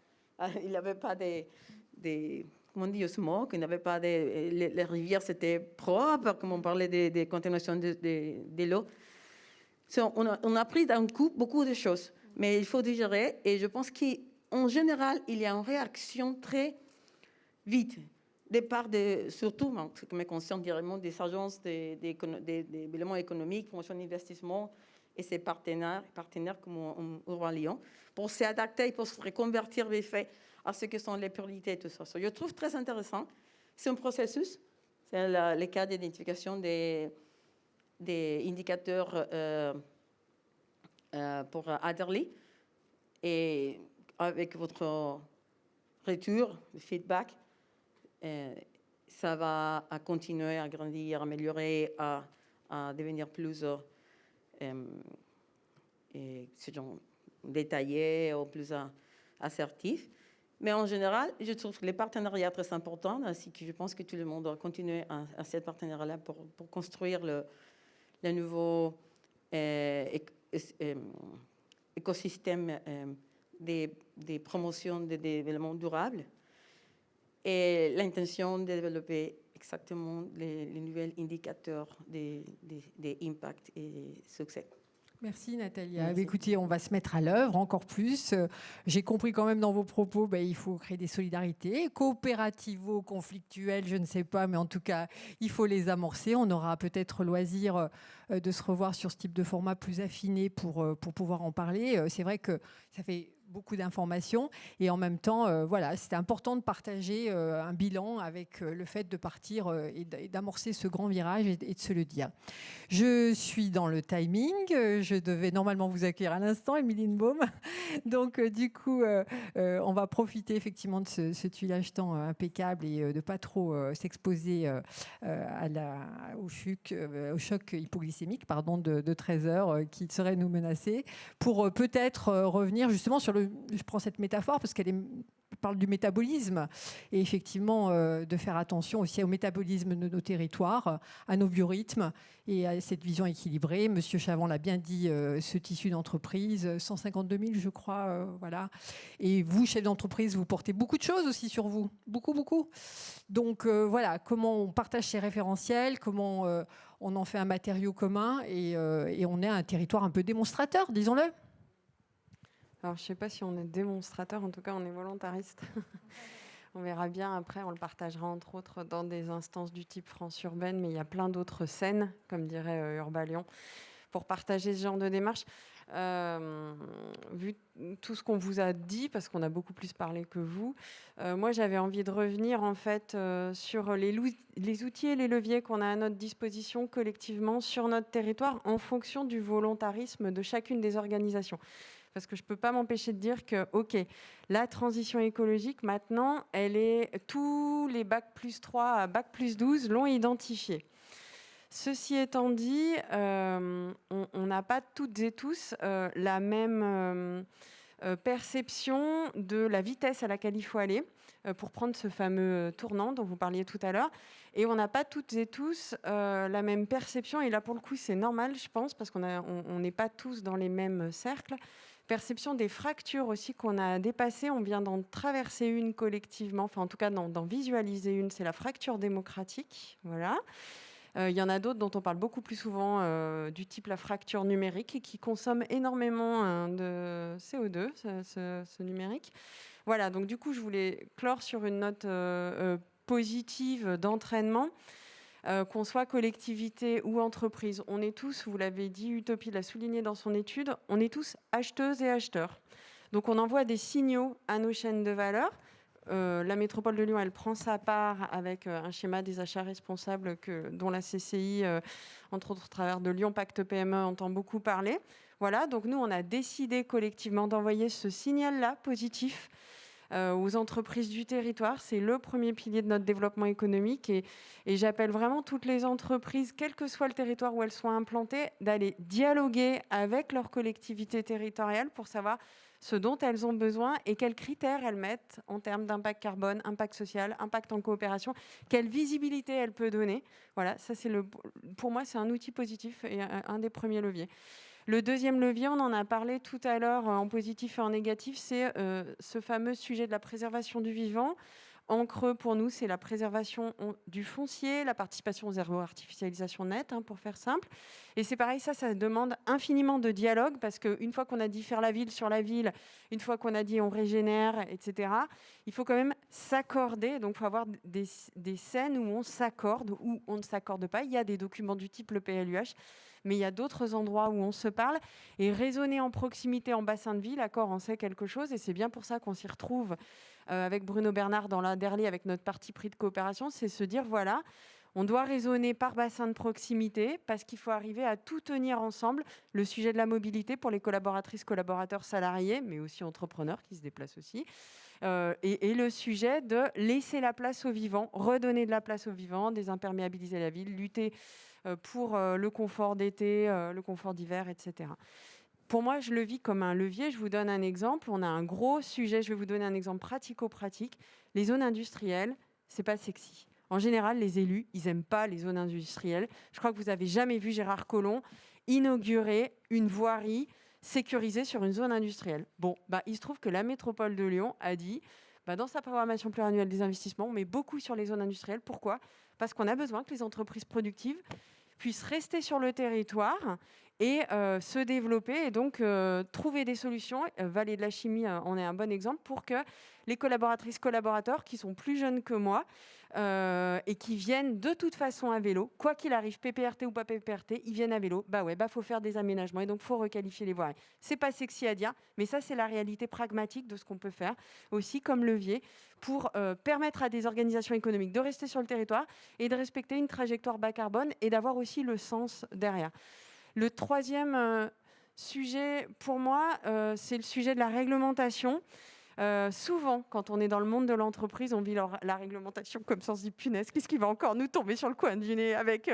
il n'y avait pas comment on dit, smog, il n'y avait pas les rivières, c'était propre, comme on parlait des contaminations de l'eau. On a pris d'un coup beaucoup de choses, mais il faut digérer, et je pense qu'en général, il y a une réaction très vite, surtout, comme est conscient directement des agences des éléments économiques, promotion d'investissement, et ses partenaires comme Urban Lyon, pour s'adapter, pour se reconvertir les faits à ce que sont les priorités et tout ça. Je trouve très intéressant. C'est un processus. C'est le cas d'identification des indicateurs pour Adderley. Et avec votre retour, le feedback, ça va continuer à grandir, à améliorer, à devenir plus détaillé ou plus assertif. Mais en général, je trouve les partenariats très importants, ainsi que je pense que tout le monde doit continuer à ce partenariat-là pour construire le nouveau écosystème des promotions de développement durable et l'intention de développer exactement les nouveaux indicateurs des impacts et succès. Merci Nathalie. Écoutez, on va se mettre à l'œuvre encore plus. J'ai compris quand même dans vos propos, il faut créer des solidarités, coopérativo-conflictuelles, je ne sais pas, mais en tout cas, il faut les amorcer. On aura peut-être loisir de se revoir sur ce type de format plus affiné pour pouvoir en parler. C'est vrai que ça fait beaucoup d'informations et en même temps, voilà, c'était important de partager un bilan avec le fait de partir et d'amorcer ce grand virage et de se le dire. Je suis dans le timing, je devais normalement vous accueillir à l'instant, Émilie Baume. Donc du coup, on va profiter effectivement de ce tuilage temps impeccable et de pas trop s'exposer au choc hypoglycémique de 13 heures qui serait nous menacer, pour peut-être revenir justement sur je prends cette métaphore parce qu'elle parle du métabolisme et effectivement de faire attention aussi au métabolisme de nos territoires, à nos biorhythmes et à cette vision équilibrée. Monsieur Chavant l'a bien dit, ce tissu d'entreprise, 152 000 je crois, voilà. Et vous, chef d'entreprise, vous portez beaucoup de choses aussi sur vous, beaucoup. Donc voilà, comment on partage ces référentiels, comment on en fait un matériau commun et on est un territoire un peu démonstrateur, disons-le. Alors, je ne sais pas si on est démonstrateur, en tout cas, on est volontariste. On verra bien après, on le partagera entre autres dans des instances du type France Urbaine, mais il y a plein d'autres scènes, comme dirait Urbalion, pour partager ce genre de démarche. Vu tout ce qu'on vous a dit, parce qu'on a beaucoup plus parlé que vous, moi j'avais envie de revenir en fait sur les outils et les leviers qu'on a à notre disposition collectivement sur notre territoire en fonction du volontarisme de chacune des organisations. Parce que je ne peux pas m'empêcher de dire que, OK, la transition écologique, maintenant, tous les Bac+3 à Bac+12 l'ont identifiée. Ceci étant dit, on n'a pas toutes et tous la même perception de la vitesse à laquelle il faut aller pour prendre ce fameux tournant dont vous parliez tout à l'heure. Et on n'a pas toutes et tous la même perception. Et là, pour le coup, c'est normal, je pense, parce qu'on n'est pas tous dans les mêmes cercles. Perception des fractures aussi qu'on a dépassées. On vient d'en traverser une collectivement, enfin en tout cas d'en visualiser une. C'est la fracture démocratique. Voilà. Il y en a d'autres dont on parle beaucoup plus souvent, du type la fracture numérique, qui consomme énormément de CO2, ce numérique. Voilà, donc du coup, je voulais clore sur une note positive d'entraînement. Qu'on soit collectivité ou entreprise, on est tous, vous l'avez dit, Utopie l'a souligné dans son étude, on est tous acheteuses et acheteurs. Donc on envoie des signaux à nos chaînes de valeur. La métropole de Lyon, elle prend sa part avec un schéma des achats responsables dont la CCI, entre autres au travers de Lyon Pacte PME, entend beaucoup parler. Voilà, donc nous, on a décidé collectivement d'envoyer ce signal-là positif aux entreprises du territoire. C'est le premier pilier de notre développement économique et j'appelle vraiment toutes les entreprises, quel que soit le territoire où elles sont implantées, d'aller dialoguer avec leur collectivité territoriale pour savoir ce dont elles ont besoin et quels critères elles mettent en termes d'impact carbone, impact social, impact en coopération, quelle visibilité elle peut donner. Voilà, ça pour moi, c'est un outil positif et un des premiers leviers. Le deuxième levier, on en a parlé tout à l'heure en positif et en négatif, c'est ce fameux sujet de la préservation du vivant. En creux, pour nous, c'est la préservation du foncier, la participation au zéro artificialisation nette, pour faire simple. Et c'est pareil, ça demande infiniment de dialogue, parce qu'une fois qu'on a dit faire la ville sur la ville, une fois qu'on a dit on régénère, etc., il faut quand même s'accorder. Donc, il faut avoir des scènes où on s'accorde, où on ne s'accorde pas. Il y a des documents du type le PLUH, mais il y a d'autres endroits où on se parle. Et raisonner en proximité, en bassin de vie, l'accord en sait quelque chose. Et c'est bien pour ça qu'on s'y retrouve avec Bruno Bernard dans l'Aderly, avec notre parti pris de coopération, c'est se dire, voilà, on doit raisonner par bassin de proximité parce qu'il faut arriver à tout tenir ensemble. Le sujet de la mobilité pour les collaboratrices, collaborateurs, salariés, mais aussi entrepreneurs qui se déplacent aussi. Et le sujet de laisser la place aux vivants, redonner de la place aux vivants, désimperméabiliser la ville, lutter pour le confort d'été, le confort d'hiver, etc. pour moi, je le vis comme un levier. Je vous donne un exemple. On a un gros sujet. Je vais vous donner un exemple pratico-pratique. Les zones industrielles, c'est pas sexy. En général, les élus, ils n'aiment pas les zones industrielles. Je crois que vous n'avez jamais vu Gérard Collomb inaugurer une voirie sécurisée sur une zone industrielle. Bon, il se trouve que la métropole de Lyon a dit, dans sa programmation pluriannuelle des investissements, on met beaucoup sur les zones industrielles. Pourquoi ? Parce qu'on a besoin que les entreprises productives puissent rester sur le territoire et se développer et donc trouver des solutions. Vallée de la Chimie en est un bon exemple pour que les collaboratrices, collaborateurs qui sont plus jeunes que moi et qui viennent de toute façon à vélo, quoi qu'il arrive, PPRT ou pas PPRT, ils viennent à vélo. Faut faire des aménagements et donc faut requalifier les voiries. C'est pas sexy à dire, mais ça c'est la réalité pragmatique de ce qu'on peut faire aussi comme levier pour permettre à des organisations économiques de rester sur le territoire et de respecter une trajectoire bas carbone et d'avoir aussi le sens derrière. Le troisième sujet pour moi, c'est le sujet de la réglementation. Souvent, quand on est dans le monde de l'entreprise, on vit la réglementation comme ça, on se dit punaise, qu'est-ce qui va encore nous tomber sur le coin du nez avec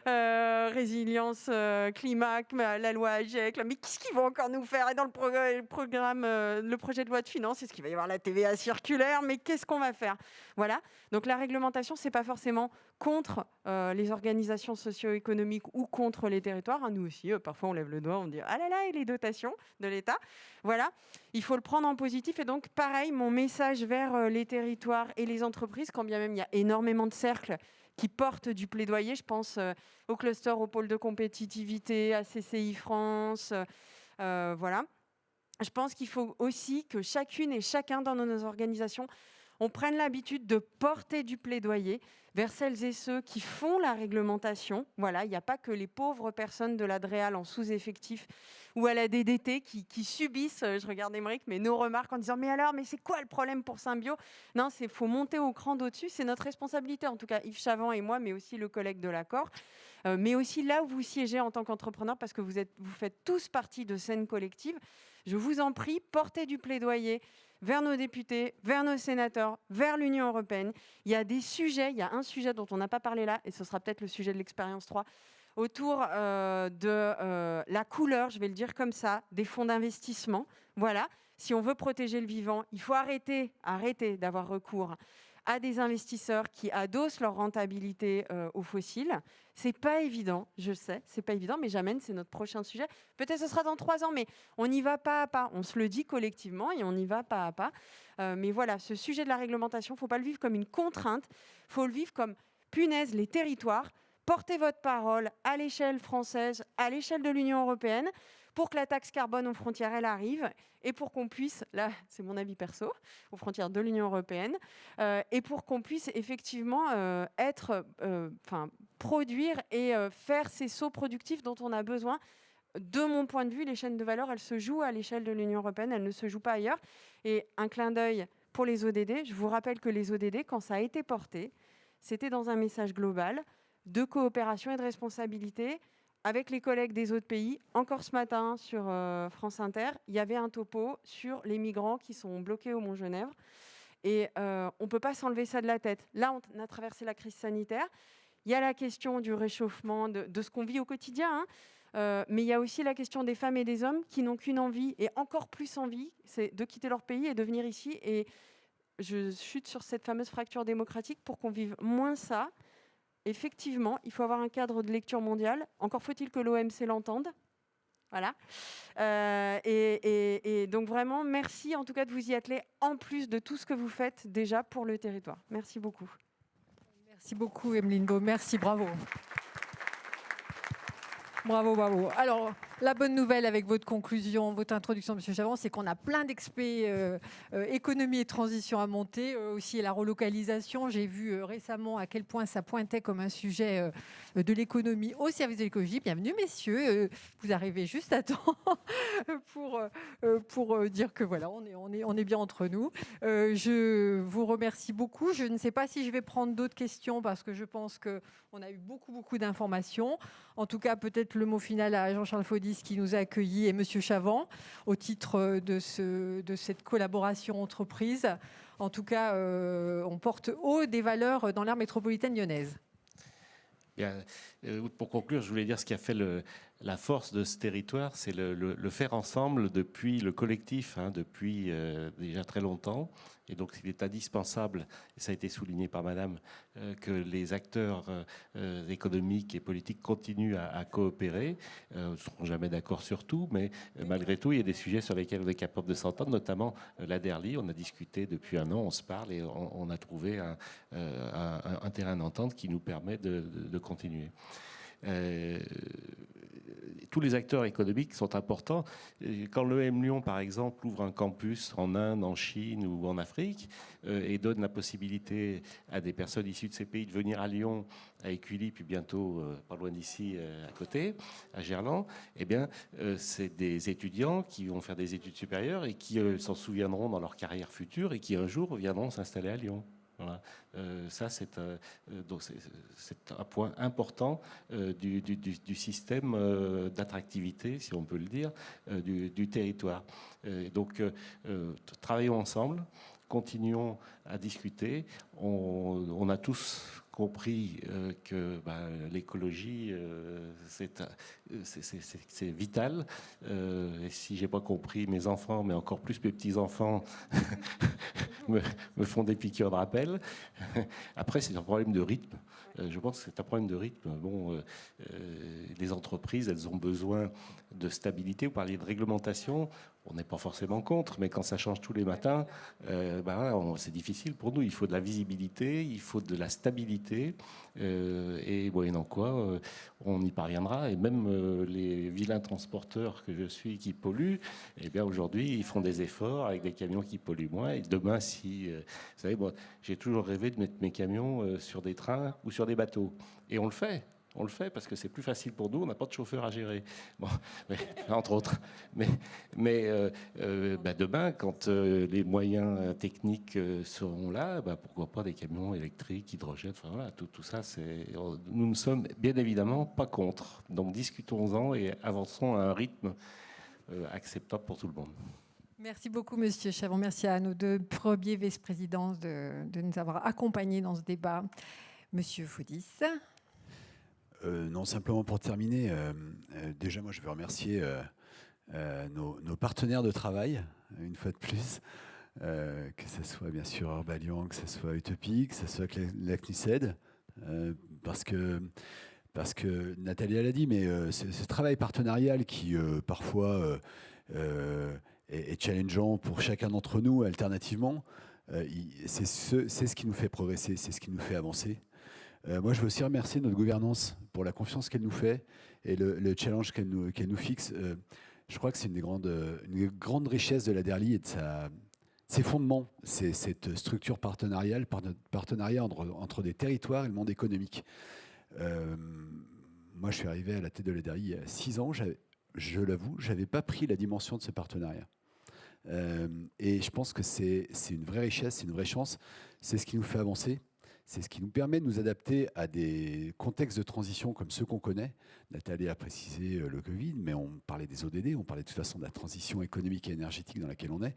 résilience, climat, la loi AGEC, mais qu'est-ce qu'ils vont encore nous faire ? Et dans le programme, le projet de loi de finances, est-ce qu'il va y avoir la TVA circulaire ? Mais qu'est-ce qu'on va faire ? Voilà. Donc la réglementation, c'est pas forcément contre les organisations socio-économiques ou contre les territoires. Nous aussi, parfois on lève le doigt, on dit ah là là, et les dotations de l'État. Voilà. Il faut le prendre en positif. Et donc, pareil, mon message vers les territoires et les entreprises, quand bien même il y a énormément de cercles qui portent du plaidoyer. Je pense au cluster, au pôle de compétitivité, à CCI France. Voilà. Je pense qu'il faut aussi que chacune et chacun dans nos organisations, on prenne l'habitude de porter du plaidoyer vers celles et ceux qui font la réglementation. Voilà, il n'y a pas que les pauvres personnes de la DREAL en sous-effectif ou à la DDT qui subissent, je regarde Émeric, mais nos remarques en disant « mais alors, mais c'est quoi le problème pour Symbio ?» Non, il faut monter au cran d'au-dessus, c'est notre responsabilité, en tout cas Yves Chavant et moi, mais aussi le collègue de l'Accord, mais aussi là où vous siégez en tant qu'entrepreneur, parce que vous faites tous partie de scènes collectives. Je vous en prie, portez du plaidoyer vers nos députés, vers nos sénateurs, vers l'Union européenne. Il y a un sujet dont on n'a pas parlé là, et ce sera peut-être le sujet de l'expérience 3, autour de la couleur, je vais le dire comme ça, des fonds d'investissement. Voilà, si on veut protéger le vivant, il faut arrêter d'avoir recours à des investisseurs qui adossent leur rentabilité aux fossiles. C'est pas évident, je sais, c'est pas évident, mais j'amène, c'est notre prochain sujet. Peut-être ce sera dans 3 ans, mais on y va pas à pas. On se le dit collectivement et on y va pas à pas. Mais voilà, ce sujet de la réglementation, faut pas le vivre comme une contrainte, faut le vivre comme punaise, les territoires. Portez votre parole à l'échelle française, à l'échelle de l'Union européenne, pour que la taxe carbone aux frontières, elle arrive, et pour qu'on puisse, là c'est mon avis perso, aux frontières de l'Union européenne, et pour qu'on puisse effectivement produire et faire ces sauts productifs dont on a besoin. De mon point de vue, les chaînes de valeur, elles se jouent à l'échelle de l'Union européenne, elles ne se jouent pas ailleurs. Et un clin d'œil pour les ODD, je vous rappelle que les ODD, quand ça a été porté, c'était dans un message global de coopération et de responsabilité avec les collègues des autres pays. Encore ce matin, sur France Inter, il y avait un topo sur les migrants qui sont bloqués au Mont-Genèvre. Et on ne peut pas s'enlever ça de la tête. Là, on a traversé la crise sanitaire. Il y a la question du réchauffement, de ce qu'on vit au quotidien, mais il y a aussi la question des femmes et des hommes qui n'ont qu'une envie, et encore plus envie, c'est de quitter leur pays et de venir ici. Et je chute sur cette fameuse fracture démocratique pour qu'on vive moins ça. Effectivement, il faut avoir un cadre de lecture mondial. Encore faut-il que l'OMC l'entende. Voilà. Et donc vraiment, merci en tout cas de vous y atteler, en plus de tout ce que vous faites déjà pour le territoire. Merci beaucoup. Merci beaucoup, Emeline Baume. Merci, bravo. Bravo, bravo. Alors, la bonne nouvelle avec votre conclusion, votre introduction, M. Chavant, c'est qu'on a plein d'experts économie et transition à monter, aussi la relocalisation. J'ai vu récemment à quel point ça pointait comme un sujet de l'économie au service de l'écologie. Bienvenue, messieurs. Vous arrivez juste à temps pour dire que voilà, on est bien entre nous. Je vous remercie beaucoup. Je ne sais pas si je vais prendre d'autres questions parce que je pense qu'on a eu beaucoup d'informations. En tout cas, peut-être le mot final à Jean-Charles Faudis qui nous a accueillis et M. Chavant au titre de cette collaboration entreprise. En tout cas, on porte haut des valeurs dans l'aire métropolitaine lyonnaise. Bien, pour conclure, je voulais dire ce qui a fait la force de ce territoire, c'est le faire ensemble depuis le collectif, depuis déjà très longtemps. Et donc, il est indispensable, et ça a été souligné par Madame, que les acteurs économiques et politiques continuent à coopérer. Ils ne seront jamais d'accord sur tout, mais malgré tout, il y a des sujets sur lesquels on est capable de s'entendre, notamment la DERLI. On a discuté depuis un an, on se parle et on a trouvé un terrain d'entente qui nous permet de continuer. Tous les acteurs économiques sont importants. Quand l'EM Lyon, par exemple, ouvre un campus en Inde, en Chine ou en Afrique et donne la possibilité à des personnes issues de ces pays de venir à Lyon, à Écully, puis bientôt, pas loin d'ici, à côté, à Gerland, eh bien, c'est des étudiants qui vont faire des études supérieures et qui s'en souviendront dans leur carrière future et qui un jour viendront s'installer à Lyon. Voilà. Ça, c'est un point important du système d'attractivité, si on peut le dire, du territoire. Donc, travaillons ensemble, continuons à discuter. On a tous compris que l'écologie, c'est vital. Et si j'ai pas compris, mes enfants, mais encore plus mes petits-enfants, me font des piqûres de rappel. Après, c'est un problème de rythme. Je pense que c'est un problème de rythme. Bon, les entreprises, elles ont besoin de stabilité. Vous parliez de réglementation. On n'est pas forcément contre, mais quand ça change tous les matins, c'est difficile pour nous. Il faut de la visibilité, il faut de la stabilité, et moyennant quoi, on y parviendra. Et même les vilains transporteurs que je suis qui polluent, eh bien aujourd'hui, ils font des efforts avec des camions qui polluent moins. Et demain, vous savez, moi, j'ai toujours rêvé de mettre mes camions sur des trains ou sur des bateaux, et on le fait. On le fait parce que c'est plus facile pour nous, on n'a pas de chauffeur à gérer, entre autres. Mais demain, quand les moyens techniques seront là, pourquoi pas des camions électriques, hydrogène, enfin voilà, tout ça, nous ne sommes bien évidemment pas contre. Donc discutons-en et avançons à un rythme acceptable pour tout le monde. Merci beaucoup, Monsieur Chavon. Merci à nos deux premiers vice-présidents de nous avoir accompagnés dans ce débat. Monsieur Faudis. Non, simplement pour terminer, déjà moi je veux remercier nos partenaires de travail, une fois de plus, que ce soit bien sûr Urbalion, que ce soit Utopie, que ce soit la CNUSED, parce que Nathalie l'a dit, mais ce travail partenarial qui parfois est challengeant pour chacun d'entre nous alternativement, c'est ce qui nous fait progresser, c'est ce qui nous fait avancer. Moi, je veux aussi remercier notre gouvernance pour la confiance qu'elle nous fait et le challenge qu'elle nous fixe. Je crois que c'est une grande richesse de la DERLI et de ses fondements. C'est cette structure partenariat entre des territoires et le monde économique. Moi, je suis arrivé à la tête de la DERLI il y a 6 ans. Je l'avoue, je n'avais pas pris la dimension de ce partenariat. Et je pense que c'est une vraie richesse, c'est une vraie chance. C'est ce qui nous fait avancer. C'est ce qui nous permet de nous adapter à des contextes de transition comme ceux qu'on connaît. Nathalie a précisé le Covid, mais on parlait des ODD, on parlait de toute façon de la transition économique et énergétique dans laquelle on est.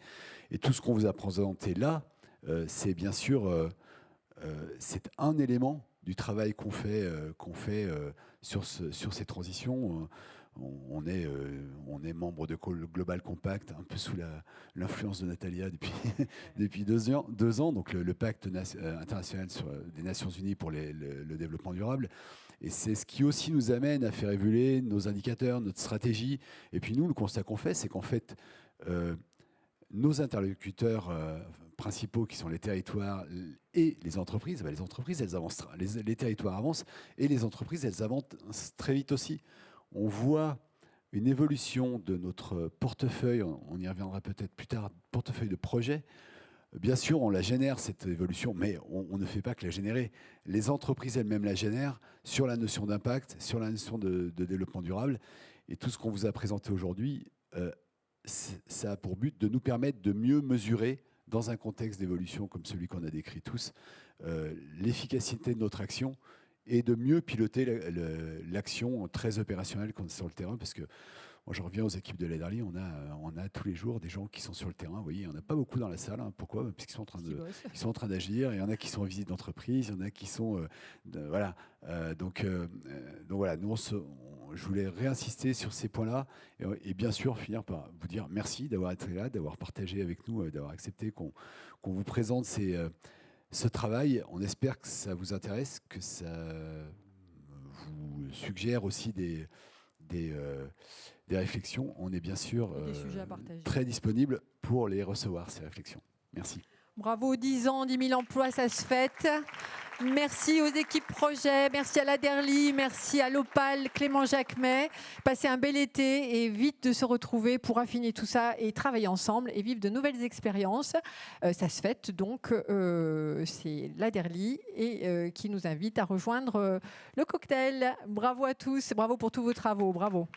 Et tout ce qu'on vous a présenté là, c'est bien sûr c'est un élément du travail qu'on fait sur ces transitions. On est membre de Global Compact, un peu sous l'influence de Natalia depuis 2 ans, donc le pacte international des Nations Unies pour le développement durable. Et c'est ce qui aussi nous amène à faire évoluer nos indicateurs, notre stratégie. Et puis nous, le constat qu'on fait, c'est qu'en fait, nos interlocuteurs principaux, qui sont les territoires et les entreprises, les entreprises, elles avancent, les territoires avancent, et les entreprises, elles avancent très vite aussi. On voit une évolution de notre portefeuille, on y reviendra peut-être plus tard, portefeuille de projets. Bien sûr, on la génère, cette évolution, mais on ne fait pas que la générer. Les entreprises elles-mêmes la génèrent sur la notion d'impact, sur la notion de développement durable. Et tout ce qu'on vous a présenté aujourd'hui, ça a pour but de nous permettre de mieux mesurer, dans un contexte d'évolution comme celui qu'on a décrit tous, l'efficacité de notre action, et de mieux piloter l'action très opérationnelle qu'on est sur le terrain, parce que Moi, je reviens aux équipes de l'ADERLI, on a tous les jours des gens qui sont sur le terrain. Vous voyez, on n'a pas beaucoup dans la salle. Hein. Pourquoi ? Parce qu'ils sont en train d'agir. Il y en a qui sont en visite d'entreprise, il y en a qui sont... voilà. Donc voilà, nous, je voulais réinsister sur ces points-là et bien sûr finir par vous dire merci d'avoir été là, d'avoir partagé avec nous, d'avoir accepté qu'on vous présente ce travail. On espère que ça vous intéresse, que ça vous suggère aussi des réflexions. On est bien sûr très disponible pour les recevoir, ces réflexions. Merci. Bravo, 10 ans, 10 000 emplois, ça se fête. Merci aux équipes projet, merci à l'ADERLI, merci à l'Opal, Clément Jacquemet. Passez un bel été et vite de se retrouver pour affiner tout ça et travailler ensemble et vivre de nouvelles expériences. Ça se fête donc, c'est l'ADERLI et qui nous invite à rejoindre le cocktail. Bravo à tous, bravo pour tous vos travaux, bravo.